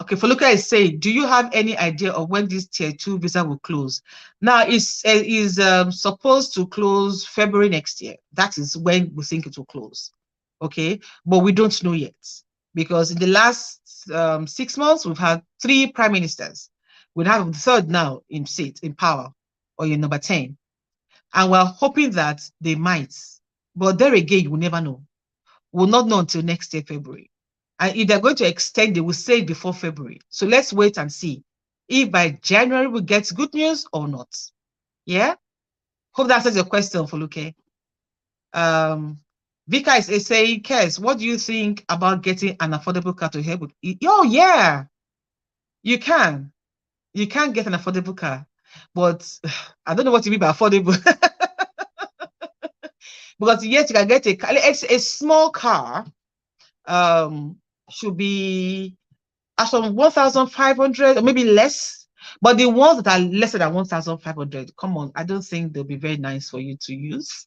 A: Okay, Foluka is saying, do you have any idea of when this Tier 2 visa will close? Now, it's supposed to close February next year. That is when we think it will close. Okay, but we don't know yet, because in the last 6 months, we've had 3 prime ministers. We have the third now in seat, in power, or in number 10. And we're hoping that they might. But there again, you will never know. We'll not know until next year, February. And if they're going to extend, they will say it before February. So let's wait and see if by January we get good news or not. Yeah? Hope that answers your question, Foluke. Vika is saying, Kes, what do you think about getting an affordable car to help with it? Oh, yeah. You can. You can get an affordable car. But I don't know what you mean by affordable. Because yes, you can get a small car. Should be some 1,500 or maybe less. But the ones that are lesser than 1,500, come on, I don't think they'll be very nice for you to use.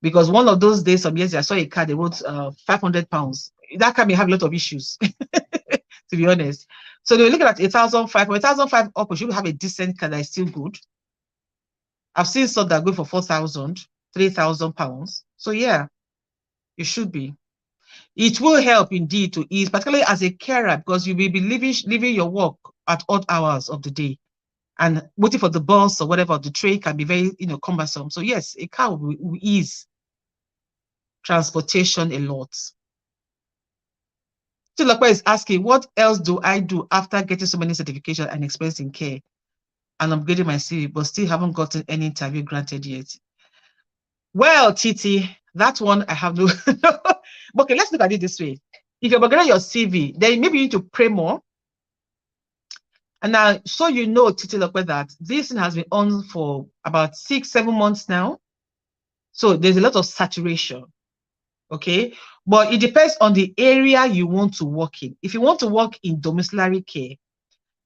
A: Because one of those days, some years, I saw a car, they wrote £500. That car may have a lot of issues, to be honest. So they were looking at 1,500. 1,500 up, you should have a decent car that is still good. I've seen some that go for 4,000, £3,000. So yeah, it should be. It will help indeed to ease, particularly as a carer, because you will be leaving your work at odd hours of the day. and waiting for the bus or whatever, the train can be very, cumbersome. So yes, a car will ease transportation a lot. Tilakwa is asking, what else do I do after getting so many certifications and experience in care and upgrading my CV, but still haven't gotten any interview granted yet? Well, Titi, that one I have no. Okay, let's look at it this way. If you're upgrading your CV, then maybe you need to pray more. And now, so Titi Lokwe, that this thing has been on for about 6-7 months now. So there's a lot of saturation. Okay, but it depends on the area you want to work in. If you want to work in domiciliary care,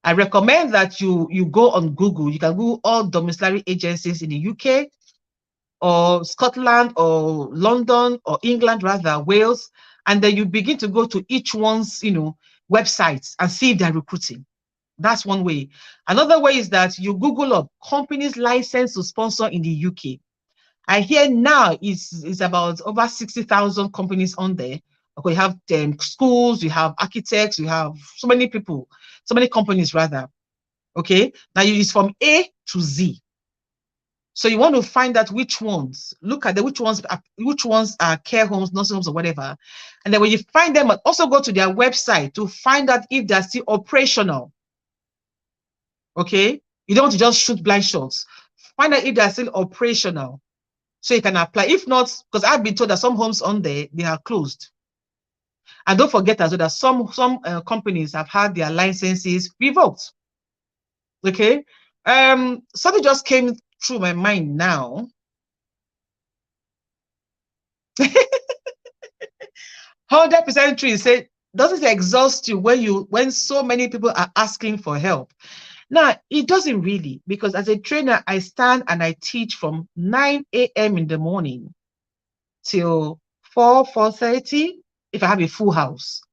A: I recommend that you go on Google. You can Google all domiciliary agencies in the UK or Scotland or London or England, rather, Wales, and then you begin to go to each one's, websites and see if they're recruiting. That's one way. Another way is that you Google up companies licensed to sponsor in the UK. I hear now it's about over 60,000 companies on there. Okay, you have schools, you have architects, you have so many people, so many companies rather. Okay, now it's from A to Z. So you want to find out which ones, look at which ones are care homes, nursing homes, or whatever. And then when you find them, also go to their website to find out if they're still operational. Okay, you don't want to just shoot blind shots. Find out if they're still operational, so you can apply. If not, because I've been told that some homes on there, they are closed. And don't forget as well that some companies have had their licenses revoked. Okay, something just came through my mind now. 100% true. Say, doesn't it exhaust you when so many people are asking for help? Now, it doesn't really, because as a trainer, I stand and I teach from 9 a.m. in the morning till 4:30 if I have a full house.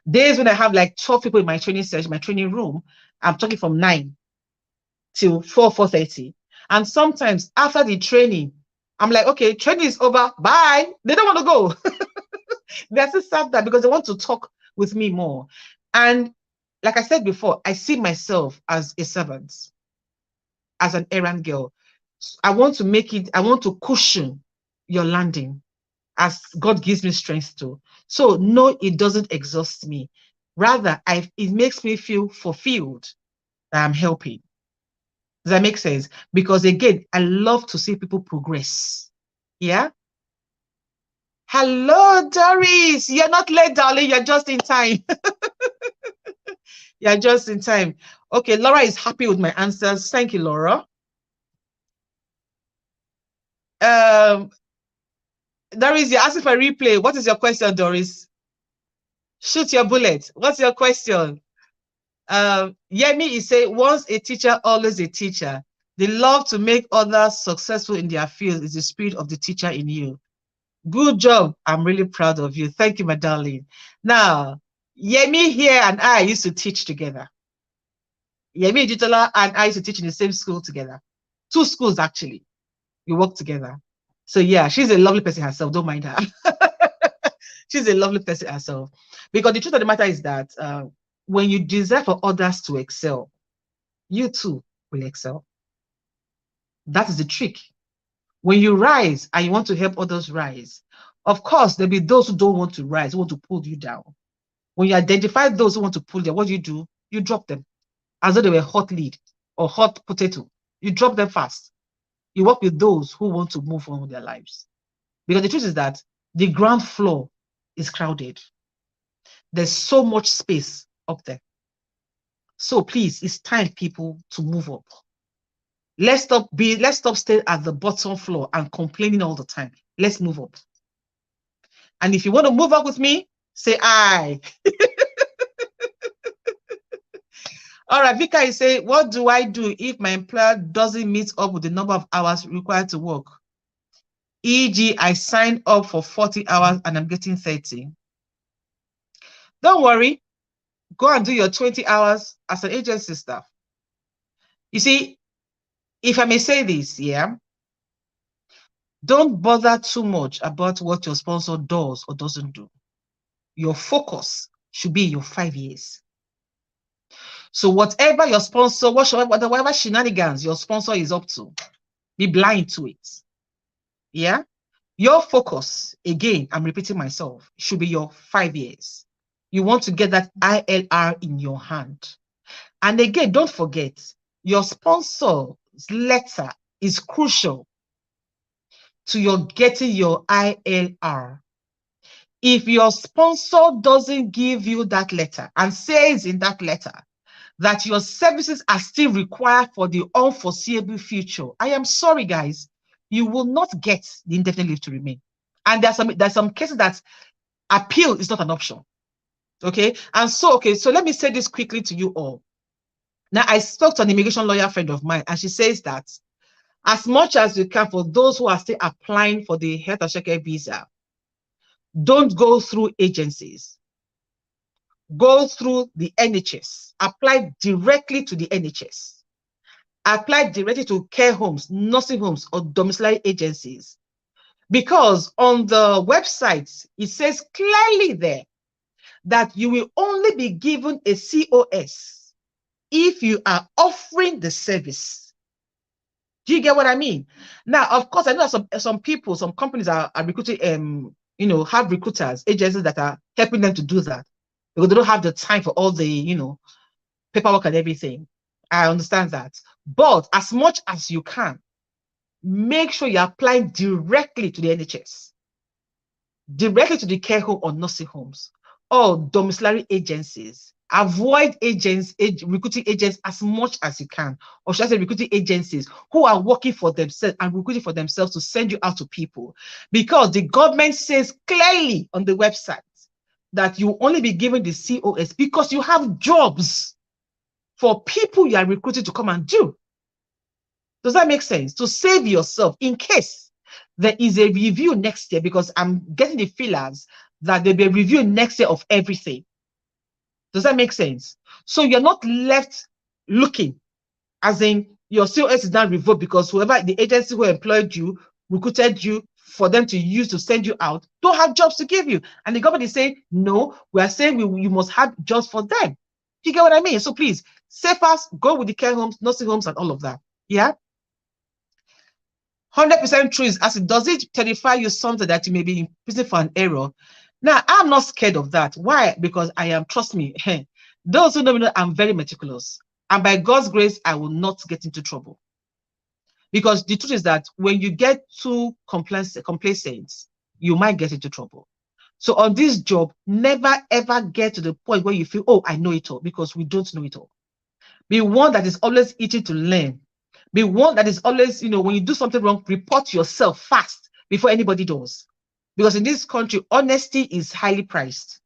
A: Days when I have like 12 people in my training session, my training room, I'm talking from 9 till 4:30. And sometimes after the training, I'm like, okay, training is over, bye. They don't want to go. They're still sat there because they want to talk with me more. And like I said before, I see myself as a servant, as an errand girl. I want to cushion your landing as God gives me strength to. So no, it doesn't exhaust me. Rather, it makes me feel fulfilled that I'm helping. Does that make sense? Because again, I love to see people progress. Yeah. Hello, Doris. You're not late, darling. You're just in time. You're just in time. Okay, Laura is happy with my answers. Thank you, Laura. Doris, you're asking for a replay. What is your question, Doris? Shoot your bullet. What's your question? Yemi is saying, once a teacher, always a teacher. They love to make others successful in their field. Is the spirit of the teacher in you. Good job. I'm really proud of you. Thank you, my darling. Now, Yemi here and I used to teach together. Yemi Jitola and I used to teach in the same school together. 2 schools, actually. We work together. So yeah, she's a lovely person herself. Don't mind her. She's a lovely person herself. Because the truth of the matter is that when you desire for others to excel, you too will excel. That is the trick. When you rise and you want to help others rise, of course, there'll be those who don't want to rise, who want to pull you down. When you identify those who want to pull them, what do? You drop them as though they were hot lead or hot potato. You drop them fast. You work with those who want to move on with their lives. Because the truth is that the ground floor is crowded. There's so much space up there. So please, it's time, people, to move up. Let's stop staying at the bottom floor and complaining all the time. Let's move up. And if you want to move up with me, say aye. All right, Vika is saying, what do I do if my employer doesn't meet up with the number of hours required to work? E.g., I signed up for 40 hours and I'm getting 30. Don't worry. Go and do your 20 hours as an agency staff. You see, if I may say this, yeah, don't bother too much about what your sponsor does or doesn't do. Your focus should be your 5 years. So whatever your sponsor, whatever shenanigans your sponsor is up to, be blind to it. Yeah. Your focus, again, I'm repeating myself, should be your 5 years. You want to get that ILR in your hand. And again, don't forget, your sponsor's letter is crucial to your getting your ILR. If your sponsor doesn't give you that letter and says in that letter that your services are still required for the unforeseeable future, I am sorry, guys, you will not get the indefinite leave to remain. And there's some cases that appeal is not an option. Okay. And so, so let me say this quickly to you all. Now, I spoke to an immigration lawyer friend of mine, and she says that as much as you can, for those who are still applying for the health and social visa, don't go through agencies. Go through the NHS. Apply directly to the NHS. Apply directly to care homes, nursing homes, or domiciliary agencies. Because on the website, it says clearly there that you will only be given a COS if you are offering the service. Do you get what I mean? Now, of course, I know some people, some companies are recruiting, have recruiters, agencies that are helping them to do that because they don't have the time for all the, paperwork and everything. I understand that. But as much as you can, make sure you're applying directly to the NHS, directly to the care home or nursing homes or domiciliary agencies. Avoid recruiting agents as much as you can, or should I say recruiting agencies who are working for themselves and recruiting for themselves to send you out to people, because the government says clearly on the website that you only be given the COS because you have jobs for people you are recruiting to come and do. Does that make sense? To save yourself in case there is a review next year, because I'm getting the feelers that there'll be a review next year of everything. Does that make sense? So you're not left looking, as in your COS is now revoked because whoever the agency who employed you, recruited you for them to use to send you out, don't have jobs to give you. And the government is saying, no, we are saying you must have jobs for them. You get what I mean? So please, save us, go with the care homes, nursing homes, and all of that. Yeah. 100% true is as it does it terrify you something that you may be in prison for an error. Now, I'm not scared of that. Why? Because I am, trust me, those who know me know I'm very meticulous. And by God's grace, I will not get into trouble. Because the truth is that when you get too complacent, you might get into trouble. So on this job, never ever get to the point where you feel, oh, I know it all, because we don't know it all. Be one that is always eager to learn. Be one that is always, when you do something wrong, report yourself fast before anybody does. Because in this country, honesty is highly prized.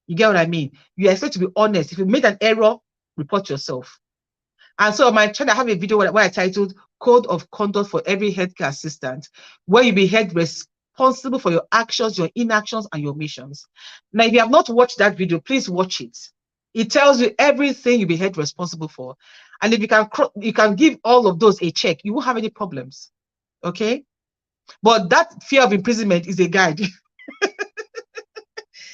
A: You get what I mean? You expect to be honest. If you made an error, report yourself. And so on my channel, I have a video where I titled Code of Conduct for Every Healthcare Assistant, where you be held responsible for your actions, your inactions, and your omissions. Now, if you have not watched that video, please watch it. It tells you everything you'll be held responsible for. And if you can give all of those a check, you won't have any problems. Okay? But that fear of imprisonment is a guide.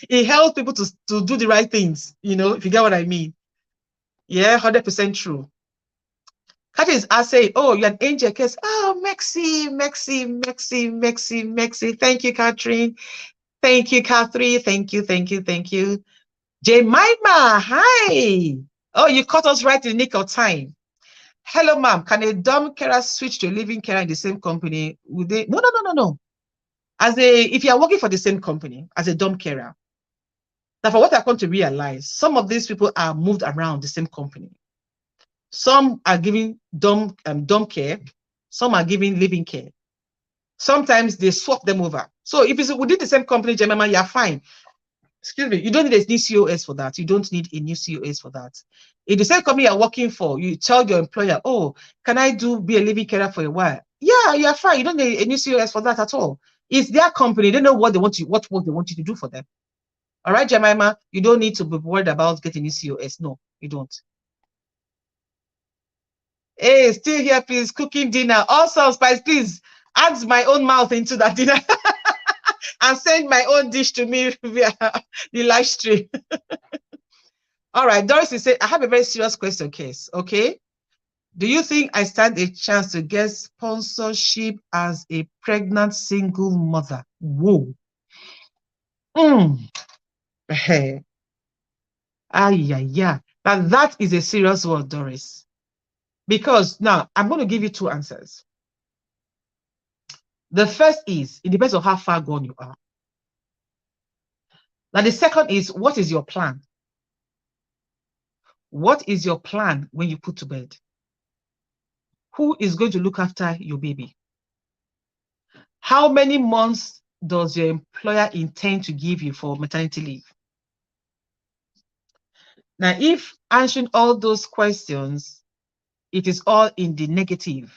A: It helps people to do the right things, if you get what I mean. Yeah, 100% true. Catherine is saying, oh, you're an angel case. Oh, Mexi. Thank you, Catherine. Thank you, Catherine. Thank you. Jemima, hi. Oh, you caught us right in the nick of time. Hello, ma'am. Can a dumb carer switch to a living carer in the same company? Would they? No. If you are working for the same company as a dumb carer, now for what I come to realize, some of these people are moved around the same company. Some are giving dumb care. Some are giving living care. Sometimes they swap them over. So if it's within the same company, Jemima, you're fine. Excuse me, you don't need a new COS for that. You don't need a new COS for that. If the same company you're working for, you tell your employer, oh, can I be a living carer for a while? Yeah, you're fine. You don't need a new COS for that at all. It's their company. They know what work they want you to do for them. All right, Jemima, you don't need to be worried about getting a new COS. No, you don't. Hey, still here, please. Cooking dinner. Also, Spice, please add my own mouth into that dinner and send my own dish to me via the live stream. All right, Doris is saying, I have a very serious question, Case. Okay. Do you think I stand a chance to get sponsorship as a pregnant single mother? Whoa. Hey. Yeah. Now that is a serious word, Doris. Because now I'm going to give you two answers. The first is, it depends on how far gone you are. Now the second is, what is your plan? What is your plan when you put to bed? Who is going to look after your baby? How many months does your employer intend to give you for maternity leave? Now, if answering all those questions, it is all in the negative,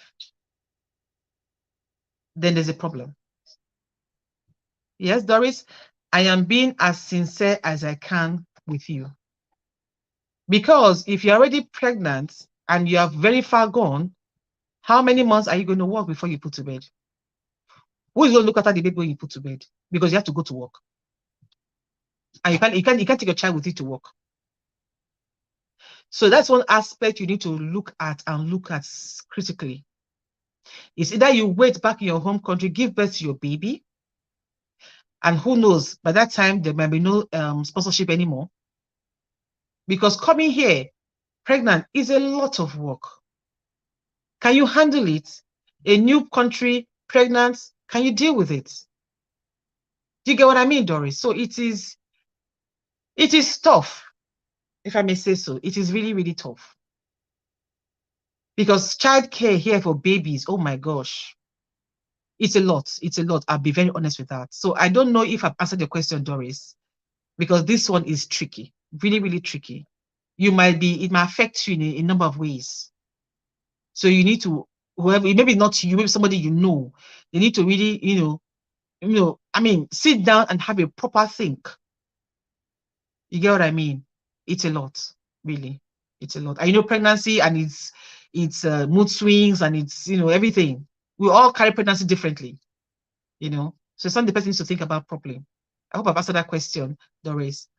A: then there's a problem. Yes, Doris, I am being as sincere as I can with you. Because if you're already pregnant and you are very far gone, how many months are you going to work before you put to bed? Who is going to look after the baby when you put to bed? Because you have to go to work. And you can't take your child with you to work. So that's one aspect you need to look at and look at critically. It's either you wait back in your home country, give birth to your baby, and who knows, by that time, there might be no sponsorship anymore. Because coming here, pregnant, is a lot of work. Can you handle it? A new country, pregnant, can you deal with it? Do you get what I mean, Doris? So it is tough, if I may say so. It is really, really tough. Because childcare here for babies, oh my gosh, it's a lot. It's a lot. I'll be very honest with that. So I don't know if I've answered your question, Doris, because this one is tricky, really, really tricky. It might affect you in a number of ways. So you need to, whoever, maybe not you, maybe somebody you know, they need to really, I mean, sit down and have a proper think. You get what I mean? It's a lot, really. It's a lot. I know pregnancy and it's mood swings and it's, everything. We all carry pregnancy differently, So something the person needs to think about properly. I hope I've answered that question, Doris.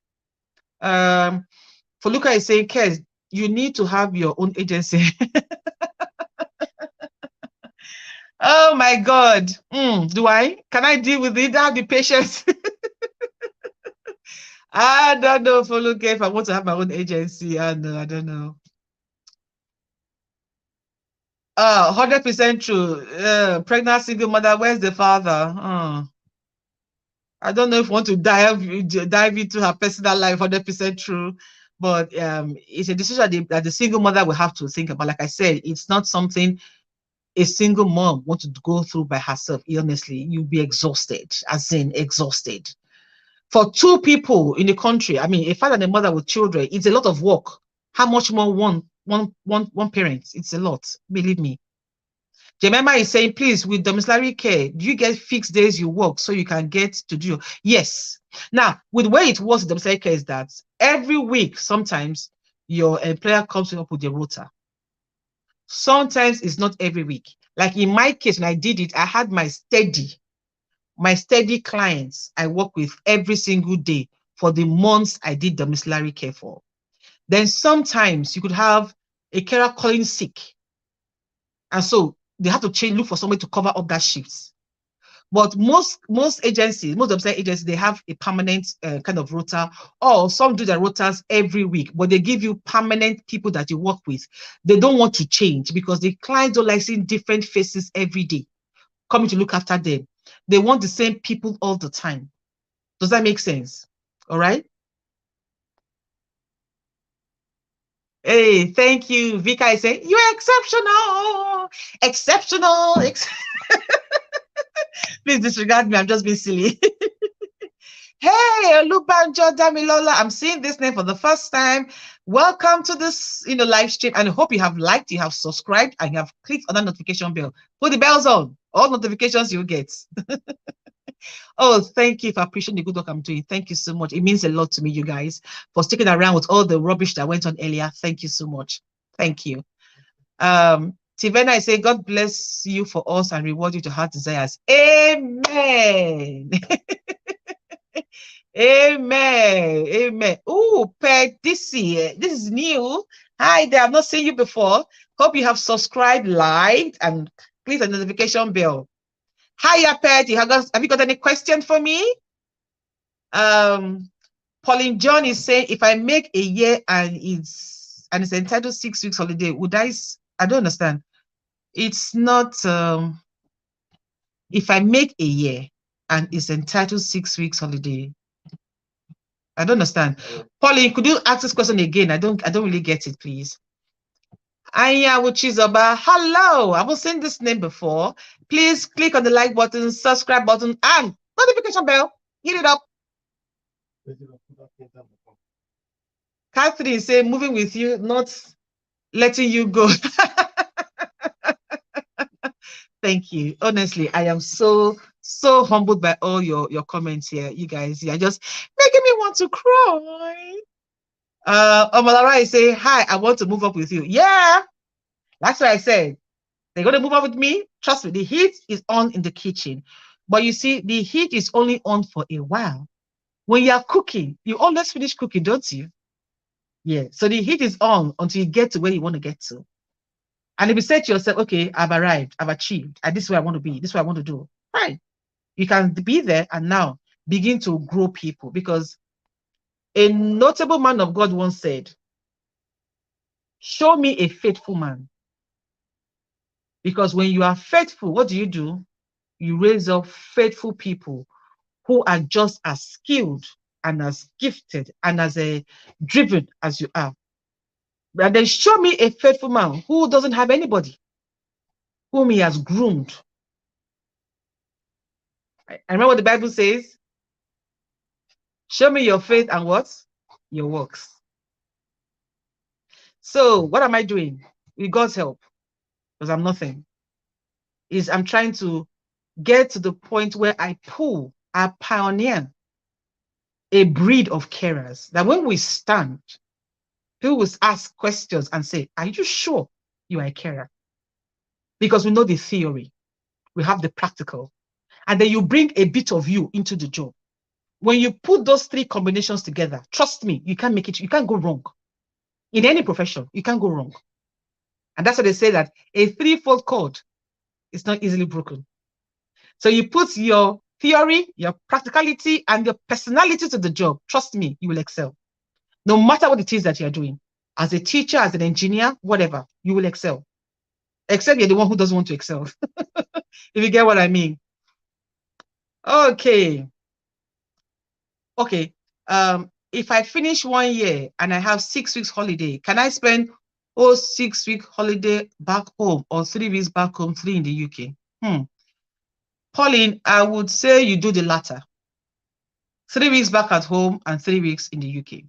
A: Foluka is saying, Kes, you need to have your own agency. Oh my God. Do I? Can I deal with it? I have the patience. I don't know, Foluka, if I want to have my own agency. I don't know. 100% true. Pregnant single mother, where's the father? I don't know if I want to dive into her personal life, 100% true. But it's a decision that the single mother will have to think about. Like I said, it's not something a single mom wants to go through by herself. Honestly, you'll be exhausted, as in exhausted. For two people in the country, I mean, a father and a mother with children, it's a lot of work. How much more one parent? It's a lot, believe me. Jemima is saying, please, with domiciliary care, do you get fixed days you work so you can get to do? Yes. Now, with the way it works in domiciliary care is that every week, sometimes your employer comes up with a rota. Sometimes it's not every week. Like in my case, when I did it, I had my steady clients I work with every single day for the months I did domiciliary care for. Then sometimes you could have a carer calling sick. And so they have to look for somebody to cover up that shifts. But most agencies, most website agencies, they have a permanent kind of rota, or some do their rotas every week, but they give you permanent people that you work with. They don't want to change because the clients don't like seeing different faces every day coming to look after them. They want the same people all the time. Does that make sense? All right. Hey, thank you. Vika is saying, you're exceptional. Exceptional. Please disregard me. I'm just being silly. Hey, Olubanjo Damilola. I'm seeing this name for the first time. Welcome to this live stream. And I hope you have liked, you have subscribed, and you have clicked on that notification bell. Put the bells on. All notifications you get. Oh, thank you for appreciating the good work I'm doing. Thank you so much. It means a lot to me, you guys, for sticking around with all the rubbish that went on earlier. Thank you so much. Thank you. Tivena, I say, God bless you for us and reward you to heart desires. Amen. Amen. Amen. Oh, Petisi, this is new. Hi there. I've not seen you before. Hope you have subscribed, liked, and clicked the notification bell. Hiya, Pet. Have you got any question for me? Pauline John is saying, if I make a year and it's entitled 6 weeks holiday, would I don't understand. It's not if I make a year and it's entitled 6 weeks holiday. I don't understand. Pauline, could you ask this question again? I don't really get it, please. Anya Wuchizoba, hello. I haven't seen this name before. Please click on the like button, subscribe button, and notification bell. Hit it up. Catherine say, moving with you, not letting you go. Thank you. Honestly, I am so humbled by all your comments here. You guys, you're just making me want to cry. Omalara is saying, hi, I want to move up with you. Yeah, that's what I said. They're going to move up with me. Trust me, the heat is on in the kitchen. But you see, the heat is only on for a while. When you're cooking, you always finish cooking, don't you? Yeah. So the heat is on until you get to where you want to get to. And if you say to yourself, okay, I've arrived, I've achieved, and this is where I want to be, this is what I want to do, fine. You can be there and now begin to grow people, because a notable man of God once said, show me a faithful man. Because when you are faithful, what do? You raise up faithful people who are just as skilled and as gifted and as driven as you are. And then show me a faithful man who doesn't have anybody, whom he has groomed. I remember what the Bible says. Show me your faith and what? Your works. So what am I doing? With God's help, because I'm nothing, is I'm trying to get to the point where I pioneer a breed of carers, that when we stand, people will ask questions and say, are you sure you are a carer? Because we know the theory, we have the practical, and then you bring a bit of you into the job. When you put those three combinations together, trust me, you can't make it, you can't go wrong. In any profession, you can't go wrong. And that's why they say that a threefold cord is not easily broken. So you put your theory, your practicality, and your personality to the job. Trust me, you will excel. No matter what it is that you're doing. As a teacher, as an engineer, whatever, you will excel. Except you're the one who doesn't want to excel. If you get what I mean. Okay. Okay. If I finish 1 year and I have 6 weeks holiday, can I spend 6 week holiday back home, or 3 weeks back home, 3 in the UK? Pauline, I would say you do the latter. 3 weeks back at home and 3 weeks in the UK.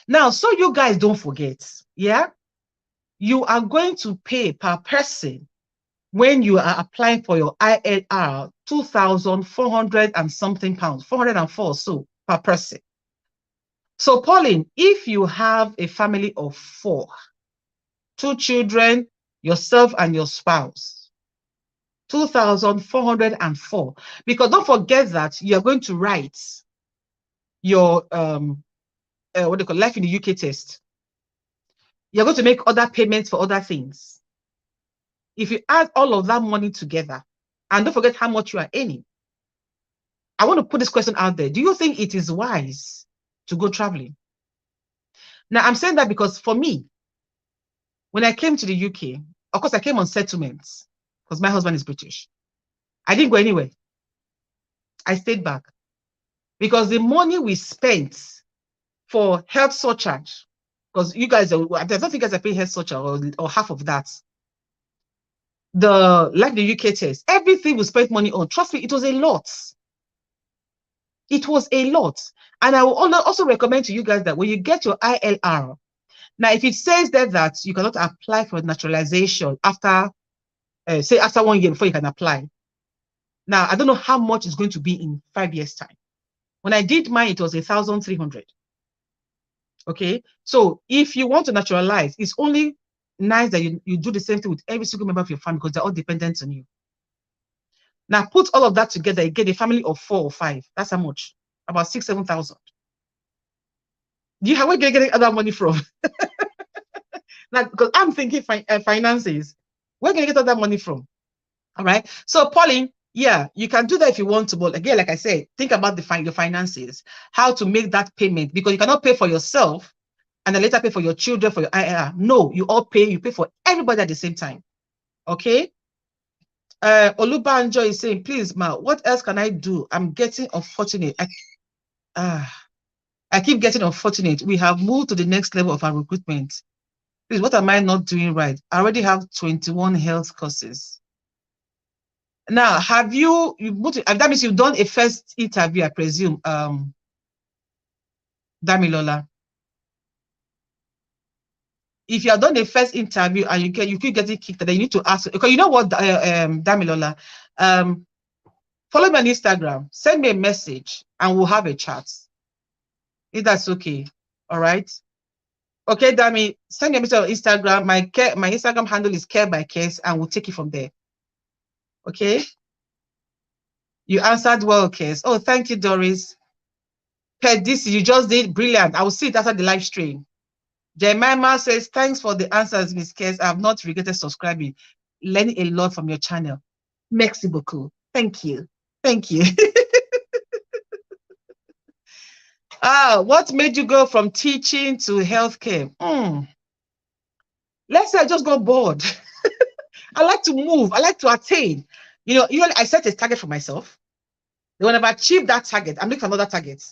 A: Now, so you guys don't forget, yeah? You are going to pay per person when you are applying for your ILR, 2,400 and something pounds, 404 so per person. So Pauline, if you have a family of 4, 2 children, yourself and your spouse, 2,404, because don't forget that you're going to write your what they call life in the UK test. You're going to make other payments for other things. If you add all of that money together, and don't forget how much you are earning, I want to put this question out there. Do you think it is wise to go traveling? Now, I'm saying that because for me, when I came to the UK, of course, I came on settlements because my husband is British. I didn't go anywhere. I stayed back because the money we spent for health surcharge, because you guys, I don't think you guys are paying health surcharge or half of that. Like the UK test, everything we spent money on, trust me, it was a lot. It was a lot. And I will also recommend to you guys that when you get your ILR, now if it says that you cannot apply for naturalization after, say after 1 year before you can apply. Now, I don't know how much it's going to be in 5 years' time. When I did mine, it was 1,300. Okay, so if you want to naturalize, it's only nice that you do the same thing with every single member of your family, because they're all dependent on you. Now put all of that together, you get a family of 4 or 5. That's how much about 6,000-7,000. Where can you get other money from? Now, because I'm thinking finances. Where can you get other money from? All right. So, Pauline, yeah, you can do that if you want to, but again, like I said, think about your finances, how to make that payment, because you cannot pay for yourself and then later pay for your children, for your IRR. No, you pay for everybody at the same time. Okay. Olubanjo is saying, please, Ma, what else can I do? I'm getting unfortunate. I keep getting unfortunate. We have moved to the next level of our recruitment. Please, what am I not doing right? I already have 21 health courses. Now, have you that means you've done a first interview, I presume, Damilola. If you have done a first interview and you keep getting kicked, then you need to ask, because you know what, Damilola, follow me on Instagram, send me a message, and we'll have a chat. If that's okay. All right. Okay, Dami, send me a message on Instagram. My Instagram handle is Care by Case, and we'll take it from there. Okay. You answered well, Case. Oh, thank you, Doris. This you just did brilliant. I will see it after the live stream. Jemima says, thanks for the answers, Miss Case. I have not regretted subscribing. Learning a lot from your channel. Merci beaucoup. Thank you. Thank you. What made you go from teaching to healthcare? Let's say I just got bored. I like to move. I like to attain. You know, I set a target for myself. When I've achieved that target, I'm looking for another target.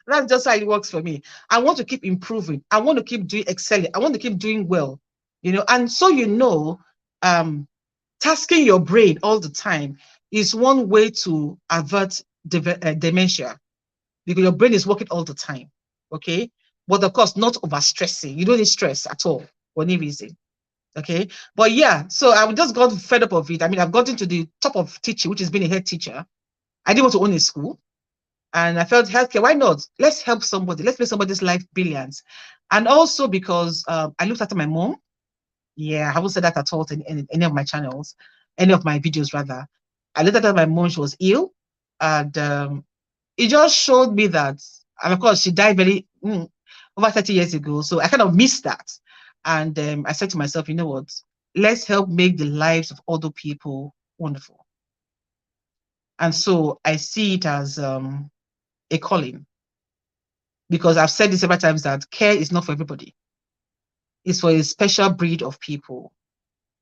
A: That's just how it works for me. I want to keep improving. I want to keep doing excelling. I want to keep doing well. You know, and so tasking your brain all the time is one way to avert dementia, because your brain is working all the time. Okay, but of course not overstressing. You don't need stress at all for any reason. Okay, but yeah, so I just got fed up of it. I mean, I've gotten to the top of teaching, which is being a head teacher. I didn't want to own a school, and I felt healthcare, why not? Let's help somebody. Let's make somebody's life brilliant. And also because I looked after my mom. Yeah, I haven't said that at all in any of my channels, any of my videos rather. I looked after my mom. She was ill, and it just showed me that, and of course she died over 30 years ago, so I kind of missed that. And I said to myself, you know what, let's help make the lives of other people wonderful. And so I see it as a calling, because I've said this several times that care is not for everybody. It's for a special breed of people.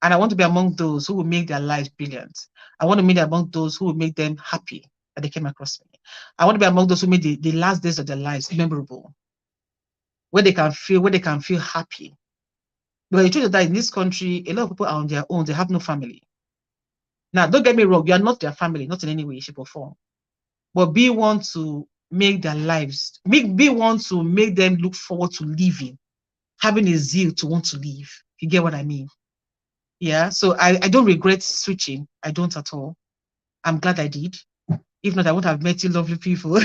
A: And I want to be among those who will make their lives brilliant. I want to be among those who will make them happy that they came across me. I want to be among those who made the last days of their lives memorable, where they can feel happy. Because the truth is that in this country, a lot of people are on their own. They have no family. Now, don't get me wrong. You are not their family, not in any way, shape, or form. But be one to make their lives, be one to make them look forward to living, having a zeal to want to live. You get what I mean? Yeah. So I don't regret switching. I don't at all. I'm glad I did. If not, I would have met you lovely people.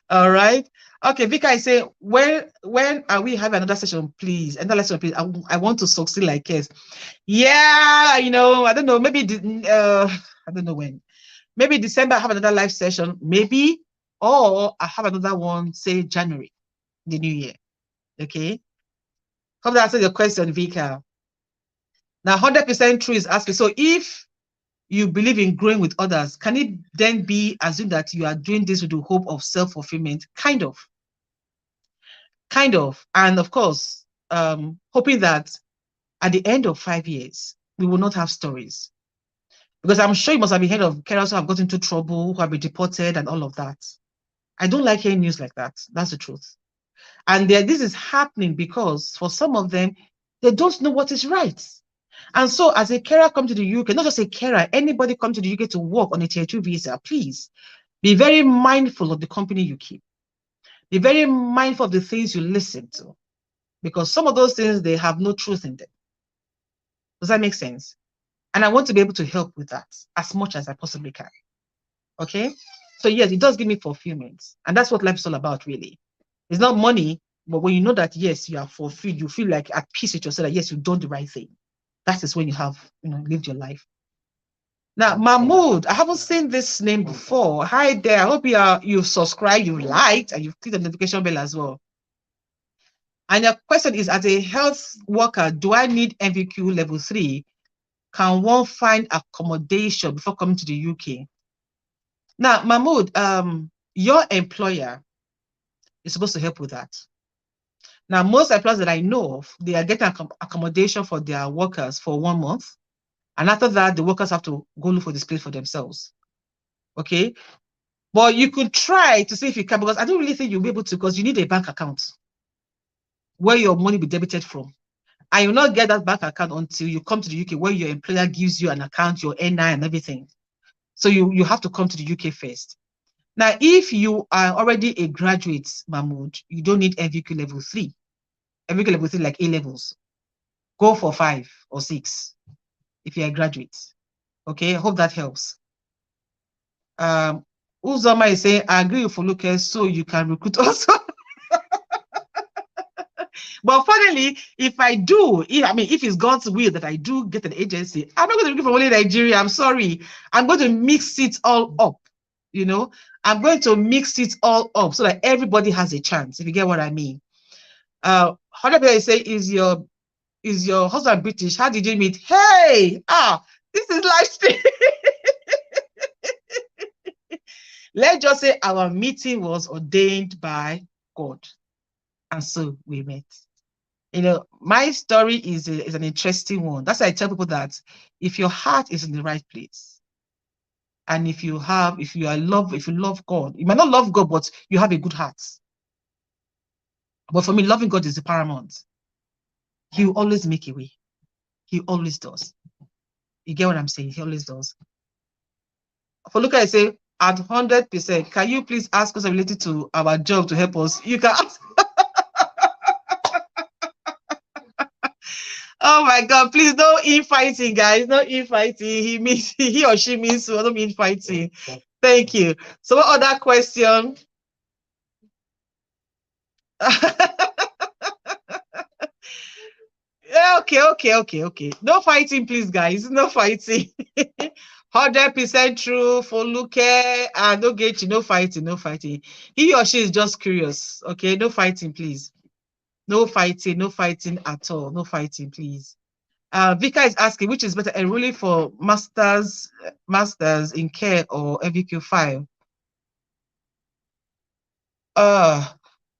A: All right. Okay, Vika, I say, when are we having another session, please? Another lesson, please. I want to succeed like this. Yeah, you know, I don't know. Maybe I don't know when. Maybe December I have another live session, maybe, or I have another one, say January, the new year. Okay. Hope that answers your question, Vika. Now, 100% true is asking. So if you believe in growing with others, can it then be assumed that you are doing this with the hope of self-fulfillment? Kind of. And of course, hoping that at the end of 5 years, we will not have stories. Because I'm sure you must have been heard of carers who have got into trouble, who have been deported and all of that. I don't like hearing news like that. That's the truth. And this is happening because for some of them, they don't know what is right. And so as a carer come to the UK, not just a carer, anybody come to the UK to work on a tier 2 visa, please be very mindful of the company you keep. Be very mindful of the things you listen to, because some of those things, they have no truth in them. Does that make sense? And I want to be able to help with that as much as I possibly can. Okay? So yes, it does give me fulfillment. And that's what life is all about, really. It's not money, but when you know that, yes, you are fulfilled, you feel like at peace with yourself, that yes, you've done the right thing. That is when you have, lived your life. Now, Mahmood, I haven't seen this name before. Hi there. I hope you've subscribed, you've liked, and you've clicked the notification bell as well. And your question is, as a health worker, do I need NVQ level 3? Can one find accommodation before coming to the UK? Now, Mahmood, your employer is supposed to help with that. Now, most employers that I know of, they are getting accommodation for their workers for 1 month. And after that, the workers have to go look for this place for themselves. Okay? But you could try to see if you can, because I don't really think you'll be able to, because you need a bank account where your money will be debited from. And you'll not get that bank account until you come to the UK, where your employer gives you an account, your NI and everything. So you have to come to the UK first. Now, if you are already a graduate, Mahmood, you don't need NVQ level 3. NVQ level 3 like A levels. Go for 5 or 6 if you're a graduate. Okay, I hope that helps. Uzoma is saying, I agree with Foluke, so you can recruit also. But finally, if I do, if it's God's will that I do get an agency, I'm not going to recruit from only Nigeria. I'm sorry. I'm going to mix it all up. You know, I'm going to mix it all up so that everybody has a chance, if you get what I mean. 100% say, is your husband British? How did you meet? Hey, this is live stream. Let's just say our meeting was ordained by God. And so we met. You know, my story is an interesting one. That's why I tell people that if your heart is in the right place, and if you love God, you might not love God, but you have a good heart. But for me, loving God is the paramount. He will always make a way. He always does. You get what I'm saying? He always does. For look, I say, at 100%, can you please ask us related to our job to help us? You can ask. Oh my God, please, no infighting, guys. No infighting. He or she means so. Don't mean fighting. Thank you. So what other question? Okay. No fighting, please, guys. No fighting. 100% true for Luke and no get you. No fighting. He or she is just curious. Okay, no fighting, please. No fighting at all. No fighting, please. Vika is asking, which is better, enrolling for masters in care or NVQ 5?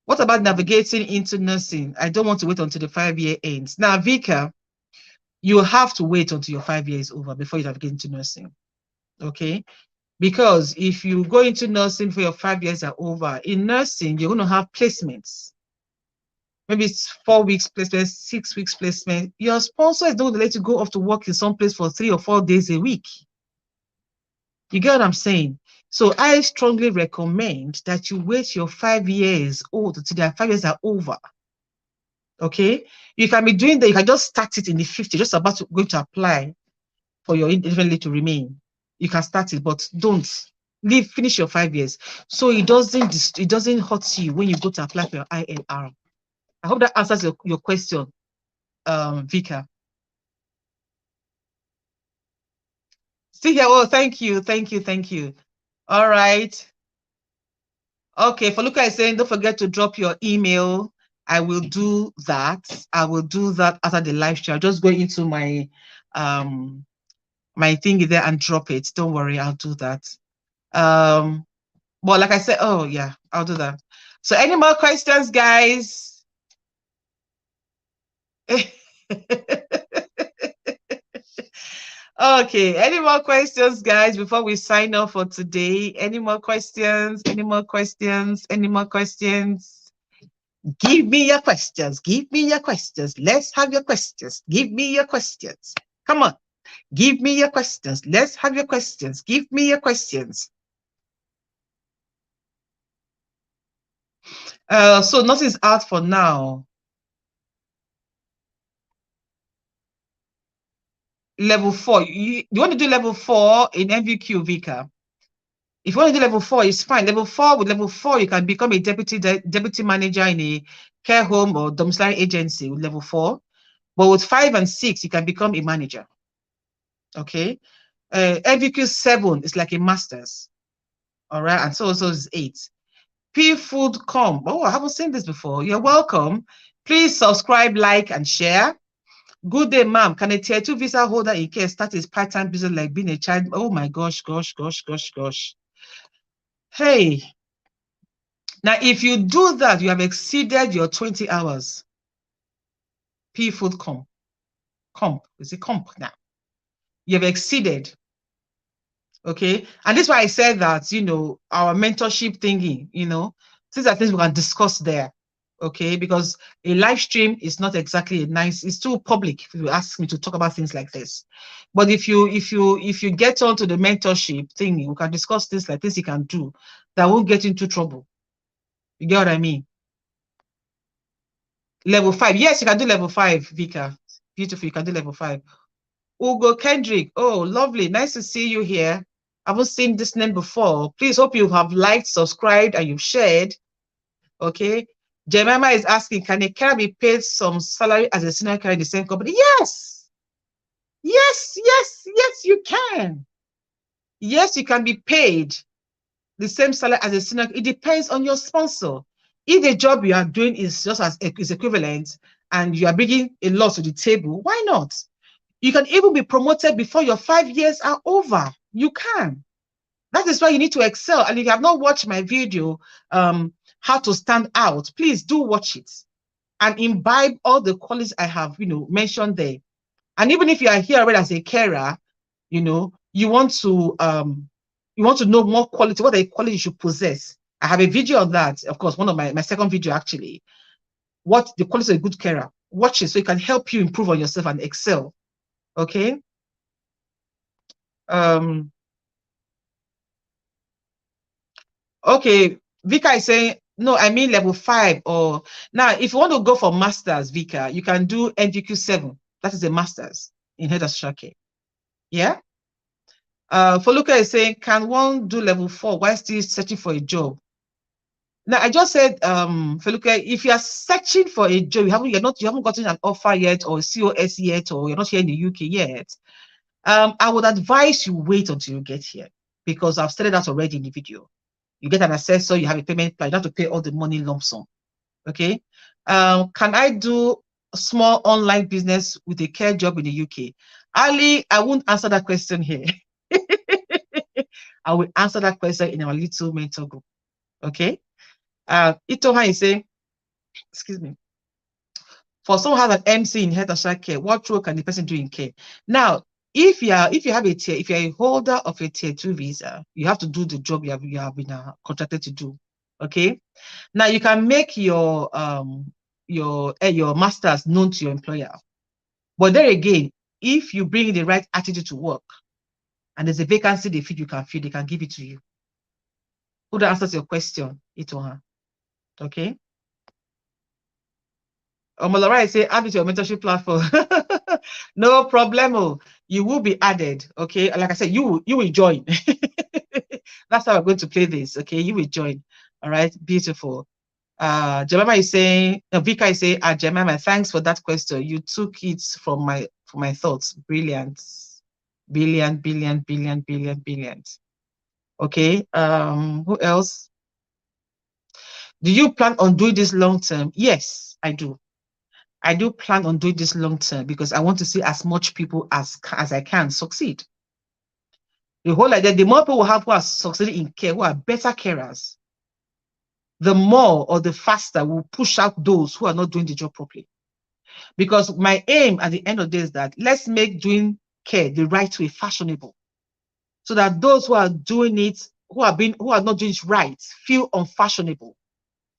A: What about navigating into nursing? I don't want to wait until the 5-year ends. Now, Vika, you have to wait until your 5 years is over before you navigate into nursing. Okay? Because if you go into nursing for your 5 years are over, in nursing, you're going to have placements. Maybe it's 4 weeks placement, 6 weeks placement. Your sponsor is not going to let you go off to work in some place for 3 or 4 days a week. You get what I'm saying? So I strongly recommend that you wait your 5 years old until their 5 years are over. Okay? You can be doing that. You can just start it in the 50, just about to going to apply for your indefinite to remain. You can start it, but don't finish your 5 years. So it doesn't hurt you when you go to apply for your INR. I hope that answers your question, Vika. See here. Oh, thank you. All right. Okay, Foluka is saying, don't forget to drop your email. I will do that. After the live show. I'll just go into my my thing there and drop it. Don't worry, I'll do that. But like I said, oh yeah, I'll do that. So any more questions, guys? Okay, any more questions, guys, before we sign off for today? Any more questions? Give me your questions. Let's have your questions. Give me your questions. Come on. Give me your questions. Let's have your questions. Give me your questions. So nothing's out for now. Level 4. You want to do level 4 in NVQ, Vika? If you want to do level 4, it's fine. With level 4, you can become a deputy manager in a care home or domiciliary agency with level 4. But with 5 and 6, you can become a manager. Okay. NVQ 7 is like a master's. All right, and so is 8. P-Food.com. Oh, I haven't seen this before. You're welcome. Please subscribe, like, and share. Good day, ma'am. Can a tier 2 visa holder in care start his part-time business like being a child? Oh my gosh. Hey. Now, if you do that, you have exceeded your 20 hours. P-Food.com. Comp. Is it comp now? You have exceeded. Okay. And this is why I said that, you know, our mentorship thingy, you know, these are things we can discuss there. Okay. Because a live stream is not exactly it's too public if you ask me to talk about things like this. But if you get onto the mentorship thingy, we can discuss things like this you can do that won't get into trouble. You get what I mean? Level 5. Yes, you can do level 5, Vika. Beautiful. You can do level 5. Ugo Kendrick. Oh, lovely. Nice to see you here. I haven't seen this name before. Please hope you have liked, subscribed, and you've shared. Okay. Jemima is asking, can a carer be paid some salary as a senior carer in the same company? Yes. Yes, you can. Yes, you can be paid the same salary as a senior. It depends on your sponsor. If the job you are doing is just is equivalent and you are bringing a lot to the table, why not? You can even be promoted before your 5 years are over. You can. That is why you need to excel. And if you have not watched my video, how to stand out, please do watch it and imbibe all the qualities I have, you know, mentioned there. And even if you are here already as a carer, you know, you want to know more quality, what the quality you should possess. I have a video on that, of course, one of my second video actually. What the quality of a good carer. Watch it so it can help you improve on yourself and excel. Okay. Okay, Vika is saying, no, I mean level 5. Or now, if you want to go for masters, Vika, you can do NVQ 7. That is a master's in head of social care. Yeah. Foluka is saying, can one do level 4 while still searching for a job? Now, I just said, Foluka, if you are searching for a job, you haven't gotten an offer yet, or COS yet, or you're not here in the UK yet. I would advise you wait until you get here, because I've stated that already in the video. You get an assessor, you have a payment plan, you have to pay all the money lump sum. Okay. Can I do a small online business with a care job in the UK? Ali, I won't answer that question here. I will answer that question in our little mentor group. Okay. Itoha is saying, excuse me, for someone who has an MC in health and social care, what role can the person do in care? Now, if you're a holder of a tier 2 visa, you have to do the job you have been contracted to do. Okay. Now you can make your masters known to your employer, but there again, if you bring the right attitude to work, and there's a vacancy they feel you can fill, they can give it to you. Who that answers your question, Itoha? Okay. Omolara say, add it to your mentorship platform. No problemo. You will be added. Okay. Like I said, you will join. That's how we're going to play this. Okay. You will join. All right. Beautiful. Jemima is saying, Vika is saying, Jemima, thanks for that question. You took it from my thoughts. Brilliant. Brilliant. Okay. Who else? Do you plan on doing this long term? Yes, I do. I do plan on doing this long term because I want to see as much people as I can succeed. The whole idea, the more people we have who are succeeding in care, who are better carers, the more or the faster we'll push out those who are not doing the job properly. Because my aim at the end of the day is that let's make doing care the right way fashionable, so that those who are doing it, who are not doing it right, feel unfashionable.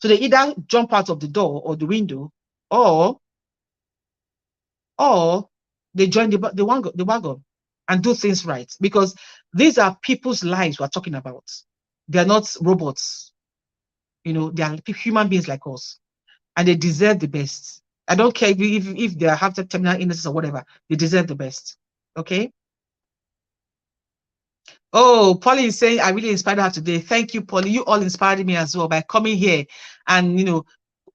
A: So they either jump out of the door or the window, or they join the wagon and do things right. Because these are people's lives we're talking about. They're not robots. You know, they are human beings like us, and they deserve the best. I don't care if they have terminal illnesses or whatever, they deserve the best. Okay. Oh, Polly is saying, I really inspired her today. Thank you, Polly. You all inspired me as well by coming here and, you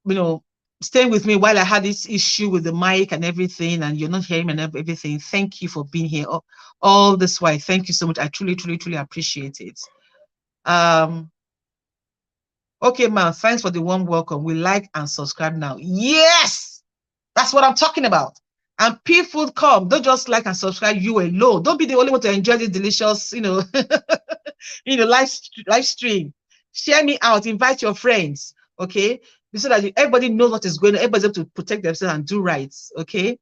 A: know, staying with me while I had this issue with the mic and everything, and you're not hearing and everything. Thank you for being here all this while. Thank you so much. I truly, truly, truly appreciate it. Okay, man, thanks for the warm welcome. We like and subscribe now. Yes, that's what I'm talking about. And people come, don't just like and subscribe you alone. Don't be the only one to enjoy this delicious, live stream. Share me out, invite your friends, okay? So that everybody knows what is going on, everybody's able to protect themselves and do right, okay?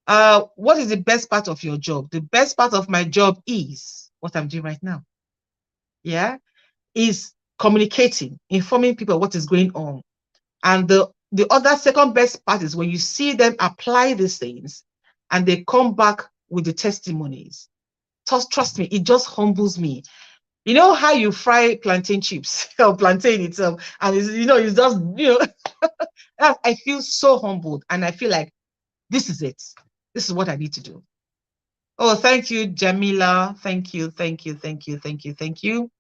A: What is the best part of your job? The best part of my job is what I'm doing right now. Yeah, is communicating, informing people what is going on. And the other second best part is when you see them apply these things and they come back with the testimonies. Trust me, it just humbles me. You know how you fry plantain chips or plantain itself, and it's just, I feel so humbled, and I feel like this is it. This is what I need to do. Oh, thank you, Jamila. Thank you, thank you, thank you, thank you, thank you.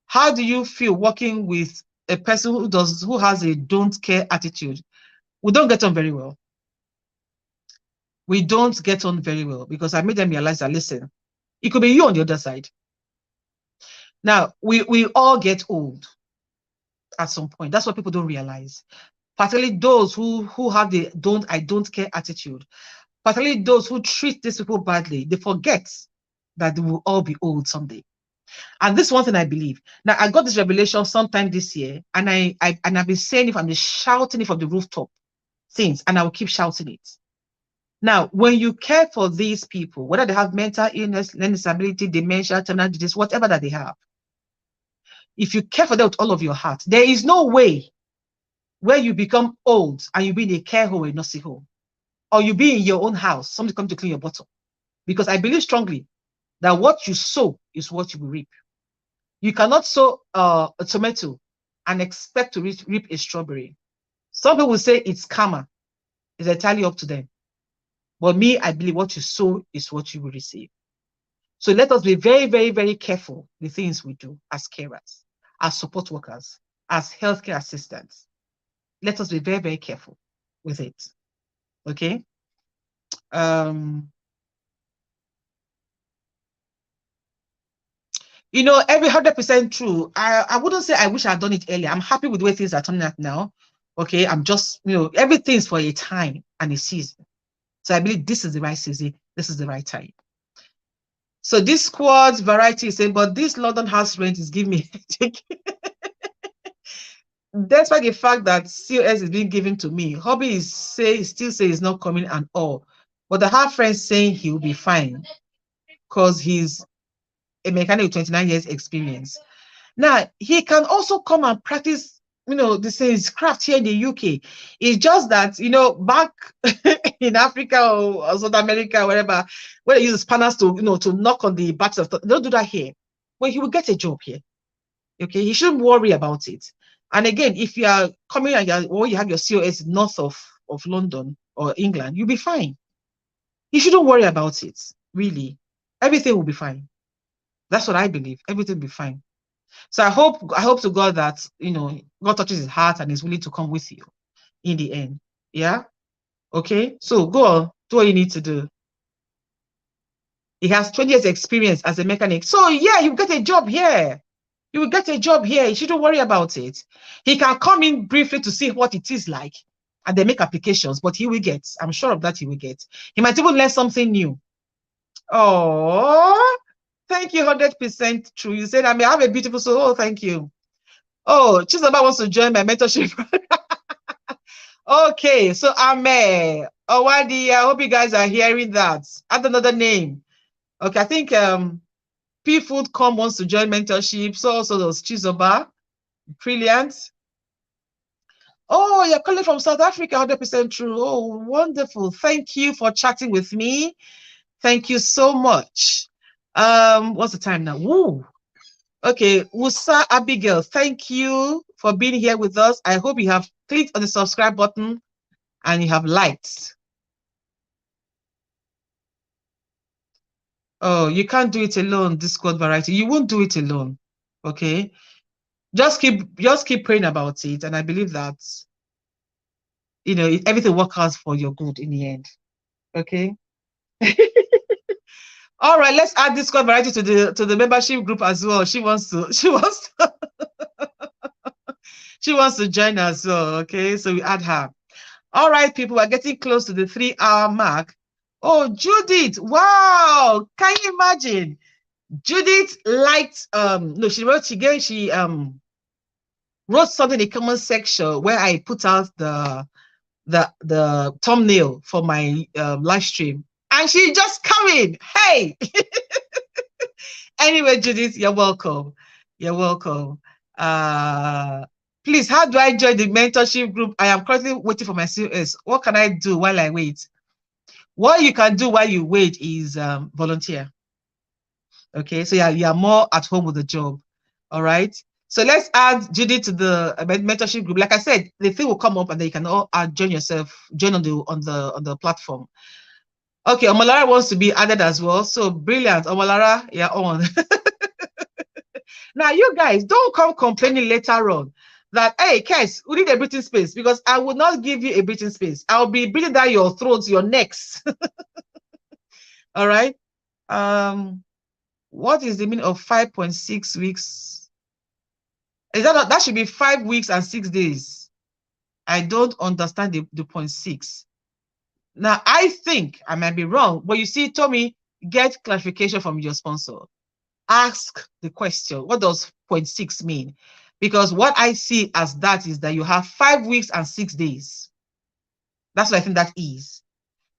A: How do you feel working with a person who has a don't care attitude? We don't get on very well. We don't get on very well because I made them realize that, listen, it could be you on the other side. Now, we all get old at some point. That's what people don't realize. Particularly those who have the I don't care attitude. Particularly those who treat these people badly. They forget that they will all be old someday. And this is one thing I believe. Now, I got this revelation sometime this year, and I've been saying it, I've been shouting it from the rooftop since, and I will keep shouting it. Now, when you care for these people, whether they have mental illness, learning disability, dementia, terminal disease, whatever that they have, if you care for them with all of your heart, there is no way where you become old and you be in a care home or a nursing home, or you be in your own house, somebody come to clean your bottle. Because I believe strongly that what you sow is what you will reap. You cannot sow a tomato and expect to reap a strawberry. Some people will say it's karma. It's entirely up to them. But me, I believe what you sow is what you will receive. So let us be very, very, very careful the things we do as carers, as support workers, as healthcare assistants. Let us be very, very careful with it. Okay? Every 100% true. I wouldn't say I wish I had done it earlier. I'm happy with the way things are turning out now. Okay, I'm just, everything's for a time and a season. So I believe this is the right season. This is the right time. So this squad variety is saying, but this London house rent is giving me a headache. Despite the fact that COS is being given to me, hubby still say he's not coming and all. But I have friends saying he'll be fine because he's a mechanic with 29 years experience. Now, he can also come and practice, the same craft here in the UK. It's just that, back in Africa or South America, or wherever, where they use spanners to, to knock on the backs of, they don't do that here. But he will get a job here. Okay, he shouldn't worry about it. And again, if you are coming and you have your COS north of London or England, you'll be fine. You shouldn't worry about it, really. Everything will be fine. That's what I believe. Everything will be fine. So I hope to God that, God touches his heart and is willing to come with you in the end. Yeah? Okay? So go on. Do what you need to do. He has 20 years experience as a mechanic. So yeah, you get a job here. You will get a job here. You shouldn't worry about it. He can come in briefly to see what it is like and then make applications, but he will get. I'm sure of that he will get. He might even learn something new. Oh, thank you, 100% true. You said I may have a beautiful soul. Oh, thank you. Oh, Chizoba wants to join my mentorship. Okay, so Ame, Owadi, I hope you guys are hearing that. Add another name. Okay, I think P Foodcom wants to join mentorship. So also those Chizoba. Brilliant. Oh, you're calling from South Africa, 100% true. Oh, wonderful. Thank you for chatting with me. Thank you so much. What's the time now? Woo. Okay, Musa Abigail, thank you for being here with us. I hope you have clicked on the subscribe button and you have liked. Oh, you can't do it alone, Discord variety. You won't do it alone. Okay. just keep praying about it, and I believe that everything works out for your good in the end. Okay. All right, let's add this variety to the membership group as well. She wants to she wants to join as well. Okay, so we add her. All right, people, we're getting close to the 3-hour mark. Oh, Judith, wow, can you imagine? Judith liked no, she wrote something in the comment section where I put out the thumbnail for my live stream, and she just coming. Hey. Anyway, Judith, you're welcome. You're welcome. Please, how do I join the mentorship group? I am currently waiting for my COS. What can I do while I wait? What you can do while you wait is volunteer. Okay, so you're more at home with the job. All right. So let's add Judy to the mentorship group. Like I said, the thing will come up, and then you can all join on the platform. Okay, Omolara wants to be added as well. So brilliant, Omolara, you're on. Now, you guys, don't come complaining later on that, hey, Kes, we need a breathing space, because I will not give you a breathing space. I'll be breathing down your throats, your necks. All right. What is the meaning of 5.6 weeks? Is that should be 5 weeks and 6 days? I don't understand the 0.6. Now, I think I might be wrong, but you see, Tommy, get clarification from your sponsor. Ask the question, what does 0.6 mean? Because what I see as that is that you have 5 weeks and 6 days. That's what I think that is.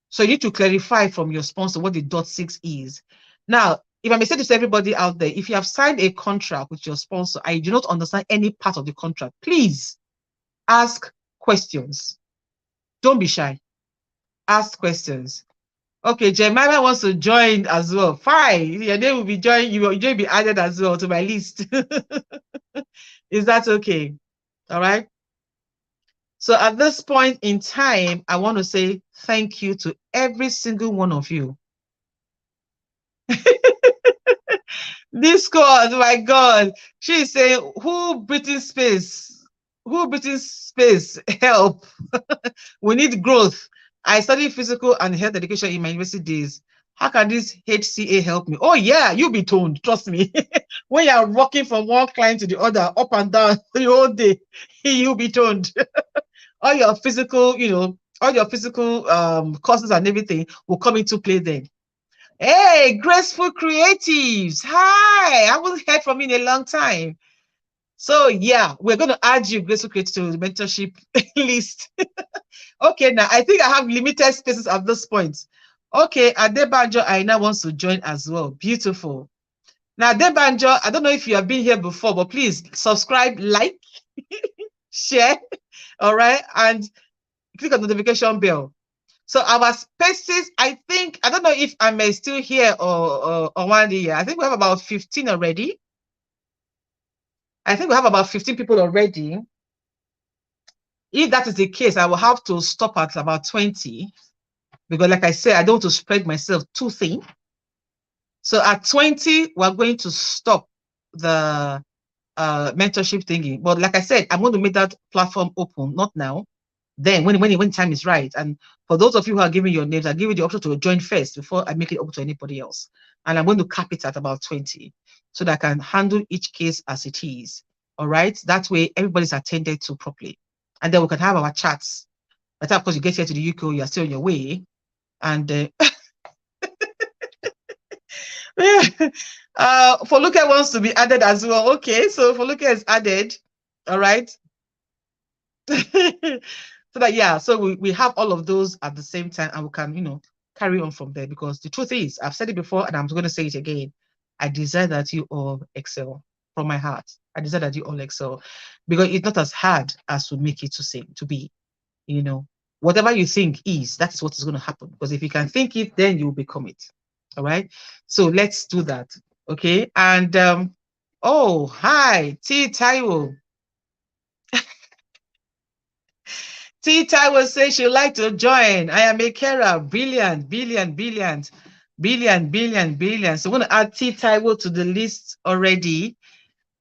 A: So you need to clarify from your sponsor what the 0.6 is. Now, if I may say this to everybody out there, if you have signed a contract with your sponsor, I do not understand any part of the contract, please ask questions. Don't be shy. Ask questions. Okay, Jemima wants to join as well. Fine, your name will be joined. You will be added as well to my list. Is that okay? All right. So at this point in time, I want to say thank you to every single one of you. Discord, my God. She's saying, who breathing space? Who breathing space? Help. We need growth. I studied physical and health education in my university days. How can this HCA help me? Oh, yeah, you'll be toned. Trust me. When you're walking from one client to the other, up and down the whole day, you'll be toned. All your physical, all your physical courses and everything will come into play then. Hey, Graceful Creatives. Hi. I haven't heard from you in a long time. So, yeah, we're going to add you, Graceful Creatives, to the mentorship list. Okay, now I think I have limited spaces at this point. Okay, Adebanjo Aina wants to join as well. Beautiful. Now, Adebanjo, I don't know if you have been here before, but please subscribe, like, share, all right, and click on the notification bell. So our spaces, I don't know if I may still here or one day. I think we have about 15 already. I think we have about 15 people already. If that is the case, I will have to stop at about 20. Because like I said, I don't want to spread myself too thin. So at 20, we're going to stop the mentorship thingy. But like I said, I'm going to make that platform open, not now. Then when time is right. And for those of you who are giving your names, I'll give you the option to join first before I make it open to anybody else. And I'm going to cap it at about 20 so that I can handle each case as it is. All right. That way everybody's attended to properly. And then we can have our chats. But of course you get here to the UK, you're still on your way. And Foluke wants to be added as well. Okay, so Foluke is added. All right. So that, yeah, so we have all of those at the same time, and we can, carry on from there. Because the truth is, I've said it before, and I'm going to say it again. I desire that you all excel from my heart. I desire that you all excel, because it's not as hard as to make it to be. Whatever you think that is what is going to happen. Because if you can think it, then you will become it. All right. So let's do that. Okay. And oh, hi, T Taiwo. T Taiwo says she'd like to join. I am a carer. Brilliant, brilliant, brilliant, brilliant, brilliant, brilliant. So I'm going to add T Taiwo to the list already.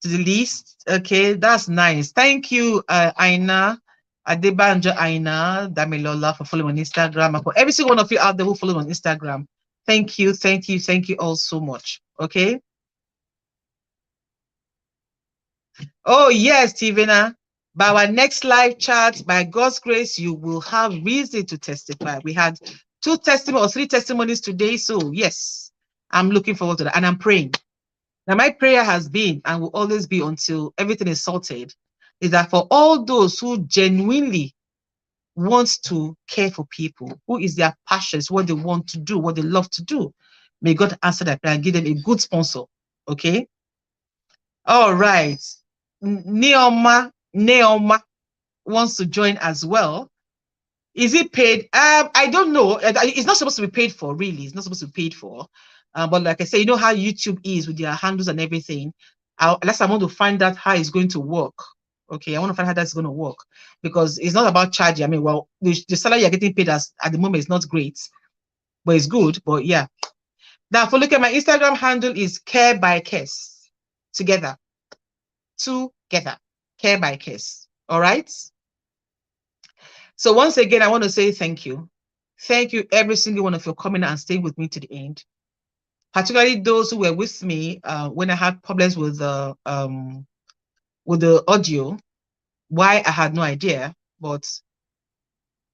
A: To the list. Okay, that's nice. Thank you, Aina, Adebanjo Aina, Damilola, for following on Instagram, and for every single one of you out there who follow on Instagram. Thank you, thank you, thank you all so much. Okay. Oh, yes, Tivina. By our next live chat, by God's grace, you will have reason to testify. We had 2 testimonies or 3 testimonies today. So, yes, I'm looking forward to that. And I'm praying. Now, my prayer has been and will always be until everything is sorted, is that for all those who genuinely want to care for people, who is their passions, what they want to do, what they love to do, may God answer that prayer and give them a good sponsor. Okay? All right. Neoma wants to join as well. Is it paid? I don't know. It's not supposed to be paid for, really. It's not supposed to be paid for. But like I say, you know how YouTube is with their handles and everything. Unless I want to find out how it's going to work. Okay, I want to find out how that's going to work, because it's not about charging. I mean, well, the salary you're getting paid as at the moment is not great, but it's good. But yeah. Now, if you look at my Instagram handle, is Care by Case. Together. Care by Case. All right. So once again, I want to say thank you. Thank you, every single one of you, coming and staying with me to the end. Particularly those who were with me when I had problems with the audio. Why, I had no idea, but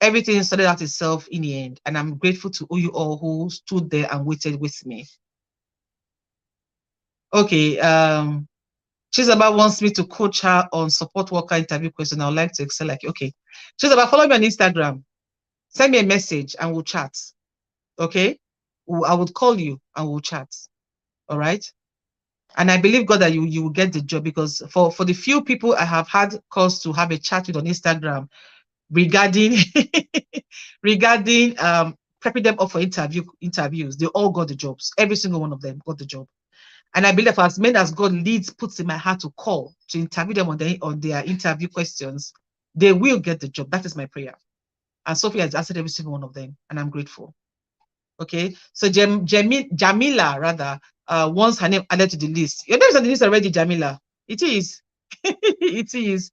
A: everything sorted out itself in the end. And I'm grateful to all you all who stood there and waited with me. Okay. Chizaba wants me to coach her on support worker interview question. I would like to excel like, okay. Chizaba, follow me on Instagram. Send me a message and we'll chat. Okay? I would call you and we'll chat. All right? And I believe, God, that you will get the job, because for the few people I have had calls to have a chat with on Instagram regarding regarding prepping them up for interviews, they all got the jobs. Every single one of them got the job. And I believe, as many as God leads, puts in my heart to call to interview them on their interview questions, they will get the job. That is my prayer. And Sophie has answered every single one of them, and I'm grateful. Okay, so Jamila rather wants her name added to the list. Your name is on the list already, Jamila. It is. It is.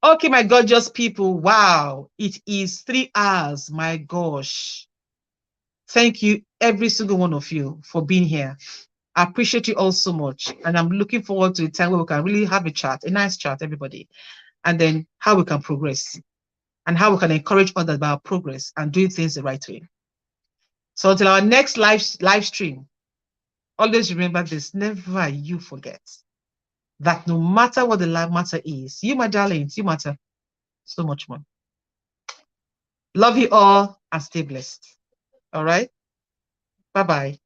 A: Okay, my gorgeous people. Wow, it is 3 hours. My gosh. Thank you, every single one of you, for being here. I appreciate you all so much. And I'm looking forward to a time where we can really have a chat, a nice chat, everybody. And then how we can progress and how we can encourage others about progress and doing things the right way. So until our next live stream, always remember this, never you forget that no matter what the life matter is, you, my darlings, you matter so much more. Love you all and stay blessed. All right? Bye-bye.